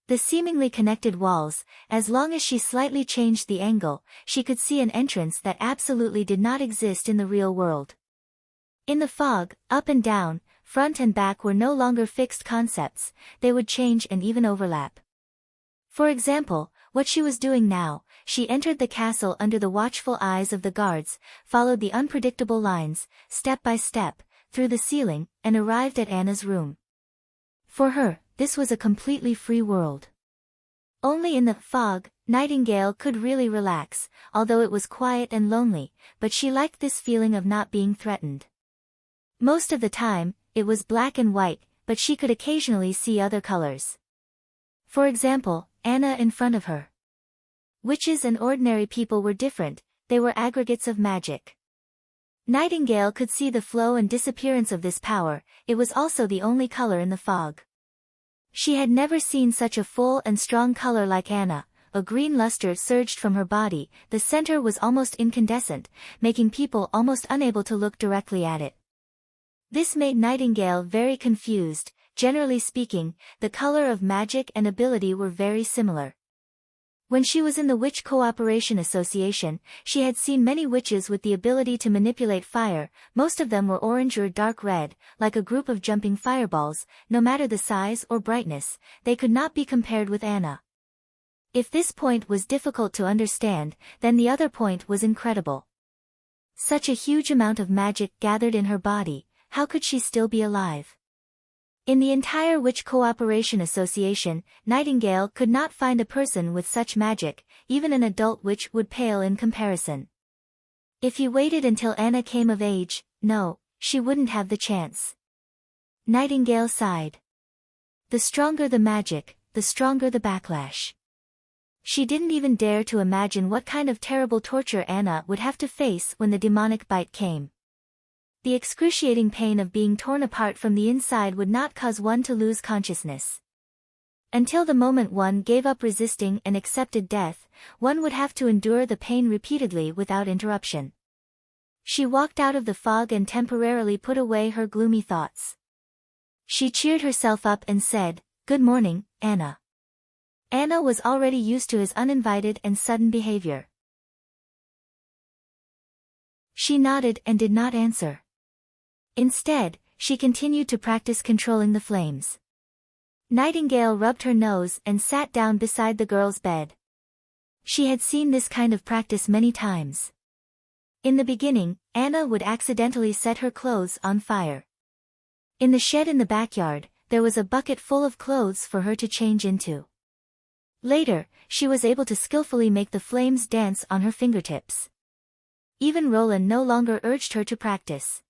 The seemingly connected walls, as long as she slightly changed the angle, she could see an entrance that absolutely did not exist in the real world. In the fog, up and down, front and back were no longer fixed concepts, they would change and even overlap. For example, what she was doing now, she entered the castle under the watchful eyes of the guards, followed the unpredictable lines, step by step, through the ceiling, and arrived at Anna's room. For her, this was a completely free world. Only in the fog, Nightingale could really relax, although it was quiet and lonely, but she liked this feeling of not being threatened. Most of the time, it was black and white, but she could occasionally see other colors. For example, Anna in front of her. Witches and ordinary people were different, they were aggregates of magic. Nightingale could see the flow and disappearance of this power, it was also the only color in the fog. She had never seen such a full and strong color like Anna. A green luster surged from her body, the center was almost incandescent, making people almost unable to look directly at it. This made Nightingale very confused. Generally speaking, the color of magic and ability were very similar. When she was in the Witch Cooperation Association, she had seen many witches with the ability to manipulate fire, most of them were orange or dark red, like a group of jumping fireballs, no matter the size or brightness, they could not be compared with Anna. If this point was difficult to understand, then the other point was incredible. Such a huge amount of magic gathered in her body, how could she still be alive? In the entire Witch Cooperation Association, Nightingale could not find a person with such magic, even an adult witch would pale in comparison. If he waited until Anna came of age, no, she wouldn't have the chance. Nightingale sighed. The stronger the magic, the stronger the backlash. She didn't even dare to imagine what kind of terrible torture Anna would have to face when the demonic bite came. The excruciating pain of being torn apart from the inside would not cause one to lose consciousness. Until the moment one gave up resisting and accepted death, one would have to endure the pain repeatedly without interruption. She walked out of the fog and temporarily put away her gloomy thoughts. She cheered herself up and said, "Good morning, Anna." Anna was already used to his uninvited and sudden behavior. She nodded and did not answer. Instead, she continued to practice controlling the flames. Nightingale rubbed her nose and sat down beside the girl's bed. She had seen this kind of practice many times. In the beginning, Anna would accidentally set her clothes on fire. In the shed in the backyard, there was a bucket full of clothes for her to change into. Later, she was able to skillfully make the flames dance on her fingertips. Even Roland no longer urged her to practice.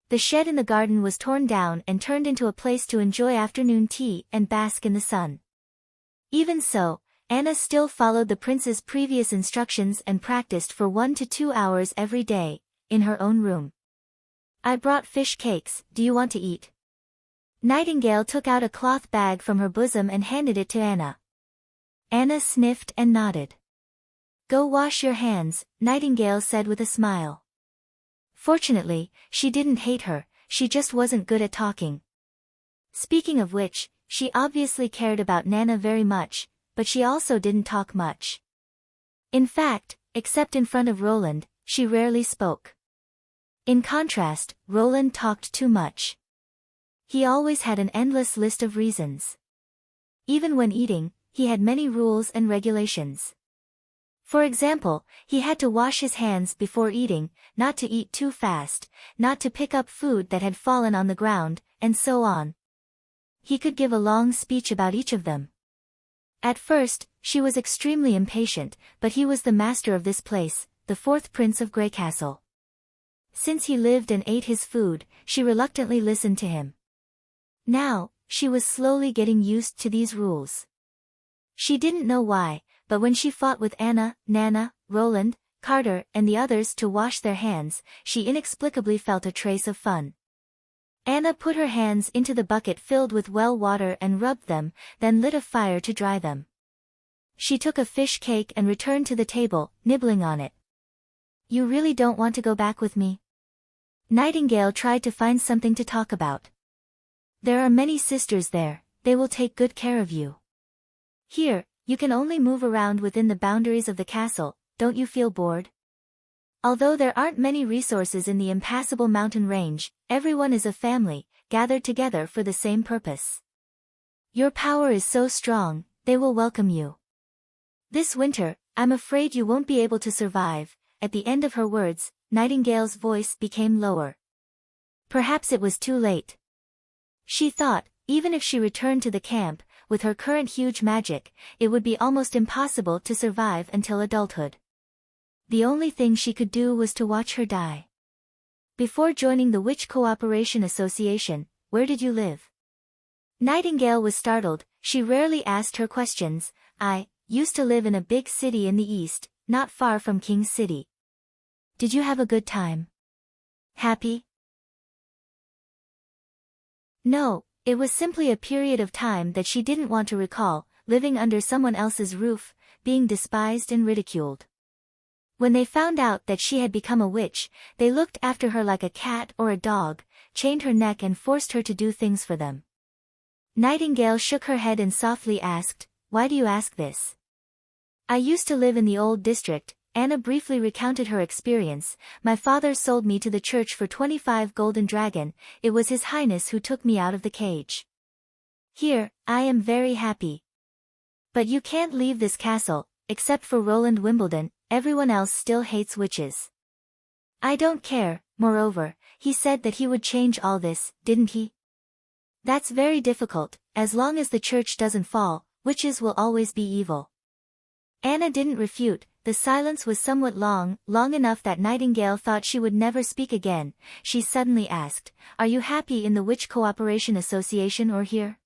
The shed in the garden was torn down and turned into a place to enjoy afternoon tea and bask in the sun. Even so, Anna still followed the prince's previous instructions and practiced for 1 to 2 hours every day, in her own room. I brought fish cakes, do you want to eat? Nightingale took out a cloth bag from her bosom and handed it to Anna. Anna sniffed and nodded. Go wash your hands, Nightingale said with a smile. Fortunately, she didn't hate her, she just wasn't good at talking. Speaking of which, she obviously cared about Nana very much, but she also didn't talk much. In fact, except in front of Roland, she rarely spoke. In contrast, Roland talked too much. He always had an endless list of reasons. Even when eating, he had many rules and regulations. For example, he had to wash his hands before eating, not to eat too fast, not to pick up food that had fallen on the ground, and so on. He could give a long speech about each of them. At first, she was extremely impatient, but he was the master of this place, the fourth prince of Greycastle. Since he lived and ate his food, she reluctantly listened to him. Now, she was slowly getting used to these rules. She didn't know why, but when she fought with Anna, Nana, Roland, Carter, and the others to wash their hands, she inexplicably felt a trace of fun. Anna put her hands into the bucket filled with well water and rubbed them, then lit a fire to dry them. She took a fish cake and returned to the table, nibbling on it. You really don't want to go back with me? Nightingale tried to find something to talk about. There are many sisters there, they will take good care of you. Here, you can only move around within the boundaries of the castle, don't you feel bored? Although there aren't many resources in the impassable mountain range, everyone is a family, gathered together for the same purpose. Your power is so strong, they will welcome you. This winter, I'm afraid you won't be able to survive. At the end of her words, Nightingale's voice became lower. Perhaps it was too late. She thought, even if she returned to the camp, with her current huge magic, it would be almost impossible to survive until adulthood. The only thing she could do was to watch her die. Before joining the Witch Cooperation Association, where did you live? Nightingale was startled, she rarely asked her questions. I used to live in a big city in the east, not far from King's City. Did you have a good time? Happy? No, it was simply a period of time that she didn't want to recall, living under someone else's roof, being despised and ridiculed. When they found out that she had become a witch, they looked after her like a cat or a dog, chained her neck and forced her to do things for them. Nightingale shook her head and softly asked, Why do you ask this? I used to live in the old district. Anna briefly recounted her experience. My father sold me to the church for 25 golden dragon, it was His Highness who took me out of the cage. Here, I am very happy. But you can't leave this castle, except for Roland Wimbledon, everyone else still hates witches. I don't care, moreover, he said that he would change all this, didn't he? That's very difficult, as long as the church doesn't fall, witches will always be evil. Anna didn't refute. The silence was somewhat long enough that Nightingale thought she would never speak again. She suddenly asked, Are you happy in the Witch Cooperation Association or here?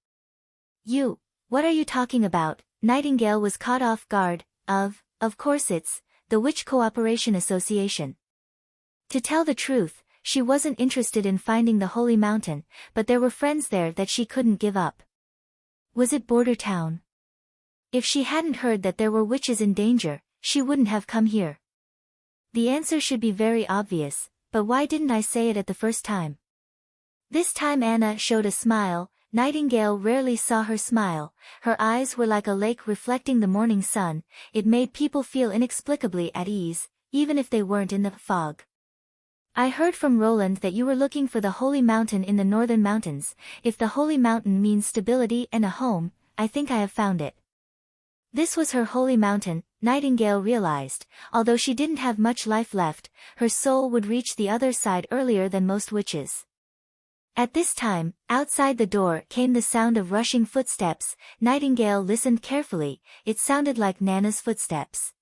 What are you talking about? Nightingale was caught off guard. Of course it's the Witch Cooperation Association. To tell the truth, she wasn't interested in finding the Holy Mountain, but there were friends there that she couldn't give up. Was it Border Town? If she hadn't heard that there were witches in danger, she wouldn't have come here. The answer should be very obvious, but why didn't I say it at the first time? This time Anna showed a smile. Nightingale rarely saw her smile. Her eyes were like a lake reflecting the morning sun. It made people feel inexplicably at ease, even if they weren't in the fog. I heard from Roland that you were looking for the Holy Mountain in the northern mountains. If the Holy Mountain means stability and a home, I think I have found it. This was her holy mountain, Nightingale realized. Although she didn't have much life left, her soul would reach the other side earlier than most witches. At this time, outside the door came the sound of rushing footsteps. Nightingale listened carefully. It sounded like Nana's footsteps.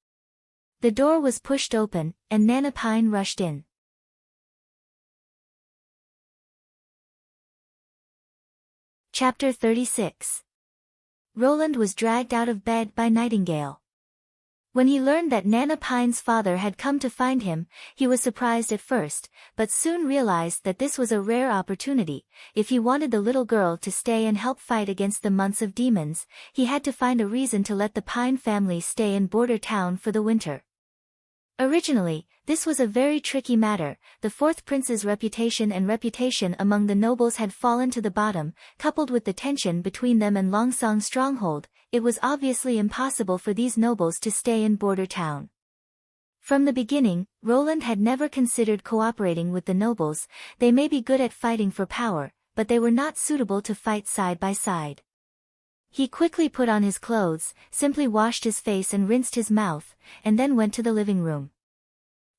The door was pushed open, and Nana Pine rushed in. Chapter 36. Roland was dragged out of bed by Nightingale. When he learned that Nana Pine's father had come to find him, he was surprised at first, but soon realized that this was a rare opportunity. If he wanted the little girl to stay and help fight against the months of demons, he had to find a reason to let the Pine family stay in Border Town for the winter. Originally, this was a very tricky matter. The fourth prince's reputation among the nobles had fallen to the bottom, coupled with the tension between them and Longsong's stronghold. It was obviously impossible for these nobles to stay in Border Town. From the beginning, Roland had never considered cooperating with the nobles. They may be good at fighting for power, but they were not suitable to fight side by side. He quickly put on his clothes, simply washed his face and rinsed his mouth, and then went to the living room.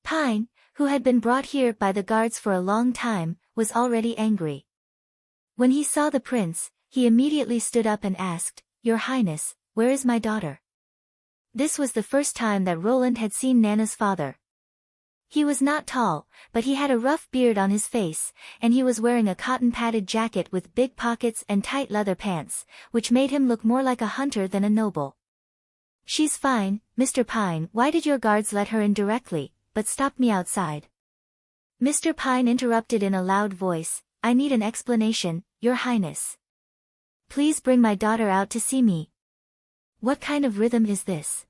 Pine, who had been brought here by the guards for a long time, was already angry. When he saw the prince, he immediately stood up and asked, "Your Highness, where is my daughter?" This was the first time that Roland had seen Nana's father. He was not tall, but he had a rough beard on his face, and he was wearing a cotton-padded jacket with big pockets and tight leather pants, which made him look more like a hunter than a noble. "She's fine, Mr. Pine. Why did your guards let her in directly, but stop me outside?" Mr. Pine interrupted in a loud voice, "I need an explanation, Your Highness. Please bring my daughter out to see me." "What kind of rhythm is this?"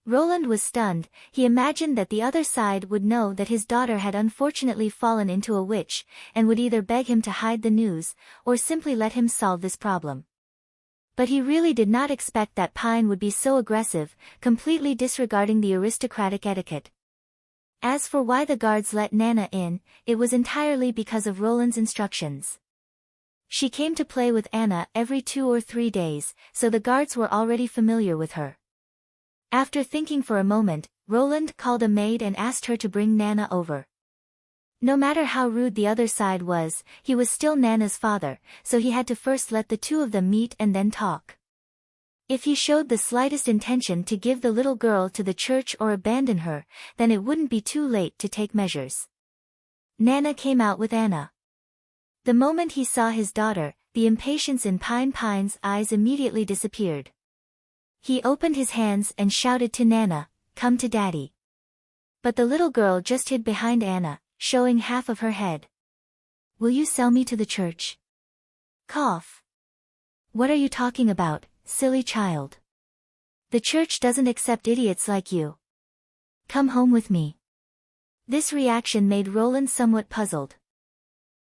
Roland was stunned. He imagined that the other side would know that his daughter had unfortunately fallen into a witch, and would either beg him to hide the news, or simply let him solve this problem. But he really did not expect that Pine would be so aggressive, completely disregarding the aristocratic etiquette. As for why the guards let Nana in, it was entirely because of Roland's instructions. She came to play with Anna every 2 or 3 days, so the guards were already familiar with her. After thinking for a moment, Roland called a maid and asked her to bring Nana over. No matter how rude the other side was, he was still Nana's father, so he had to first let the two of them meet and then talk. If he showed the slightest intention to give the little girl to the church or abandon her, then it wouldn't be too late to take measures. Nana came out with Anna. The moment he saw his daughter, the impatience in Pine's eyes immediately disappeared. He opened his hands and shouted to Nana, "Come to Daddy." But the little girl just hid behind Anna, showing half of her head. "Will you sell me to the church?" Cough. "What are you talking about, silly child? The church doesn't accept idiots like you. Come home with me." This reaction made Roland somewhat puzzled.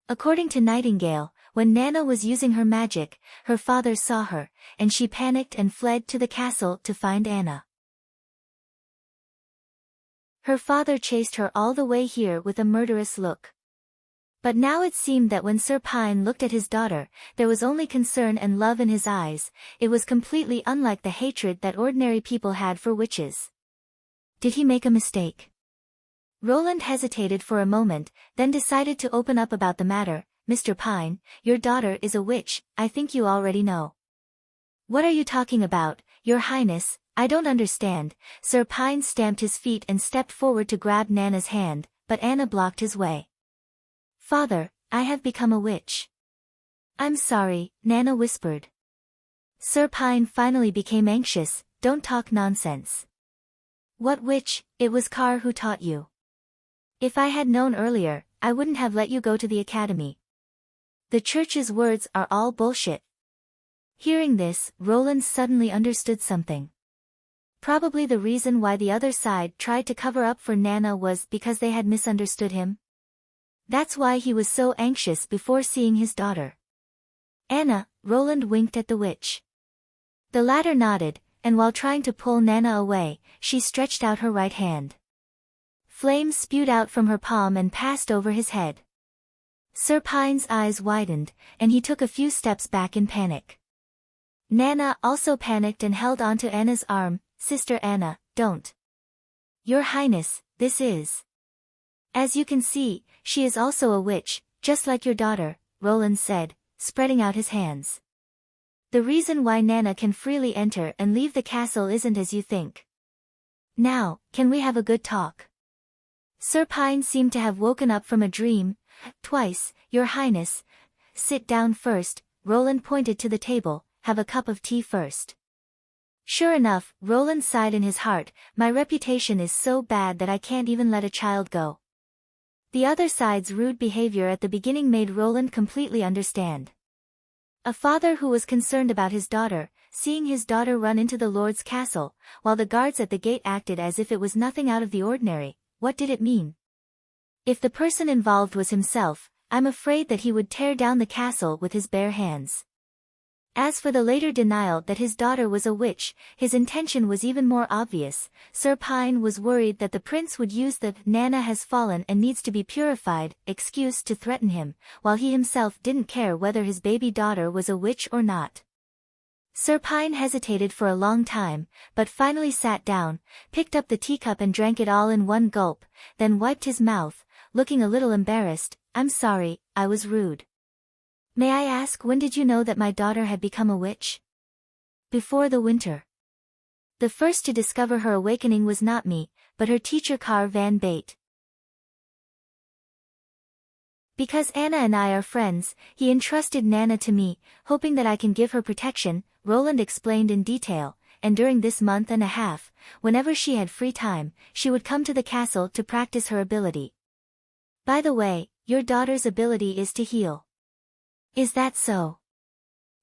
According to Nightingale, when Nana was using her magic, her father saw her, and she panicked and fled to the castle to find Anna. Her father chased her all the way here with a murderous look. But now it seemed that when Sir Pine looked at his daughter, there was only concern and love in his eyes. It was completely unlike the hatred that ordinary people had for witches. Did he make a mistake? Roland hesitated for a moment, then decided to open up about the matter. "Mr. Pine, your daughter is a witch, I think you already know." "What are you talking about, Your Highness? I don't understand." Sir Pine stamped his feet and stepped forward to grab Nana's hand, but Anna blocked his way. "Father, I have become a witch." "I'm sorry," Nana whispered. Sir Pine finally became anxious. "Don't talk nonsense." "What witch? It was Carr who taught you." "If I had known earlier, I wouldn't have let you go to the academy. The church's words are all bullshit." Hearing this, Roland suddenly understood something. Probably the reason why the other side tried to cover up for Nana was because they had misunderstood him. That's why he was so anxious before seeing his daughter. "Anna," Roland winked at the witch. The latter nodded, and while trying to pull Nana away, she stretched out her right hand. Flames spewed out from her palm and passed over his head. Sir Pine's eyes widened, and he took a few steps back in panic. Nana also panicked and held onto Anna's arm. "Sister Anna, don't." "Your Highness, this is..." "As you can see, she is also a witch, just like your daughter," Roland said, spreading out his hands. "The reason why Nana can freely enter and leave the castle isn't as you think. Now, can we have a good talk?" Sir Pine seemed to have woken up from a dream. "Twice, Your Highness." "Sit down first," Roland pointed to the table. have a cup of tea first. Sure enough, Roland sighed in his heart, my reputation is so bad that I can't even let a child go. The other side's rude behavior at the beginning made Roland completely understand. A father who was concerned about his daughter, seeing his daughter run into the Lord's castle, while the guards at the gate acted as if it was nothing out of the ordinary, what did it mean? If the person involved was himself, I'm afraid that he would tear down the castle with his bare hands. As for the later denial that his daughter was a witch, his intention was even more obvious. Sir Pine was worried that the prince would use the "Nana has fallen and needs to be purified" excuse to threaten him, while he himself didn't care whether his baby daughter was a witch or not. Sir Pine hesitated for a long time, but finally sat down, picked up the teacup and drank it all in one gulp, then wiped his mouth, looking a little embarrassed. I'm sorry, I was rude. May I ask, when did you know that my daughter had become a witch? Before the winter. The first to discover her awakening was not me, but her teacher Car Van Bate. Because Anna and I are friends, he entrusted Nana to me, hoping that I can give her protection, Roland explained in detail, and during this month and a half, whenever she had free time, she would come to the castle to practice her ability. By the way, your daughter's ability is to heal. Is that so?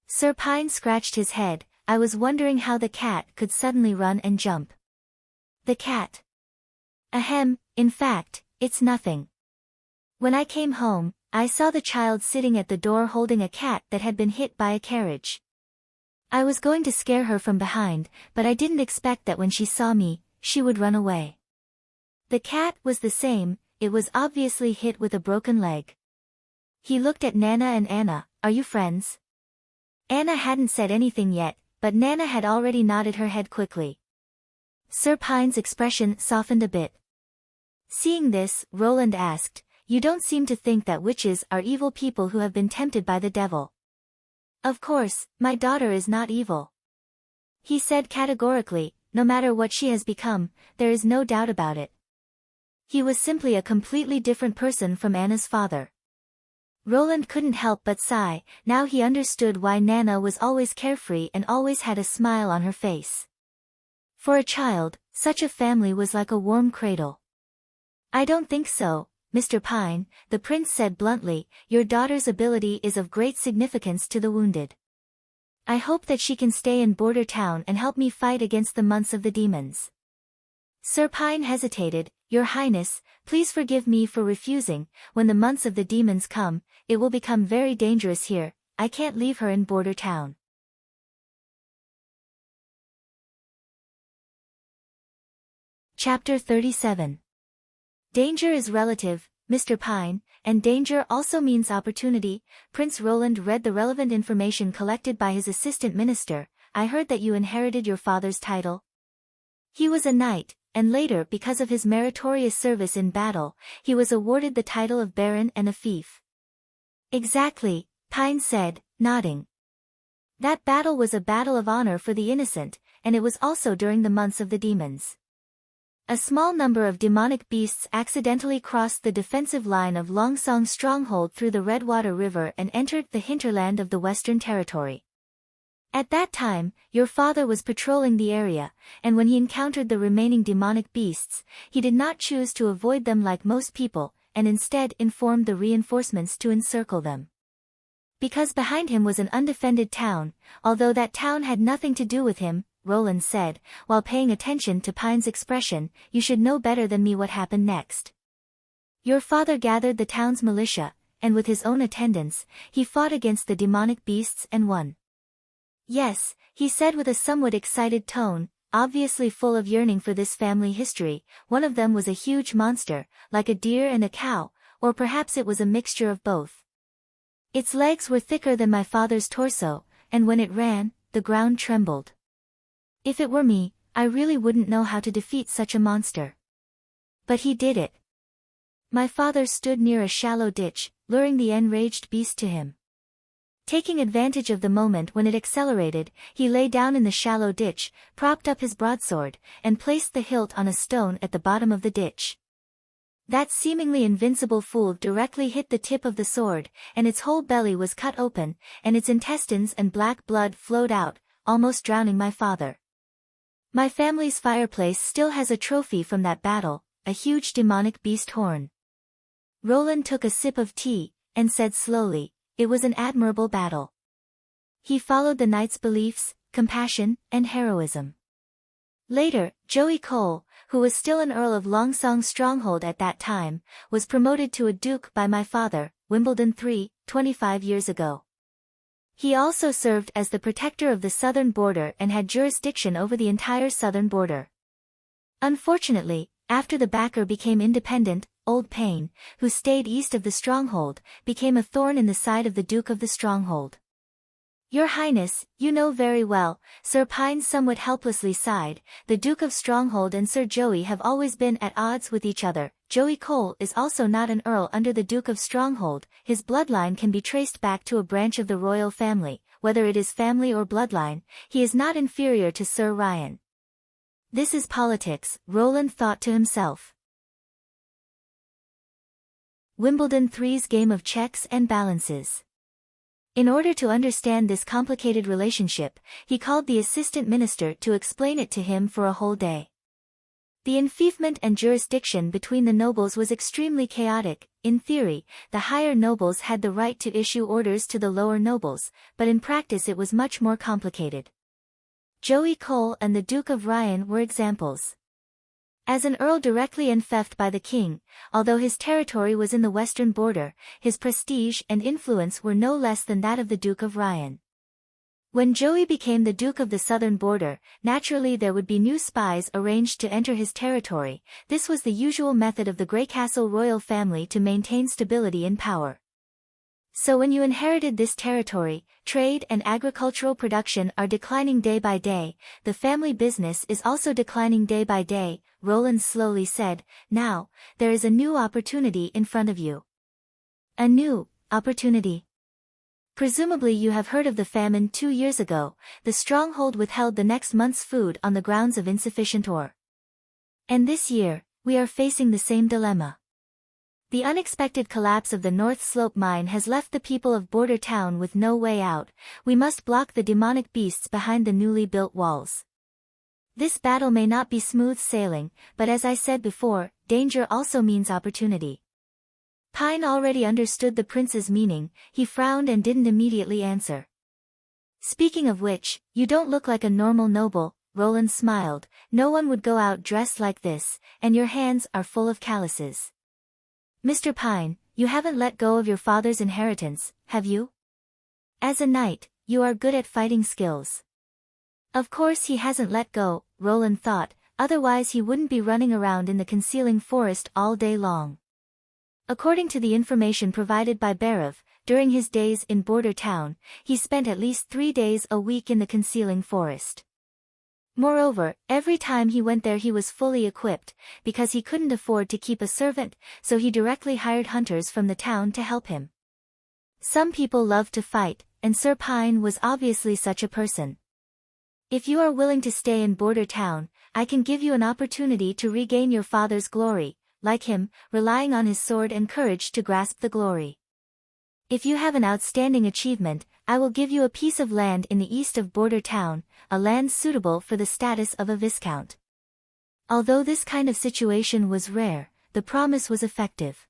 Sir Pine scratched his head. I was wondering how the cat could suddenly run and jump. The cat? Ahem, in fact, it's nothing. When I came home, I saw the child sitting at the door holding a cat that had been hit by a carriage. I was going to scare her from behind, but I didn't expect that when she saw me, she would run away. The cat was the same, it was obviously hit with a broken leg. He looked at Nana and Anna. Are you friends? Anna hadn't said anything yet, but Nana had already nodded her head quickly. Sir Pine's expression softened a bit. Seeing this, Roland asked, you don't seem to think that witches are evil people who have been tempted by the devil. Of course, my daughter is not evil. He said categorically, no matter what she has become, there is no doubt about it. He was simply a completely different person from Anna's father. Roland couldn't help but sigh. Now he understood why Nana was always carefree and always had a smile on her face. For a child, such a family was like a warm cradle. I don't think so, Mr. Pine, the prince said bluntly. Your daughter's ability is of great significance to the wounded. I hope that she can stay in Border Town and help me fight against the months of the demons. Sir Pine hesitated. Your Highness, please forgive me for refusing. When the months of the demons come, it will become very dangerous here. I can't leave her in Border Town. Chapter 37. Danger is relative, Mr. Pine, and danger also means opportunity. Prince Roland read the relevant information collected by his assistant minister. I heard that you inherited your father's title. He was a knight, and later, because of his meritorious service in battle, he was awarded the title of Baron and a fief. Exactly, Pine said, nodding. That battle was a battle of honor for the innocent, and it was also during the months of the demons. A small number of demonic beasts accidentally crossed the defensive line of Longsong stronghold through the Redwater River and entered the hinterland of the Western Territory. At that time, your father was patrolling the area, and when he encountered the remaining demonic beasts, he did not choose to avoid them like most people, and instead informed the reinforcements to encircle them. Because behind him was an undefended town, although that town had nothing to do with him, Roland said, while paying attention to Pine's expression, you should know better than me what happened next. Your father gathered the town's militia, and with his own attendants, he fought against the demonic beasts and won. Yes, he said with a somewhat excited tone, obviously full of yearning for this family history. One of them was a huge monster, like a deer and a cow, or perhaps it was a mixture of both. Its legs were thicker than my father's torso, and when it ran, the ground trembled. If it were me, I really wouldn't know how to defeat such a monster. But he did it. My father stood near a shallow ditch, luring the enraged beast to him. Taking advantage of the moment when it accelerated, he lay down in the shallow ditch, propped up his broadsword, and placed the hilt on a stone at the bottom of the ditch. That seemingly invincible fool directly hit the tip of the sword, and its whole belly was cut open, and its intestines and black blood flowed out, almost drowning my father. My family's fireplace still has a trophy from that battle, a huge demonic beast horn. Roland took a sip of tea, and said slowly, "It was an admirable battle." He followed the knight's beliefs, compassion, and heroism. Later, Joey Cole, who was still an Earl of Longsong's stronghold at that time, was promoted to a duke by my father, Wimbledon III, 25 years ago. He also served as the protector of the southern border and had jurisdiction over the entire southern border. Unfortunately, after the backer became independent, Old Payne, who stayed east of the stronghold, became a thorn in the side of the Duke of the Stronghold. "Your Highness, you know very well," Sir Pine somewhat helplessly sighed, "the Duke of Stronghold and Sir Joey have always been at odds with each other. Joey Cole is also not an earl under the Duke of Stronghold, his bloodline can be traced back to a branch of the royal family, whether it is family or bloodline, he is not inferior to Sir Ryan." This is politics, Roland thought to himself. Wimbledon III's game of checks and balances. In order to understand this complicated relationship, he called the assistant minister to explain it to him for a whole day. The enfeoffment and jurisdiction between the nobles was extremely chaotic. In theory, the higher nobles had the right to issue orders to the lower nobles, but in practice it was much more complicated. Joey Cole and the Duke of Ryan were examples. As an earl directly enfeoffed by the king, although his territory was in the western border, his prestige and influence were no less than that of the Duke of Ryan. When Joey became the Duke of the southern border, naturally there would be new spies arranged to enter his territory. This was the usual method of the Greycastle royal family to maintain stability in power. So when you inherited this territory, trade and agricultural production are declining day by day, the family business is also declining day by day, Roland slowly said. Now, there is a new opportunity in front of you. A new opportunity. Presumably you have heard of the famine 2 years ago. The stronghold withheld the next month's food on the grounds of insufficient ore. And this year, we are facing the same dilemma. The unexpected collapse of the North Slope mine has left the people of Border Town with no way out. We must block the demonic beasts behind the newly built walls. This battle may not be smooth sailing, but as I said before, danger also means opportunity. Pine already understood the prince's meaning. He frowned and didn't immediately answer. "Speaking of which, you don't look like a normal noble," Roland smiled. "No one would go out dressed like this, and your hands are full of calluses. Mr. Pine, you haven't let go of your father's inheritance, have you? As a knight, you are good at fighting skills." Of course he hasn't let go, Roland thought, otherwise he wouldn't be running around in the concealing forest all day long. According to the information provided by Barav, during his days in Border Town, he spent at least 3 days a week in the concealing forest. Moreover, every time he went there he was fully equipped, because he couldn't afford to keep a servant, so he directly hired hunters from the town to help him. Some people love to fight, and Sir Pine was obviously such a person. "If you are willing to stay in Border Town, I can give you an opportunity to regain your father's glory, like him, relying on his sword and courage to grasp the glory. If you have an outstanding achievement, I will give you a piece of land in the east of Border Town, a land suitable for the status of a viscount." Although this kind of situation was rare, the promise was effective.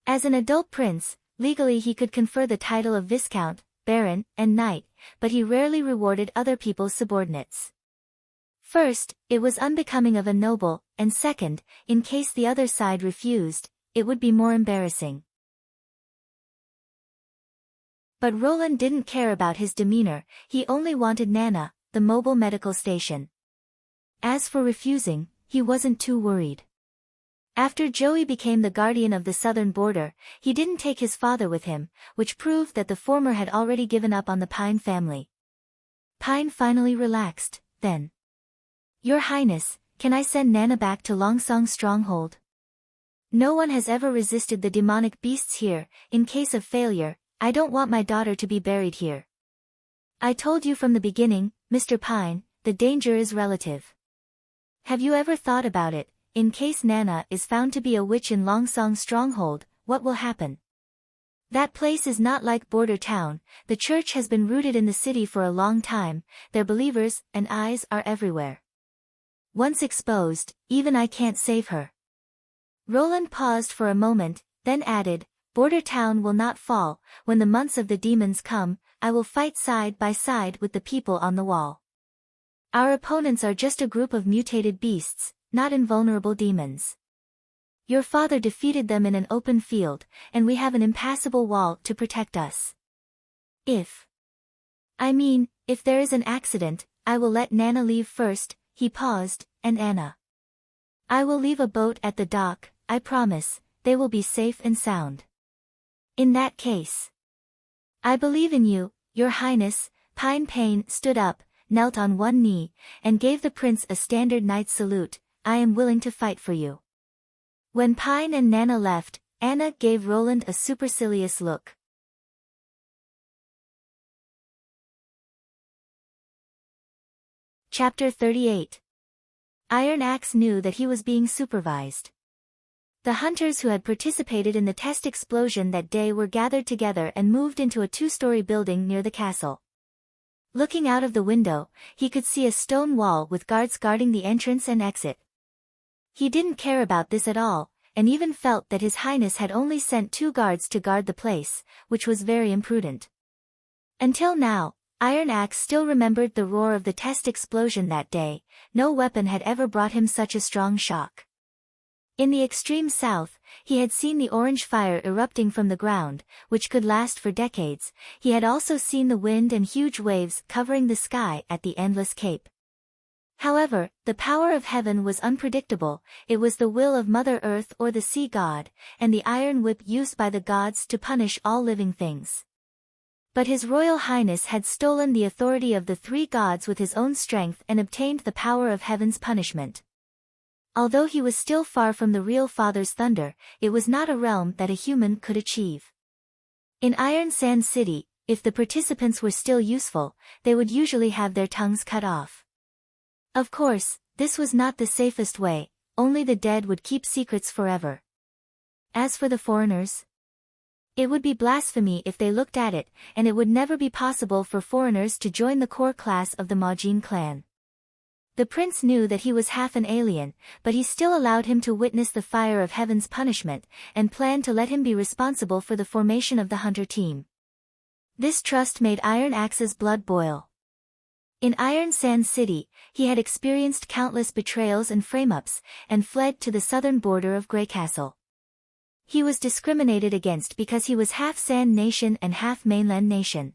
As an adult prince, legally he could confer the title of viscount, baron, and knight, but he rarely rewarded other people's subordinates. First, it was unbecoming of a noble, and second, in case the other side refused, it would be more embarrassing. But Roland didn't care about his demeanor, he only wanted Nana, the mobile medical station. As for refusing, he wasn't too worried. After Joey became the guardian of the southern border, he didn't take his father with him, which proved that the former had already given up on the Pine family. Pine finally relaxed, then. "Your Highness, can I send Nana back to Longsong's stronghold? No one has ever resisted the demonic beasts here. In case of failure, I don't want my daughter to be buried here. I told you from the beginning, Mr. Pine, the danger is relative. Have you ever thought about it? in case Nana is found to be a witch in Longsong stronghold, what will happen? That place is not like border town, the church has been rooted in the city for a long time, their believers and eyes are everywhere. Once exposed, even I can't save her. Roland paused for a moment, then added, Border town will not fall, when the months of the demons come, I will fight side by side with the people on the wall. Our opponents are just a group of mutated beasts, not invulnerable demons. Your father defeated them in an open field, and we have an impassable wall to protect us. If there is an accident, I will let Nana leave first, he paused, and Anna. I will leave a boat at the dock, I promise, they will be safe and sound. In that case. I believe in you, Your Highness. Pine Pain stood up, knelt on one knee, and gave the prince a standard knight's salute, I am willing to fight for you. When Pine and Nana left, Anna gave Roland a supercilious look. Chapter 38. Iron Axe knew that he was being supervised. The hunters who had participated in the test explosion that day were gathered together and moved into a two-story building near the castle. Looking out of the window, he could see a stone wall with guards guarding the entrance and exit. He didn't care about this at all, and even felt that His Highness had only sent 2 guards to guard the place, which was very imprudent. Until now, Iron Axe still remembered the roar of the test explosion that day, no weapon had ever brought him such a strong shock. In the extreme south, he had seen the orange fire erupting from the ground, which could last for decades. He had also seen the wind and huge waves covering the sky at the Endless Cape. However, the power of heaven was unpredictable, it was the will of Mother Earth or the sea god, and the iron whip used by the gods to punish all living things. But His Royal Highness had stolen the authority of the 3 gods with his own strength and obtained the power of heaven's punishment. Although he was still far from the real Father's thunder, it was not a realm that a human could achieve. In Iron Sand City, if the participants were still useful, they would usually have their tongues cut off. Of course, this was not the safest way, only the dead would keep secrets forever. As for the foreigners, it would be blasphemy if they looked at it, and it would never be possible for foreigners to join the core class of the Majin clan. The prince knew that he was half an alien, but he still allowed him to witness the fire of heaven's punishment, and planned to let him be responsible for the formation of the hunter team. This trust made Iron Axe's blood boil. In Iron Sand City, he had experienced countless betrayals and frame-ups, and fled to the southern border of Grey Castle. He was discriminated against because he was half Sand Nation and half Mainland Nation.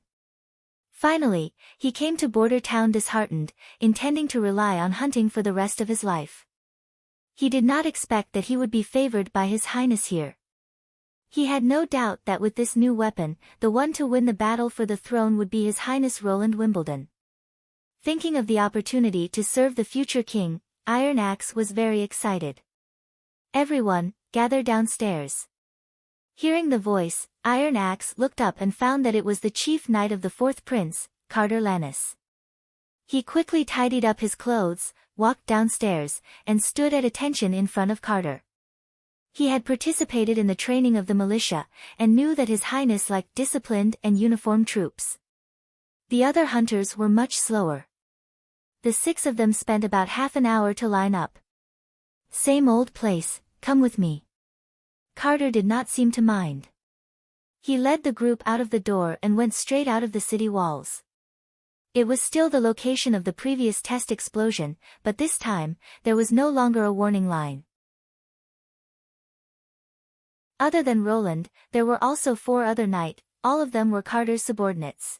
Finally, he came to Border Town disheartened, intending to rely on hunting for the rest of his life. He did not expect that he would be favored by His Highness here. He had no doubt that with this new weapon, the one to win the battle for the throne would be His Highness Roland Wimbledon. Thinking of the opportunity to serve the future king, Iron Axe was very excited. Everyone, gather downstairs. Hearing the voice, Iron Axe looked up and found that it was the chief knight of the 4th prince, Carter Lannis. He quickly tidied up his clothes, walked downstairs, and stood at attention in front of Carter. He had participated in the training of the militia, and knew that His Highness liked disciplined and uniformed troops. The other hunters were much slower. The 6 of them spent about half an hour to line up. Same old place, come with me. Carter did not seem to mind. He led the group out of the door and went straight out of the city walls. It was still the location of the previous test explosion, but this time, there was no longer a warning line. Other than Roland, there were also 4 other knights, all of them were Carter's subordinates.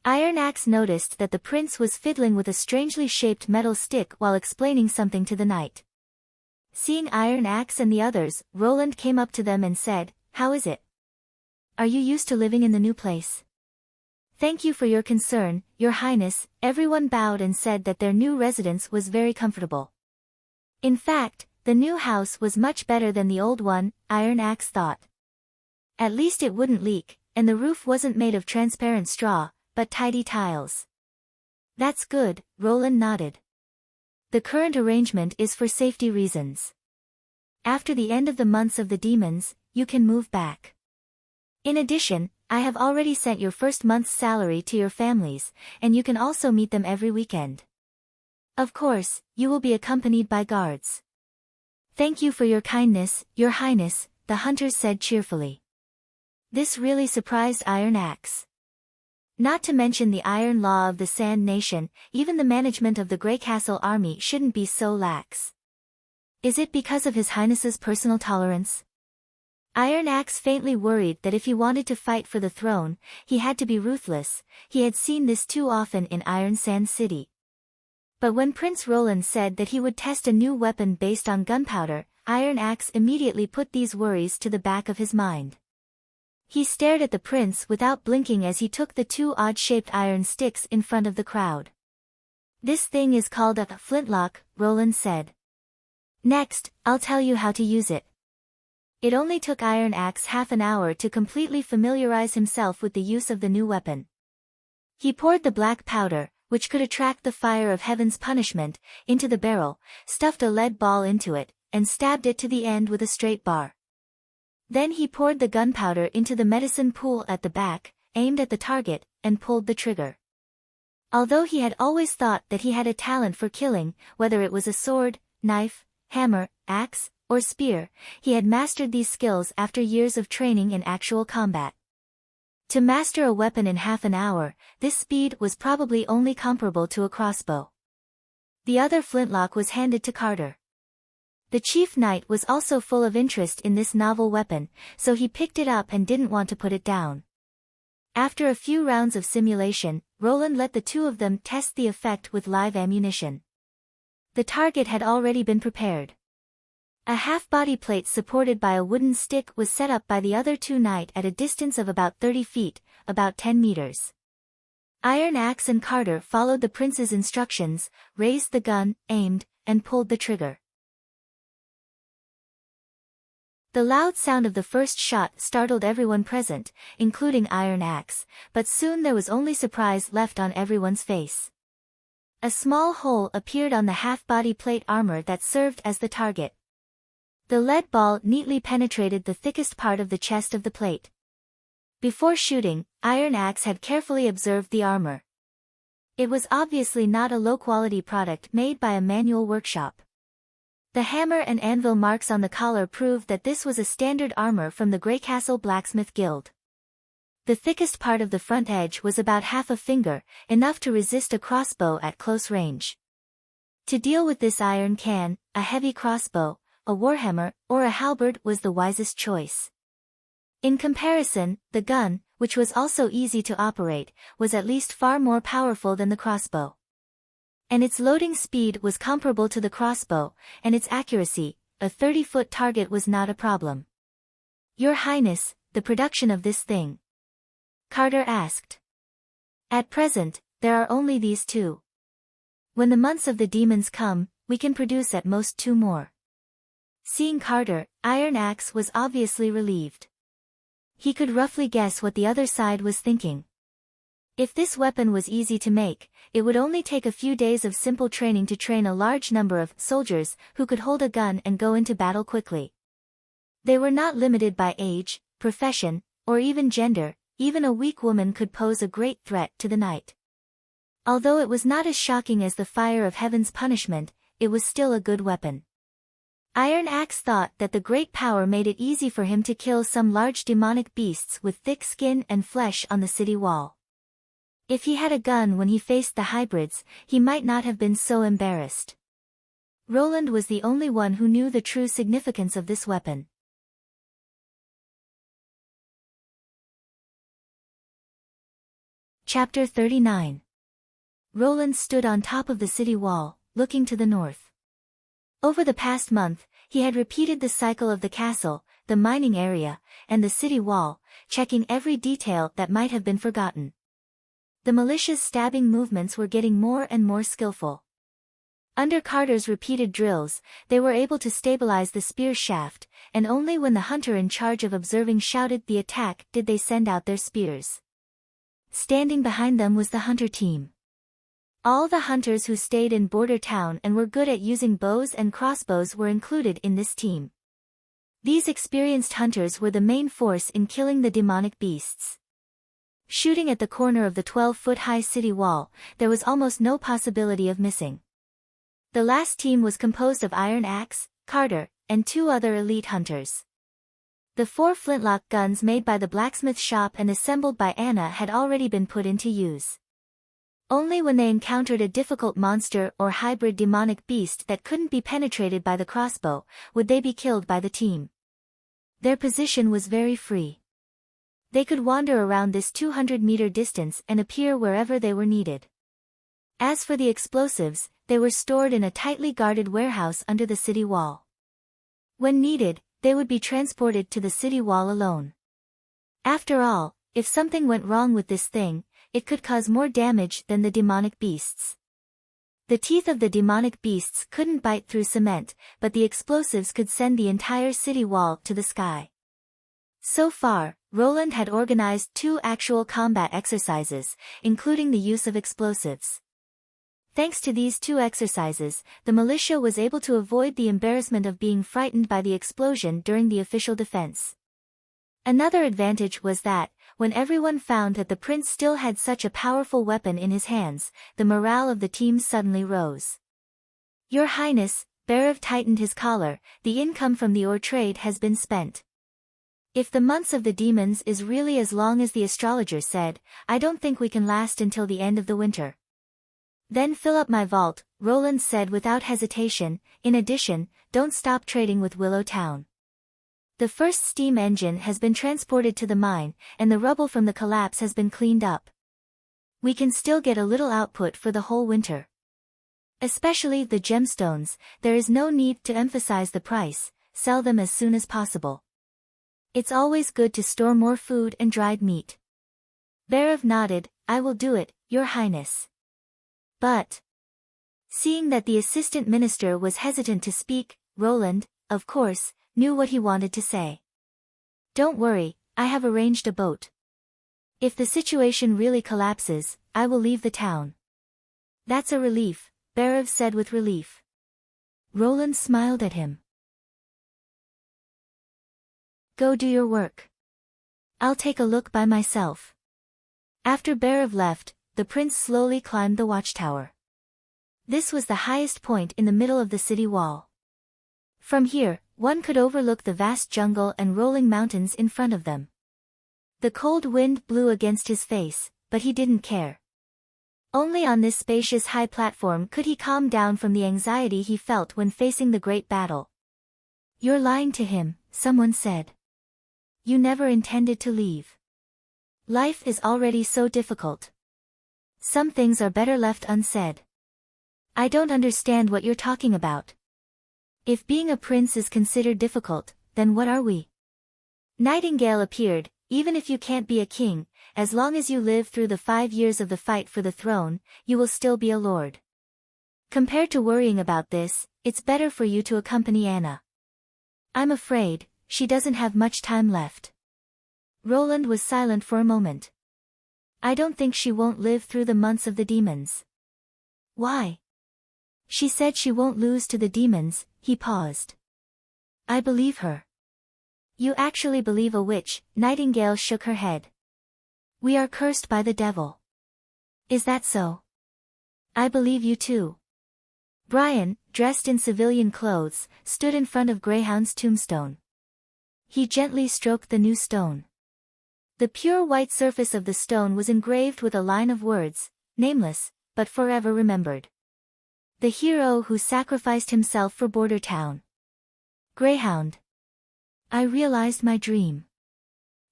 Iron Axe noticed that the prince was fiddling with a strangely shaped metal stick while explaining something to the knight. Seeing Iron Axe and the others, Roland came up to them and said, "How is it? Are you used to living in the new place?" "Thank you for your concern, Your Highness." Everyone bowed and said that their new residence was very comfortable. In fact, the new house was much better than the old one, Iron Axe thought. At least it wouldn't leak, and the roof wasn't made of transparent straw, but tidy tiles. "That's good," Roland nodded. The current arrangement is for safety reasons. After the end of the months of the demons, you can move back. In addition, I have already sent your first month's salary to your families, and you can also meet them every weekend. Of course, you will be accompanied by guards. Thank you for your kindness, Your Highness, the hunters said cheerfully. This really surprised Iron Axe. Not to mention the iron law of the Sand Nation, even the management of the Grey Castle army shouldn't be so lax. Is it because of His Highness's personal tolerance? Iron Axe faintly worried that if he wanted to fight for the throne, he had to be ruthless. He had seen this too often in Iron Sand City. But when Prince Roland said that he would test a new weapon based on gunpowder, Iron Axe immediately put these worries to the back of his mind. He stared at the prince without blinking as he took the two odd-shaped iron sticks in front of the crowd. This thing is called a flintlock, Roland said. Next, I'll tell you how to use it. It only took Iron Axe half an hour to completely familiarize himself with the use of the new weapon. He poured the black powder, which could attract the fire of heaven's punishment, into the barrel, stuffed a lead ball into it, and stabbed it to the end with a straight bar. Then he poured the gunpowder into the medicine pool at the back, aimed at the target, and pulled the trigger. Although he had always thought that he had a talent for killing, whether it was a sword, knife, hammer, axe, or spear, he had mastered these skills after years of training in actual combat. To master a weapon in half an hour, this speed was probably only comparable to a crossbow. The other flintlock was handed to Carter. The chief knight was also full of interest in this novel weapon, so he picked it up and didn't want to put it down. After a few rounds of simulation, Roland let the two of them test the effect with live ammunition. The target had already been prepared. A half-body plate supported by a wooden stick was set up by the other two knights at a distance of about 30 feet, about 10 meters. Iron Axe and Carter followed the prince's instructions, raised the gun, aimed, and pulled the trigger. The loud sound of the first shot startled everyone present, including Iron Axe, but soon there was only surprise left on everyone's face. A small hole appeared on the half-body plate armor that served as the target. The lead ball neatly penetrated the thickest part of the chest of the plate. Before shooting, Iron Axe had carefully observed the armor. It was obviously not a low-quality product made by a manual workshop. The hammer and anvil marks on the collar proved that this was a standard armor from the Grey Castle Blacksmith Guild. The thickest part of the front edge was about half a finger, enough to resist a crossbow at close range. To deal with this iron can, a heavy crossbow, a warhammer, or a halberd was the wisest choice. In comparison, the gun, which was also easy to operate, was at least far more powerful than the crossbow. And its loading speed was comparable to the crossbow, and its accuracy, a 30-foot target was not a problem. Your Highness, the production of this thing? Carter asked. At present, there are only these two. When the months of the demons come, we can produce at most 2 more. Seeing Carter, Iron Axe was obviously relieved. He could roughly guess what the other side was thinking. If this weapon was easy to make, it would only take a few days of simple training to train a large number of soldiers who could hold a gun and go into battle quickly. They were not limited by age, profession, or even gender. Even a weak woman could pose a great threat to the knight. Although it was not as shocking as the fire of heaven's punishment, it was still a good weapon. Iron Axe thought that the great power made it easy for him to kill some large demonic beasts with thick skin and flesh on the city wall. If he had a gun when he faced the hybrids, he might not have been so embarrassed. Roland was the only one who knew the true significance of this weapon. Chapter 39. Roland stood on top of the city wall, looking to the north. Over the past month, he had repeated the cycle of the castle, the mining area, and the city wall, checking every detail that might have been forgotten. The militia's stabbing movements were getting more and more skillful. Under Carter's repeated drills, they were able to stabilize the spear shaft, and only when the hunter in charge of observing shouted the attack did they send out their spears. Standing behind them was the hunter team. All the hunters who stayed in Border Town and were good at using bows and crossbows were included in this team. These experienced hunters were the main force in killing the demonic beasts. Shooting at the corner of the 12-foot-high city wall, there was almost no possibility of missing. The last team was composed of Iron Axe, Carter, and 2 other elite hunters. The 4 flintlock guns made by the blacksmith shop and assembled by Anna had already been put into use. Only when they encountered a difficult monster or hybrid demonic beast that couldn't be penetrated by the crossbow, would they be killed by the team. Their position was very free. They could wander around this 200-meter distance and appear wherever they were needed. As for the explosives, they were stored in a tightly guarded warehouse under the city wall. When needed, they would be transported to the city wall alone. After all, if something went wrong with this thing, it could cause more damage than the demonic beasts. The teeth of the demonic beasts couldn't bite through cement, but the explosives could send the entire city wall to the sky. So far, Roland had organized 2 actual combat exercises, including the use of explosives. Thanks to these 2 exercises, the militia was able to avoid the embarrassment of being frightened by the explosion during the official defense. Another advantage was that, when everyone found that the prince still had such a powerful weapon in his hands, the morale of the team suddenly rose. Your Highness, Barav tightened his collar, the income from the ore trade has been spent. If the months of the demons is really as long as the astrologer said, I don't think we can last until the end of the winter. Then fill up my vault, Roland said without hesitation. In addition, don't stop trading with Willow Town. The first steam engine has been transported to the mine, and the rubble from the collapse has been cleaned up. We can still get a little output for the whole winter. Especially the gemstones, there is no need to emphasize the price, sell them as soon as possible. It's always good to store more food and dried meat. Barav nodded, I will do it, Your Highness. But, seeing that the assistant minister was hesitant to speak, Roland, of course, knew what he wanted to say. Don't worry, I have arranged a boat. If the situation really collapses, I will leave the town. That's a relief, Barav said with relief. Roland smiled at him. Go do your work. I'll take a look by myself. After Barav left, the prince slowly climbed the watchtower. This was the highest point in the middle of the city wall. From here, one could overlook the vast jungle and rolling mountains in front of them. The cold wind blew against his face, but he didn't care. Only on this spacious high platform could he calm down from the anxiety he felt when facing the great battle. You're lying to him, someone said. You never intended to leave. Life is already so difficult. Some things are better left unsaid. I don't understand what you're talking about. If being a prince is considered difficult, then what are we? Nightingale appeared. Even if you can't be a king, as long as you live through the 5 years of the fight for the throne, you will still be a lord. Compared to worrying about this, it's better for you to accompany Anna. I'm afraid, she doesn't have much time left. Roland was silent for a moment. I don't think she won't live through the months of the demons. Why? She said she won't lose to the demons. He paused. I believe her. You actually believe a witch? Nightingale shook her head. We are cursed by the devil. Is that so? I believe you too. Brian, dressed in civilian clothes, stood in front of Greyhound's tombstone. He gently stroked the new stone. The pure white surface of the stone was engraved with a line of words, nameless, but forever remembered. The hero who sacrificed himself for Border Town. Greyhound. I realized my dream.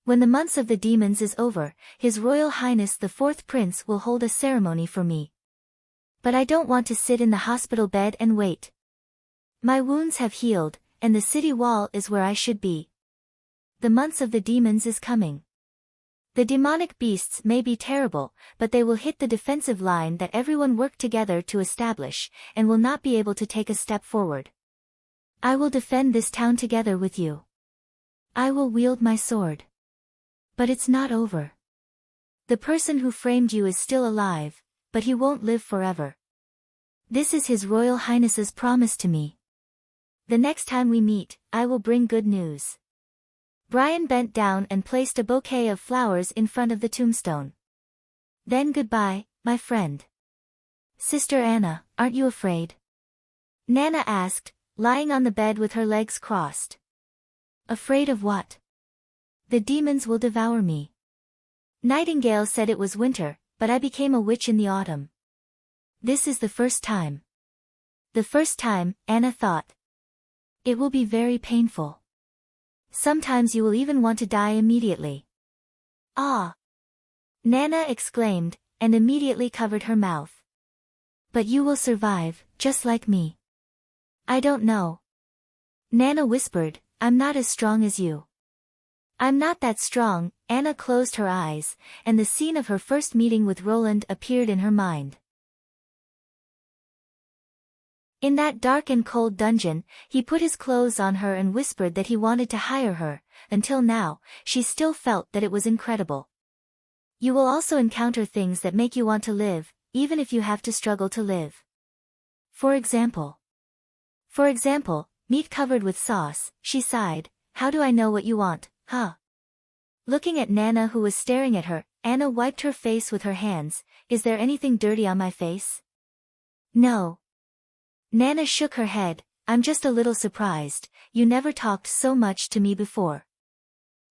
When the months of the demons is over, His Royal Highness the 4th Prince will hold a ceremony for me. But I don't want to sit in the hospital bed and wait. My wounds have healed, and the city wall is where I should be. The months of the demons is coming. The demonic beasts may be terrible, but they will hit the defensive line that everyone worked together to establish, and will not be able to take a step forward. I will defend this town together with you. I will wield my sword. But it's not over. The person who framed you is still alive, but he won't live forever. This is His Royal Highness's promise to me. The next time we meet, I will bring good news." Brian bent down and placed a bouquet of flowers in front of the tombstone. "Then goodbye, my friend." "Sister Anna, aren't you afraid?" Nana asked, lying on the bed with her legs crossed. "Afraid of what?" "The demons will devour me." Nightingale said it was winter, but I became a witch in the autumn. "This is the first time." The first time, Anna thought. "It will be very painful. Sometimes you will even want to die immediately." "Ah!" Nana exclaimed, and immediately covered her mouth. "But you will survive, just like me." "I don't know." Nana whispered, "I'm not as strong as you." "I'm not that strong." Anna closed her eyes, and the scene of her first meeting with Roland appeared in her mind. In that dark and cold dungeon, he put his clothes on her and whispered that he wanted to hire her. Until now, she still felt that it was incredible. You will also encounter things that make you want to live, even if you have to struggle to live. For example, meat covered with sauce, she sighed. "How do I know what you want, huh?" Looking at Nana who was staring at her, Anna wiped her face with her hands. "Is there anything dirty on my face?" "No." Nana shook her head. "I'm just a little surprised, you never talked so much to me before."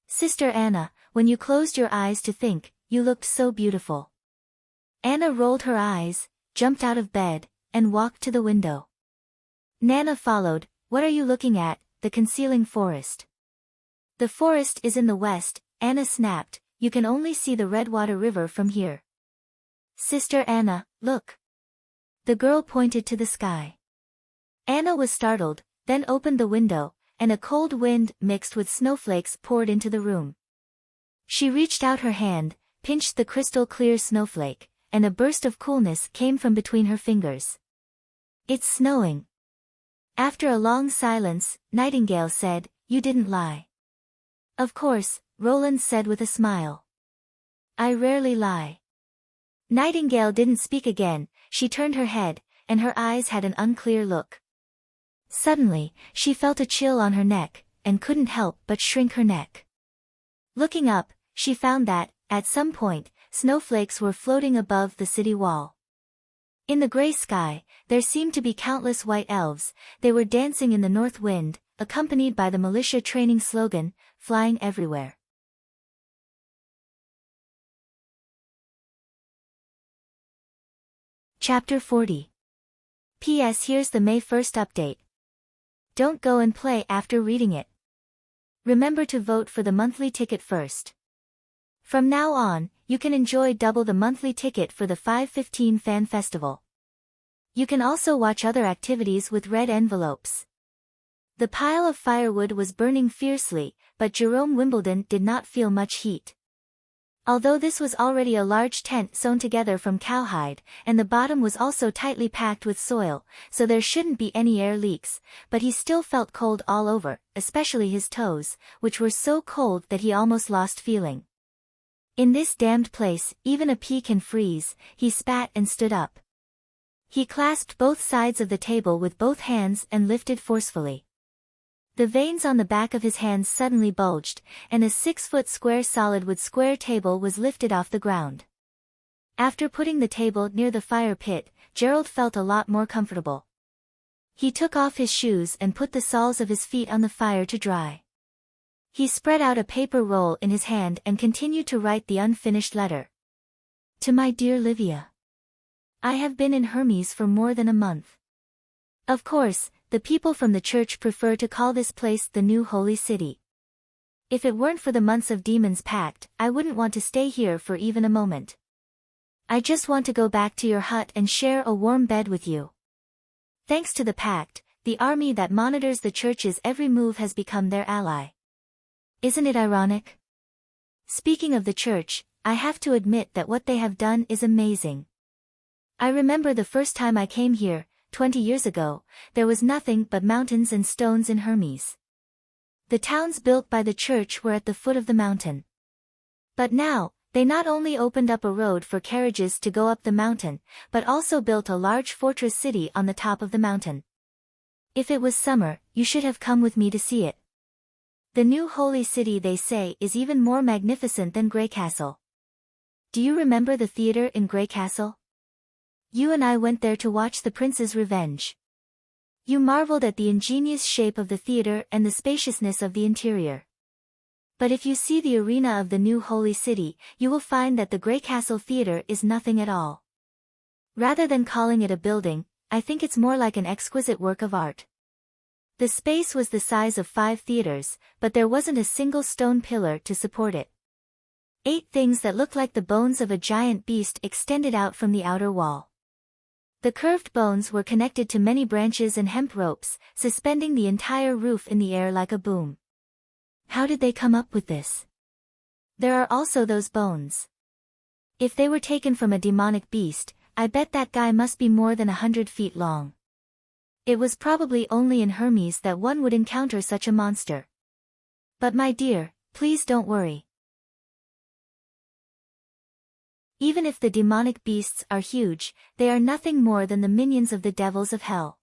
"Sister Anna, when you closed your eyes to think, you looked so beautiful." Anna rolled her eyes, jumped out of bed, and walked to the window. Nana followed. "What are you looking at?" "The concealing forest." "The forest is in the west," Anna snapped. "You can only see the Redwater River from here." "Sister Anna, look." The girl pointed to the sky. Anna was startled, then opened the window, and a cold wind mixed with snowflakes poured into the room. She reached out her hand, pinched the crystal-clear snowflake, and a burst of coolness came from between her fingers. "It's snowing." After a long silence, Nightingale said, "You didn't lie." "Of course," Roland said with a smile. "I rarely lie." Nightingale didn't speak again. She turned her head, and her eyes had an unclear look. Suddenly, she felt a chill on her neck, and couldn't help but shrink her neck. Looking up, she found that, at some point, snowflakes were floating above the city wall. In the gray sky, there seemed to be countless white elves. They were dancing in the north wind, accompanied by the militia training slogan, "Flying everywhere." Chapter 40. P.S. Here's the May 1st update. Don't go and play after reading it. Remember to vote for the monthly ticket first. From now on, you can enjoy double the monthly ticket for the 5/15 Fan Festival. You can also watch other activities with red envelopes. The pile of firewood was burning fiercely, but Jerome Wimbledon did not feel much heat. Although this was already a large tent sewn together from cowhide, and the bottom was also tightly packed with soil, so there shouldn't be any air leaks, but he still felt cold all over, especially his toes, which were so cold that he almost lost feeling. "In this damned place, even a pea can freeze," he spat and stood up. He clasped both sides of the table with both hands and lifted forcefully. The veins on the back of his hands suddenly bulged, and a 6-foot square solid wood square table was lifted off the ground. After putting the table near the fire pit, Gerald felt a lot more comfortable. He took off his shoes and put the soles of his feet on the fire to dry. He spread out a paper roll in his hand and continued to write the unfinished letter. "To my dear Livia. I have been in Hermes for more than a month. Of course, the people from the church prefer to call this place the New Holy City. If it weren't for the months of Demon's Pact, I wouldn't want to stay here for even a moment. I just want to go back to your hut and share a warm bed with you. Thanks to the pact, the army that monitors the church's every move has become their ally. Isn't it ironic? Speaking of the church, I have to admit that what they have done is amazing. I remember the first time I came here, 20 years ago, there was nothing but mountains and stones in Hermes. The towns built by the church were at the foot of the mountain. But now, They not only opened up a road for carriages to go up the mountain, but also built a large fortress city on the top of the mountain. If it was summer, you should have come with me to see it. The new holy city, they say, is even more magnificent than Grey Castle. Do you remember the theater in Grey Castle? You and I went there to watch The Prince's Revenge. You marveled at the ingenious shape of the theater and the spaciousness of the interior. But if you see the arena of the new holy city, you will find that the Grey Castle Theater is nothing at all. Rather than calling it a building, I think it's more like an exquisite work of art. The space was the size of 5 theaters, but there wasn't a single stone pillar to support it. 8 things that looked like the bones of a giant beast extended out from the outer wall. The curved bones were connected to many branches and hemp ropes, suspending the entire roof in the air like a boom. How did they come up with this? There are also those bones. If they were taken from a demonic beast, I bet that guy must be more than 100 feet long. It was probably only in Hermes that one would encounter such a monster. But my dear, please don't worry. Even if the demonic beasts are huge, they are nothing more than the minions of the devils of hell.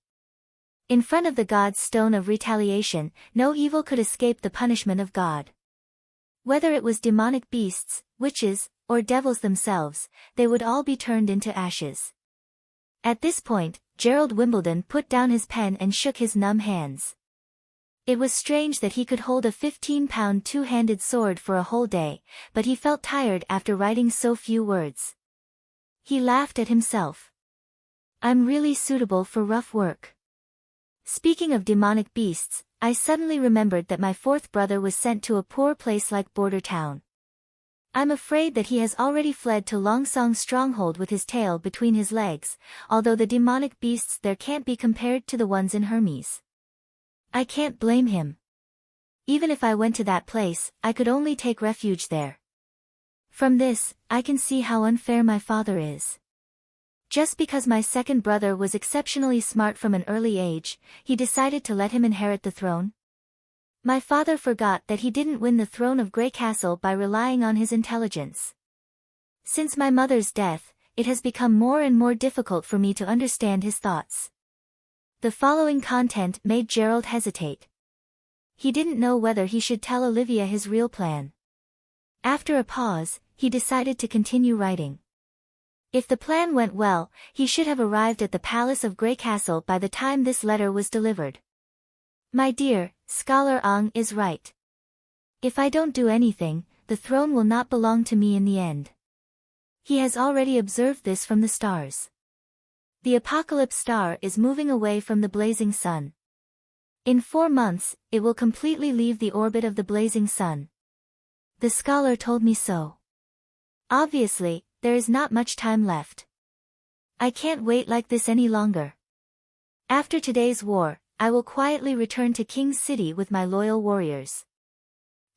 In front of the God's stone of retaliation, no evil could escape the punishment of God. Whether it was demonic beasts, witches, or devils themselves, they would all be turned into ashes. At this point, Gerald Wimbledon put down his pen and shook his numb hands. It was strange that he could hold a 15-pound two-handed sword for a whole day, but he felt tired after writing so few words. He laughed at himself. I'm really suitable for rough work. Speaking of demonic beasts, I suddenly remembered that my 4th brother was sent to a poor place like Border Town. I'm afraid that he has already fled to Longsong's stronghold with his tail between his legs, although the demonic beasts there can't be compared to the ones in Hermes. I can't blame him. Even if I went to that place, I could only take refuge there. From this, I can see how unfair my father is. Just because my 2nd brother was exceptionally smart from an early age, he decided to let him inherit the throne? My father forgot that he didn't win the throne of Grey Castle by relying on his intelligence. Since my mother's death, it has become more and more difficult for me to understand his thoughts. The following content made Gerald hesitate. He didn't know whether he should tell Olivia his real plan. After a pause, he decided to continue writing. If the plan went well, he should have arrived at the palace of Grey Castle by the time this letter was delivered. My dear, Scholar Ong is right. If I don't do anything, the throne will not belong to me in the end. He has already observed this from the stars. The apocalypse star is moving away from the blazing sun. In 4 months, it will completely leave the orbit of the blazing sun. The scholar told me so. Obviously, there is not much time left. I can't wait like this any longer. After today's war, I will quietly return to King's City with my loyal warriors.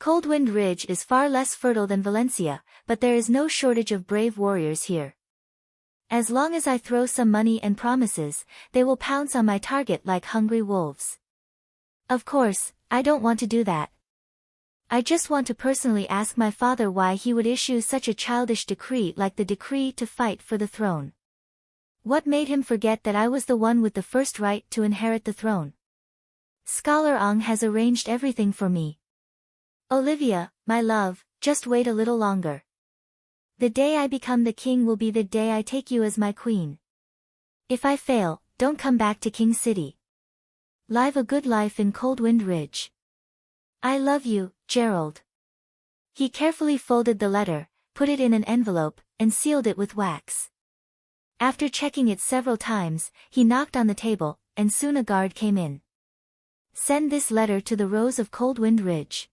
Coldwind Ridge is far less fertile than Valencia, but there is no shortage of brave warriors here. As long as I throw some money and promises, they will pounce on my target like hungry wolves. Of course, I don't want to do that. I just want to personally ask my father why he would issue such a childish decree like the decree to fight for the throne. What made him forget that I was the one with the first right to inherit the throne? Scholar Ong has arranged everything for me. Olivia, my love, just wait a little longer. The day I become the king will be the day I take you as my queen. If I fail, don't come back to King City. Live a good life in Coldwind Ridge. I love you, Gerald. He carefully folded the letter, put it in an envelope, and sealed it with wax. After checking it several times, he knocked on the table, and soon a guard came in. Send this letter to the Rose of Coldwind Ridge.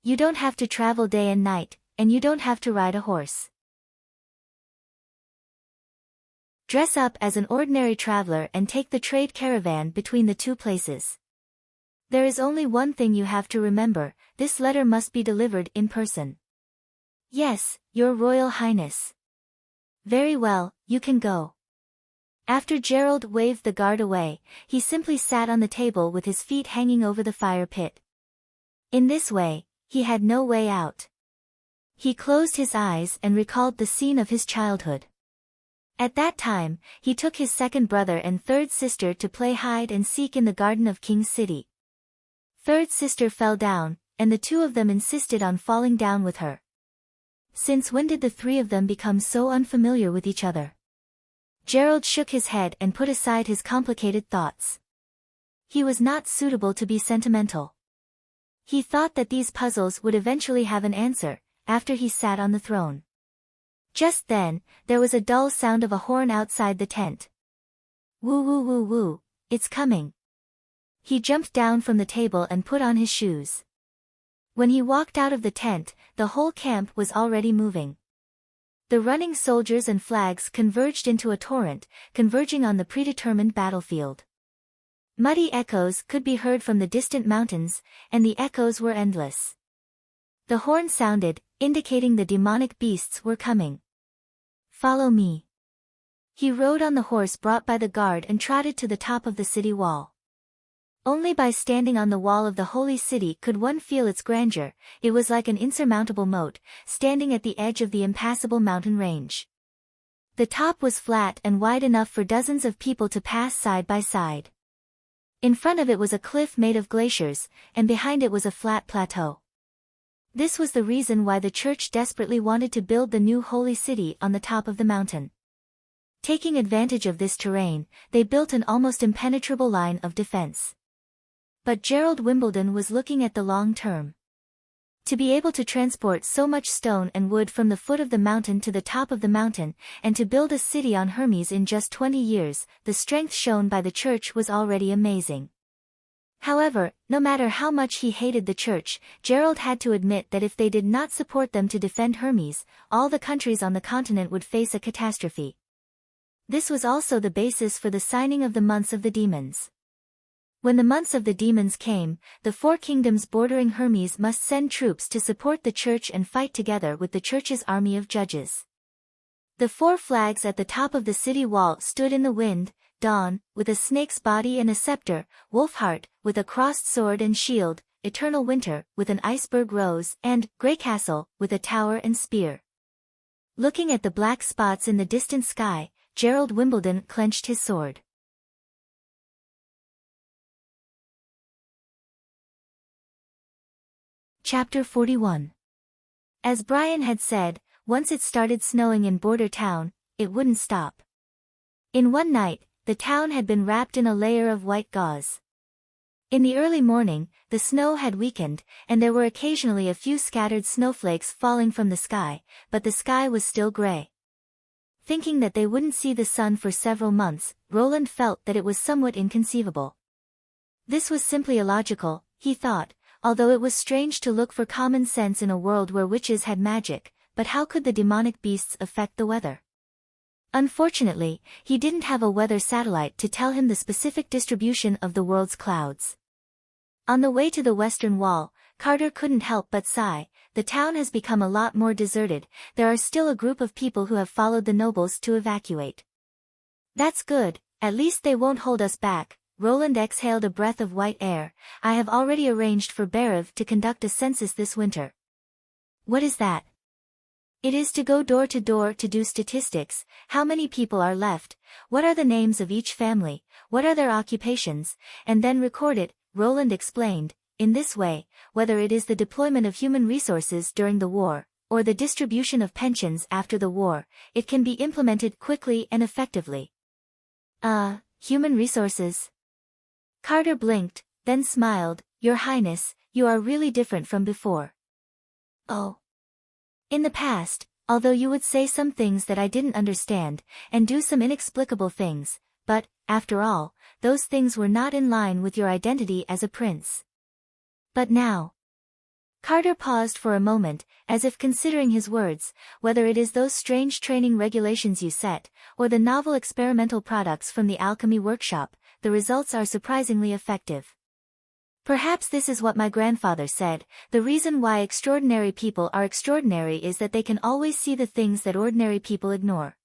You don't have to travel day and night, and you don't have to ride a horse. Dress up as an ordinary traveler and take the trade caravan between the 2 places. There is only one thing you have to remember, this letter must be delivered in person. Yes, Your Royal Highness. Very well, you can go. After Gerald waved the guard away, he simply sat on the table with his feet hanging over the fire pit. In this way, he had no way out. He closed his eyes and recalled the scene of his childhood. At that time, he took his second brother and third sister to play hide and seek in the garden of King's City. Third sister fell down, and the two of them insisted on falling down with her. Since when did the three of them become so unfamiliar with each other? Gerald shook his head and put aside his complicated thoughts. He was not suitable to be sentimental. He thought that these puzzles would eventually have an answer, after he sat on the throne. Just then, there was a dull sound of a horn outside the tent. Woo woo woo woo, it's coming. He jumped down from the table and put on his shoes. When he walked out of the tent, the whole camp was already moving. The running soldiers and flags converged into a torrent, converging on the predetermined battlefield. Muddy echoes could be heard from the distant mountains, and the echoes were endless. The horn sounded, indicating the demonic beasts were coming. Follow me. He rode on the horse brought by the guard and trotted to the top of the city wall. Only by standing on the wall of the holy city could one feel its grandeur. It was like an insurmountable moat, standing at the edge of the impassable mountain range. The top was flat and wide enough for dozens of people to pass side by side. In front of it was a cliff made of glaciers, and behind it was a flat plateau. This was the reason why the church desperately wanted to build the new holy city on the top of the mountain. Taking advantage of this terrain, they built an almost impenetrable line of defense. But Gerald Wimbledon was looking at the long term. To be able to transport so much stone and wood from the foot of the mountain to the top of the mountain, and to build a city on Hermes in just 20 years, the strength shown by the church was already amazing. However, no matter how much he hated the church, Gerald had to admit that if they did not support them to defend Hermes, all the countries on the continent would face a catastrophe. This was also the basis for the signing of the Months of the Demons. When the Months of the Demons came, the four kingdoms bordering Hermes must send troops to support the church and fight together with the church's army of judges. The four flags at the top of the city wall stood in the wind: Dawn, with a snake's body and a scepter; Wolfheart, with a crossed sword and shield; Eternal Winter, with an iceberg rose; and Grey Castle, with a tower and spear. Looking at the black spots in the distant sky, Gerald Wimbledon clenched his sword. Chapter 41. As Brian had said, once it started snowing in Border Town, it wouldn't stop. In one night, the town had been wrapped in a layer of white gauze. In the early morning, the snow had weakened, and there were occasionally a few scattered snowflakes falling from the sky, but the sky was still gray. Thinking that they wouldn't see the sun for several months, Roland felt that it was somewhat inconceivable. This was simply illogical, he thought, although it was strange to look for common sense in a world where witches had magic, but how could the demonic beasts affect the weather? Unfortunately, he didn't have a weather satellite to tell him the specific distribution of the world's clouds. On the way to the western wall, Carter couldn't help but sigh. The town has become a lot more deserted. There are still a group of people who have followed the nobles to evacuate. That's good, at least they won't hold us back. Roland exhaled a breath of white air. I have already arranged for Berev to conduct a census this winter. What is that? It is to go door to door to do statistics. How many people are left? What are the names of each family? What are their occupations? And then record it, Roland explained. In this way, whether it is the deployment of human resources during the war, or the distribution of pensions after the war, it can be implemented quickly and effectively. Human resources? Carter blinked, then smiled. Your Highness, you are really different from before. Oh. In the past, although you would say some things that I didn't understand, and do some inexplicable things, but, after all, those things were not in line with your identity as a prince. But now. Carter paused for a moment, as if considering his words. Whether it is those strange training regulations you set, or the novel experimental products from the alchemy workshop, the results are surprisingly effective. Perhaps this is what my grandfather said: the reason why extraordinary people are extraordinary is that they can always see the things that ordinary people ignore.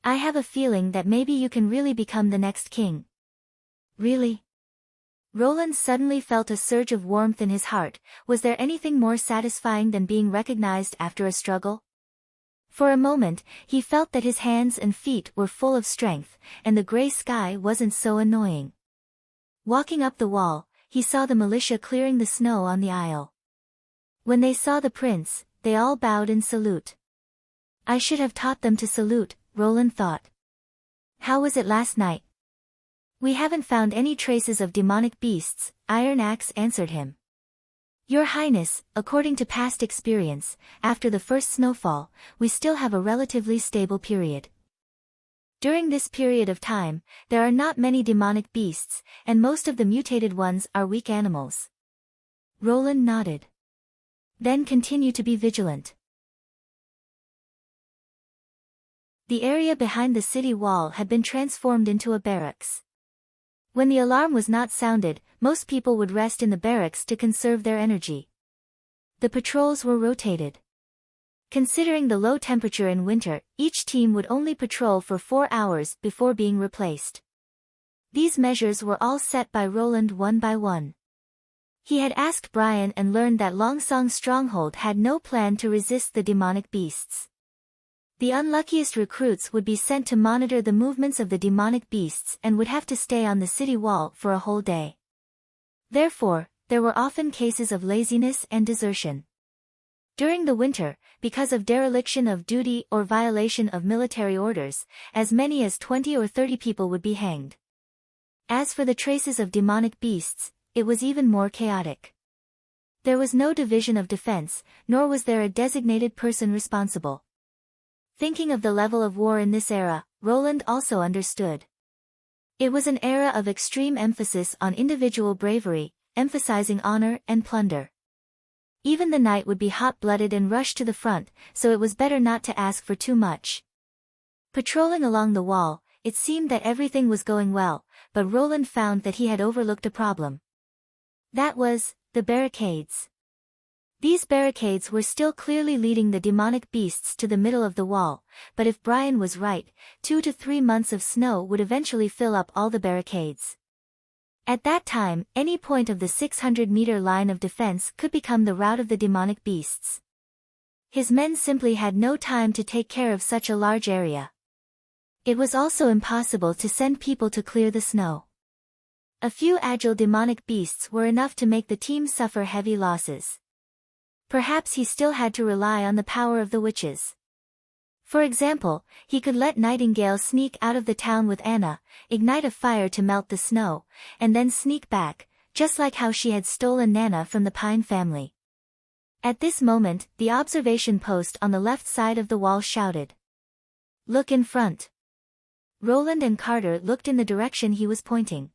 I have a feeling that maybe you can really become the next king. Really? Roland suddenly felt a surge of warmth in his heart. Was there anything more satisfying than being recognized after a struggle? For a moment, he felt that his hands and feet were full of strength, and the gray sky wasn't so annoying. Walking up the wall, he saw the militia clearing the snow on the aisle. When they saw the prince, they all bowed in salute. I should have taught them to salute, Roland thought. How was it last night? We haven't found any traces of demonic beasts, Iron Axe answered him. Your Highness, according to past experience, after the first snowfall, we still have a relatively stable period. During this period of time, there are not many demonic beasts, and most of the mutated ones are weak animals. Roland nodded. Then continue to be vigilant. The area behind the city wall had been transformed into a barracks. When the alarm was not sounded, most people would rest in the barracks to conserve their energy. The patrols were rotated. Considering the low temperature in winter, each team would only patrol for 4 hours before being replaced. These measures were all set by Roland one by one. He had asked Brian and learned that Longsong Stronghold had no plan to resist the demonic beasts. The unluckiest recruits would be sent to monitor the movements of the demonic beasts and would have to stay on the city wall for a whole day. Therefore, there were often cases of laziness and desertion. During the winter, because of dereliction of duty or violation of military orders, as many as 20 or 30 people would be hanged. As for the traces of demonic beasts, it was even more chaotic. There was no division of defense, nor was there a designated person responsible. Thinking of the level of war in this era, Roland also understood. It was an era of extreme emphasis on individual bravery, emphasizing honor and plunder. Even the knight would be hot-blooded and rush to the front, so it was better not to ask for too much. Patrolling along the wall, it seemed that everything was going well, but Roland found that he had overlooked a problem. That was, the barricades. These barricades were still clearly leading the demonic beasts to the middle of the wall, but if Brian was right, 2 to 3 months of snow would eventually fill up all the barricades. At that time, any point of the 600-meter line of defense could become the route of the demonic beasts. His men simply had no time to take care of such a large area. It was also impossible to send people to clear the snow. A few agile demonic beasts were enough to make the team suffer heavy losses. Perhaps he still had to rely on the power of the witches. For example, he could let Nightingale sneak out of the town with Anna, ignite a fire to melt the snow, and then sneak back, just like how she had stolen Nana from the Pine family. At this moment, the observation post on the left side of the wall shouted, "Look in front." Roland and Carter looked in the direction he was pointing.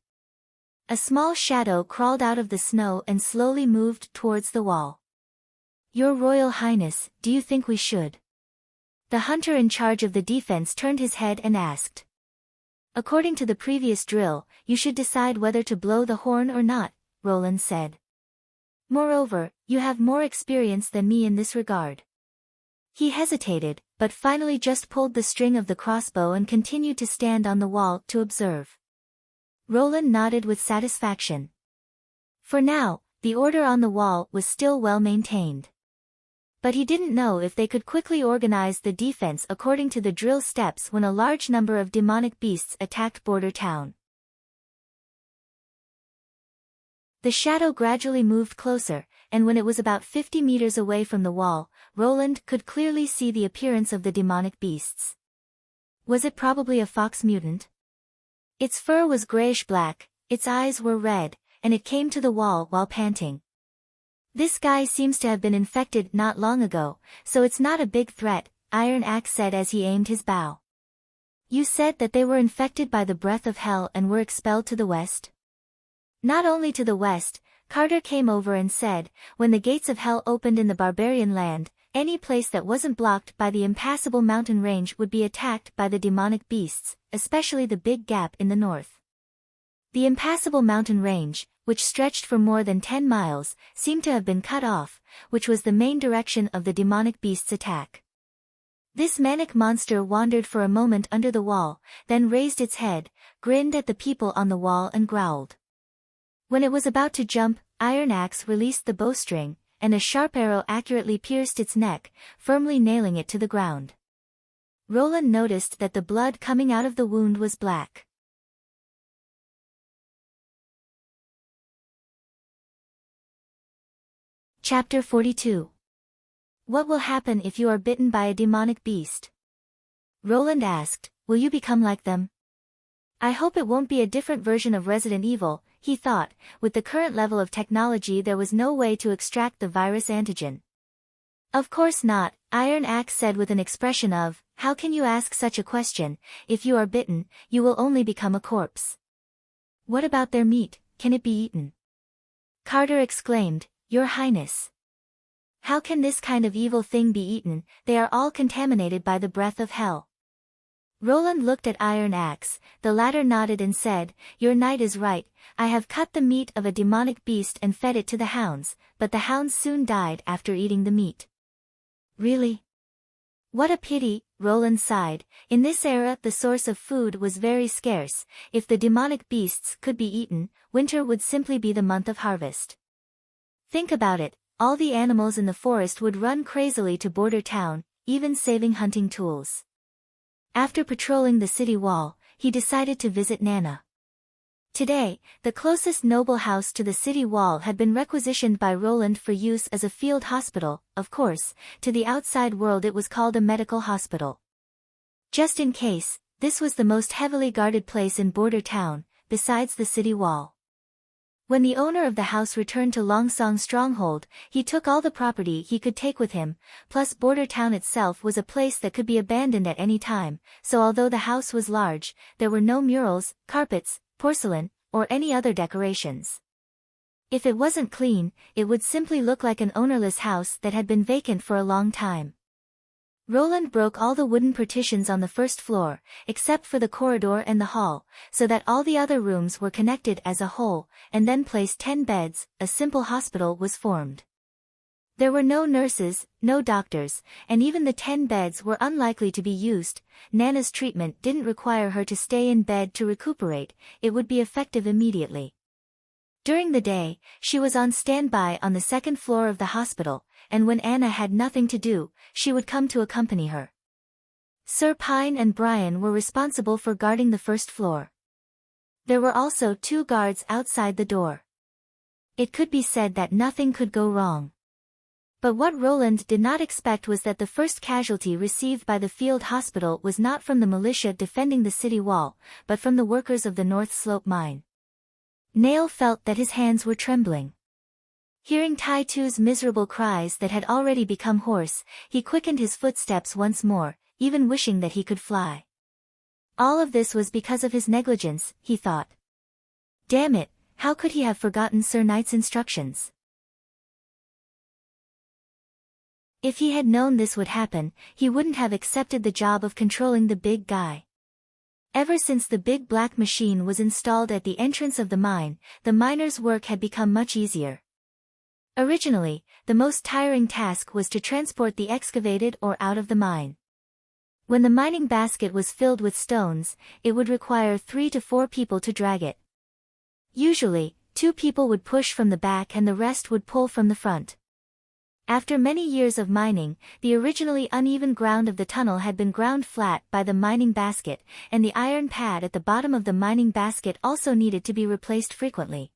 A small shadow crawled out of the snow and slowly moved towards the wall. Your Royal Highness, do you think we should? The hunter in charge of the defense turned his head and asked. According to the previous drill, you should decide whether to blow the horn or not, Roland said. Moreover, you have more experience than me in this regard. He hesitated, but finally just pulled the string of the crossbow and continued to stand on the wall to observe. Roland nodded with satisfaction. For now, the order on the wall was still well maintained. But he didn't know if they could quickly organize the defense according to the drill steps when a large number of demonic beasts attacked Border Town. The shadow gradually moved closer, and when it was about 50 meters away from the wall, Roland could clearly see the appearance of the demonic beasts. Was it probably a fox mutant? Its fur was grayish-black, its eyes were red, and it came to the wall while panting. This guy seems to have been infected not long ago, so it's not a big threat, Iron Axe said as he aimed his bow. You said that they were infected by the breath of hell and were expelled to the west? Not only to the west, Carter came over and said, when the gates of hell opened in the barbarian land, any place that wasn't blocked by the impassable mountain range would be attacked by the demonic beasts, especially the big gap in the north. The impassable mountain range, which stretched for more than 10 miles, seemed to have been cut off, which was the main direction of the demonic beast's attack. This manic monster wandered for a moment under the wall, then raised its head, grinned at the people on the wall and growled. When it was about to jump, Iron Axe released the bowstring, and a sharp arrow accurately pierced its neck, firmly nailing it to the ground. Roland noticed that the blood coming out of the wound was black. Chapter 42. What will happen if you are bitten by a demonic beast? Roland asked, will you become like them? I hope it won't be a different version of Resident Evil, he thought. With the current level of technology there was no way to extract the virus antigen. Of course not, Iron Axe said with an expression of, how can you ask such a question? If you are bitten, you will only become a corpse. What about their meat, can it be eaten? Carter exclaimed, Your Highness. How can this kind of evil thing be eaten? They are all contaminated by the breath of hell. Roland looked at Iron Axe. The latter nodded and said, Your knight is right, I have cut the meat of a demonic beast and fed it to the hounds, but the hounds soon died after eating the meat. Really? What a pity, Roland sighed. In this era the source of food was very scarce. If the demonic beasts could be eaten, winter would simply be the month of harvest. Think about it, all the animals in the forest would run crazily to Border Town, even saving hunting tools. After patrolling the city wall, he decided to visit Nana. Today, the closest noble house to the city wall had been requisitioned by Roland for use as a field hospital. Of course, to the outside world it was called a medical hospital. Just in case, this was the most heavily guarded place in Border Town, besides the city wall. When the owner of the house returned to Longsong's stronghold, he took all the property he could take with him, plus Border Town itself was a place that could be abandoned at any time, so although the house was large, there were no murals, carpets, porcelain, or any other decorations. If it wasn't clean, it would simply look like an ownerless house that had been vacant for a long time. Roland broke all the wooden partitions on the first floor, except for the corridor and the hall, so that all the other rooms were connected as a whole, and then placed 10 beds. A simple hospital was formed. There were no nurses, no doctors, and even the 10 beds were unlikely to be used. Nana's treatment didn't require her to stay in bed to recuperate, it would be effective immediately. During the day, she was on standby on the second floor of the hospital, and when Anna had nothing to do, she would come to accompany her. Sir Pine and Brian were responsible for guarding the first floor. There were also 2 guards outside the door. It could be said that nothing could go wrong. But what Roland did not expect was that the first casualty received by the field hospital was not from the militia defending the city wall, but from the workers of the North Slope mine. Nail felt that his hands were trembling. Hearing Tai Tu's miserable cries that had already become hoarse, he quickened his footsteps once more, even wishing that he could fly. All of this was because of his negligence, he thought. Damn it, how could he have forgotten Sir Knight's instructions? If he had known this would happen, he wouldn't have accepted the job of controlling the big guy. Ever since the big black machine was installed at the entrance of the mine, the miners' work had become much easier. Originally, the most tiring task was to transport the excavated ore out of the mine. When the mining basket was filled with stones, it would require 3 to 4 people to drag it. Usually, 2 people would push from the back and the rest would pull from the front. After many years of mining, the originally uneven ground of the tunnel had been ground flat by the mining basket, and the iron pad at the bottom of the mining basket also needed to be replaced frequently.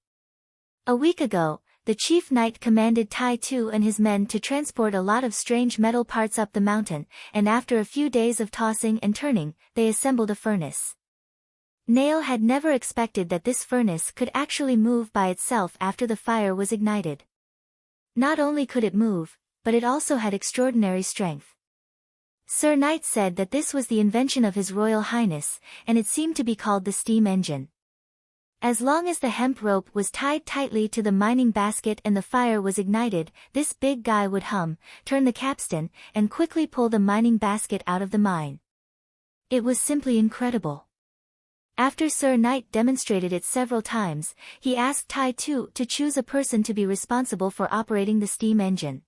A week ago, the chief knight commanded Tai Tu and his men to transport a lot of strange metal parts up the mountain, and after a few days of tossing and turning, they assembled a furnace. Nail had never expected that this furnace could actually move by itself after the fire was ignited. Not only could it move, but it also had extraordinary strength. Sir Knight said that this was the invention of His Royal Highness, and it seemed to be called the steam engine. As long as the hemp rope was tied tightly to the mining basket and the fire was ignited, this big guy would hum, turn the capstan, and quickly pull the mining basket out of the mine. It was simply incredible. After Sir Knight demonstrated it several times, he asked Tai Tu to choose a person to be responsible for operating the steam engine.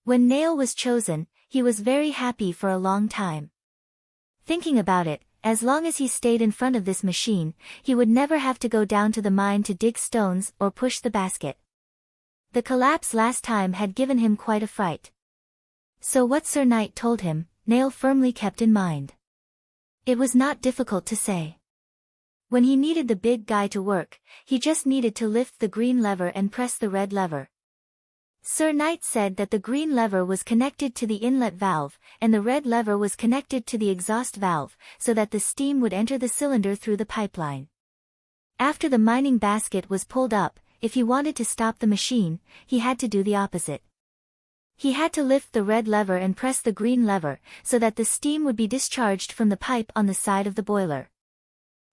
When Nail was chosen, he was very happy for a long time. Thinking about it, as long as he stayed in front of this machine, he would never have to go down to the mine to dig stones or push the basket. The collapse last time had given him quite a fright. So what Sir Knight told him, Nail firmly kept in mind. It was not difficult to say. When he needed the big guy to work, he just needed to lift the green lever and press the red lever. Sir Knight said that the green lever was connected to the inlet valve, and the red lever was connected to the exhaust valve, so that the steam would enter the cylinder through the pipeline. After the mining basket was pulled up, if he wanted to stop the machine, he had to do the opposite. He had to lift the red lever and press the green lever, so that the steam would be discharged from the pipe on the side of the boiler.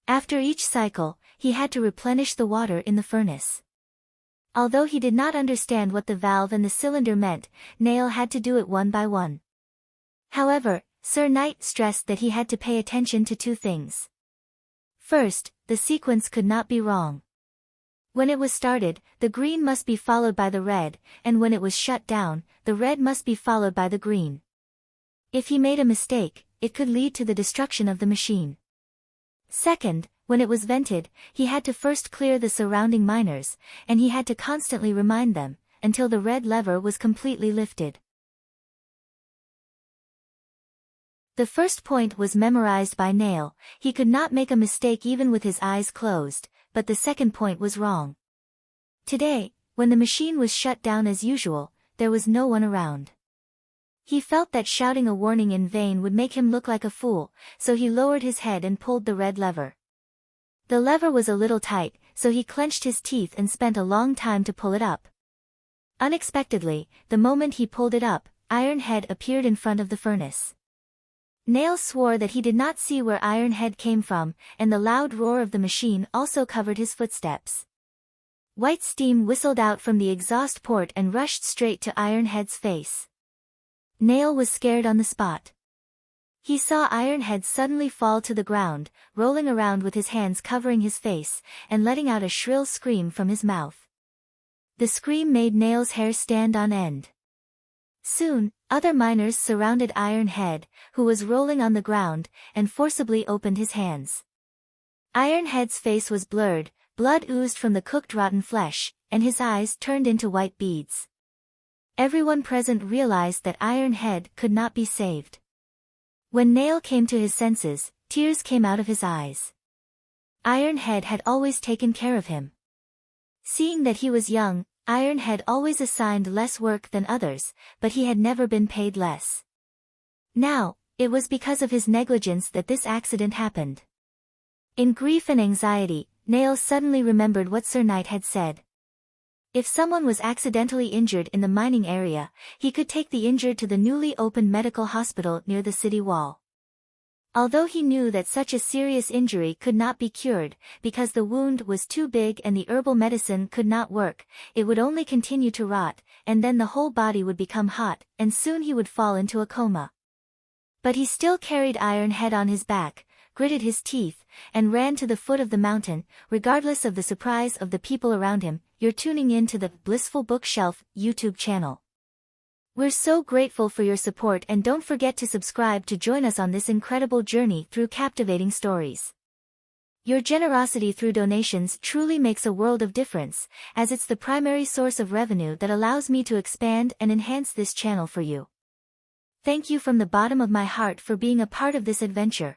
After each cycle, he had to replenish the water in the furnace. Although he did not understand what the valve and the cylinder meant, Nail had to do it one by one. However, Sir Knight stressed that he had to pay attention to two things. First, the sequence could not be wrong. When it was started, the green must be followed by the red, and when it was shut down, the red must be followed by the green. If he made a mistake, it could lead to the destruction of the machine. Second, when it was vented, he had to first clear the surrounding miners, and he had to constantly remind them, until the red lever was completely lifted. The first point was memorized by Nail. He could not make a mistake even with his eyes closed, but the second point was wrong. Today, when the machine was shut down as usual, there was no one around. He felt that shouting a warning in vain would make him look like a fool, so he lowered his head and pulled the red lever. The lever was a little tight, so he clenched his teeth and spent a long time to pull it up. Unexpectedly, the moment he pulled it up, Iron Head appeared in front of the furnace. Nail swore that he did not see where Iron Head came from, and the loud roar of the machine also covered his footsteps. White steam whistled out from the exhaust port and rushed straight to Iron Head's face. Nail was scared on the spot. He saw Iron Head suddenly fall to the ground, rolling around with his hands covering his face, and letting out a shrill scream from his mouth. The scream made Nail's hair stand on end. Soon, other miners surrounded Iron Head, who was rolling on the ground, and forcibly opened his hands. Iron Head's face was blurred, blood oozed from the cooked rotten flesh, and his eyes turned into white beads. Everyone present realized that Iron Head could not be saved. When Nail came to his senses, tears came out of his eyes. Iron Head had always taken care of him. Seeing that he was young, Iron Head always assigned less work than others, but he had never been paid less. Now, it was because of his negligence that this accident happened. In grief and anxiety, Nail suddenly remembered what Sir Knight had said. If someone was accidentally injured in the mining area, he could take the injured to the newly opened medical hospital near the city wall. Although he knew that such a serious injury could not be cured, because the wound was too big and the herbal medicine could not work, it would only continue to rot, and then the whole body would become hot, and soon he would fall into a coma. But he still carried Iron Head on his back, gritted his teeth, and ran to the foot of the mountain, regardless of the surprise of the people around him. You're tuning in to the Blissful Bookshelf YouTube channel. We're so grateful for your support, and don't forget to subscribe to join us on this incredible journey through captivating stories. Your generosity through donations truly makes a world of difference, as it's the primary source of revenue that allows me to expand and enhance this channel for you. Thank you from the bottom of my heart for being a part of this adventure.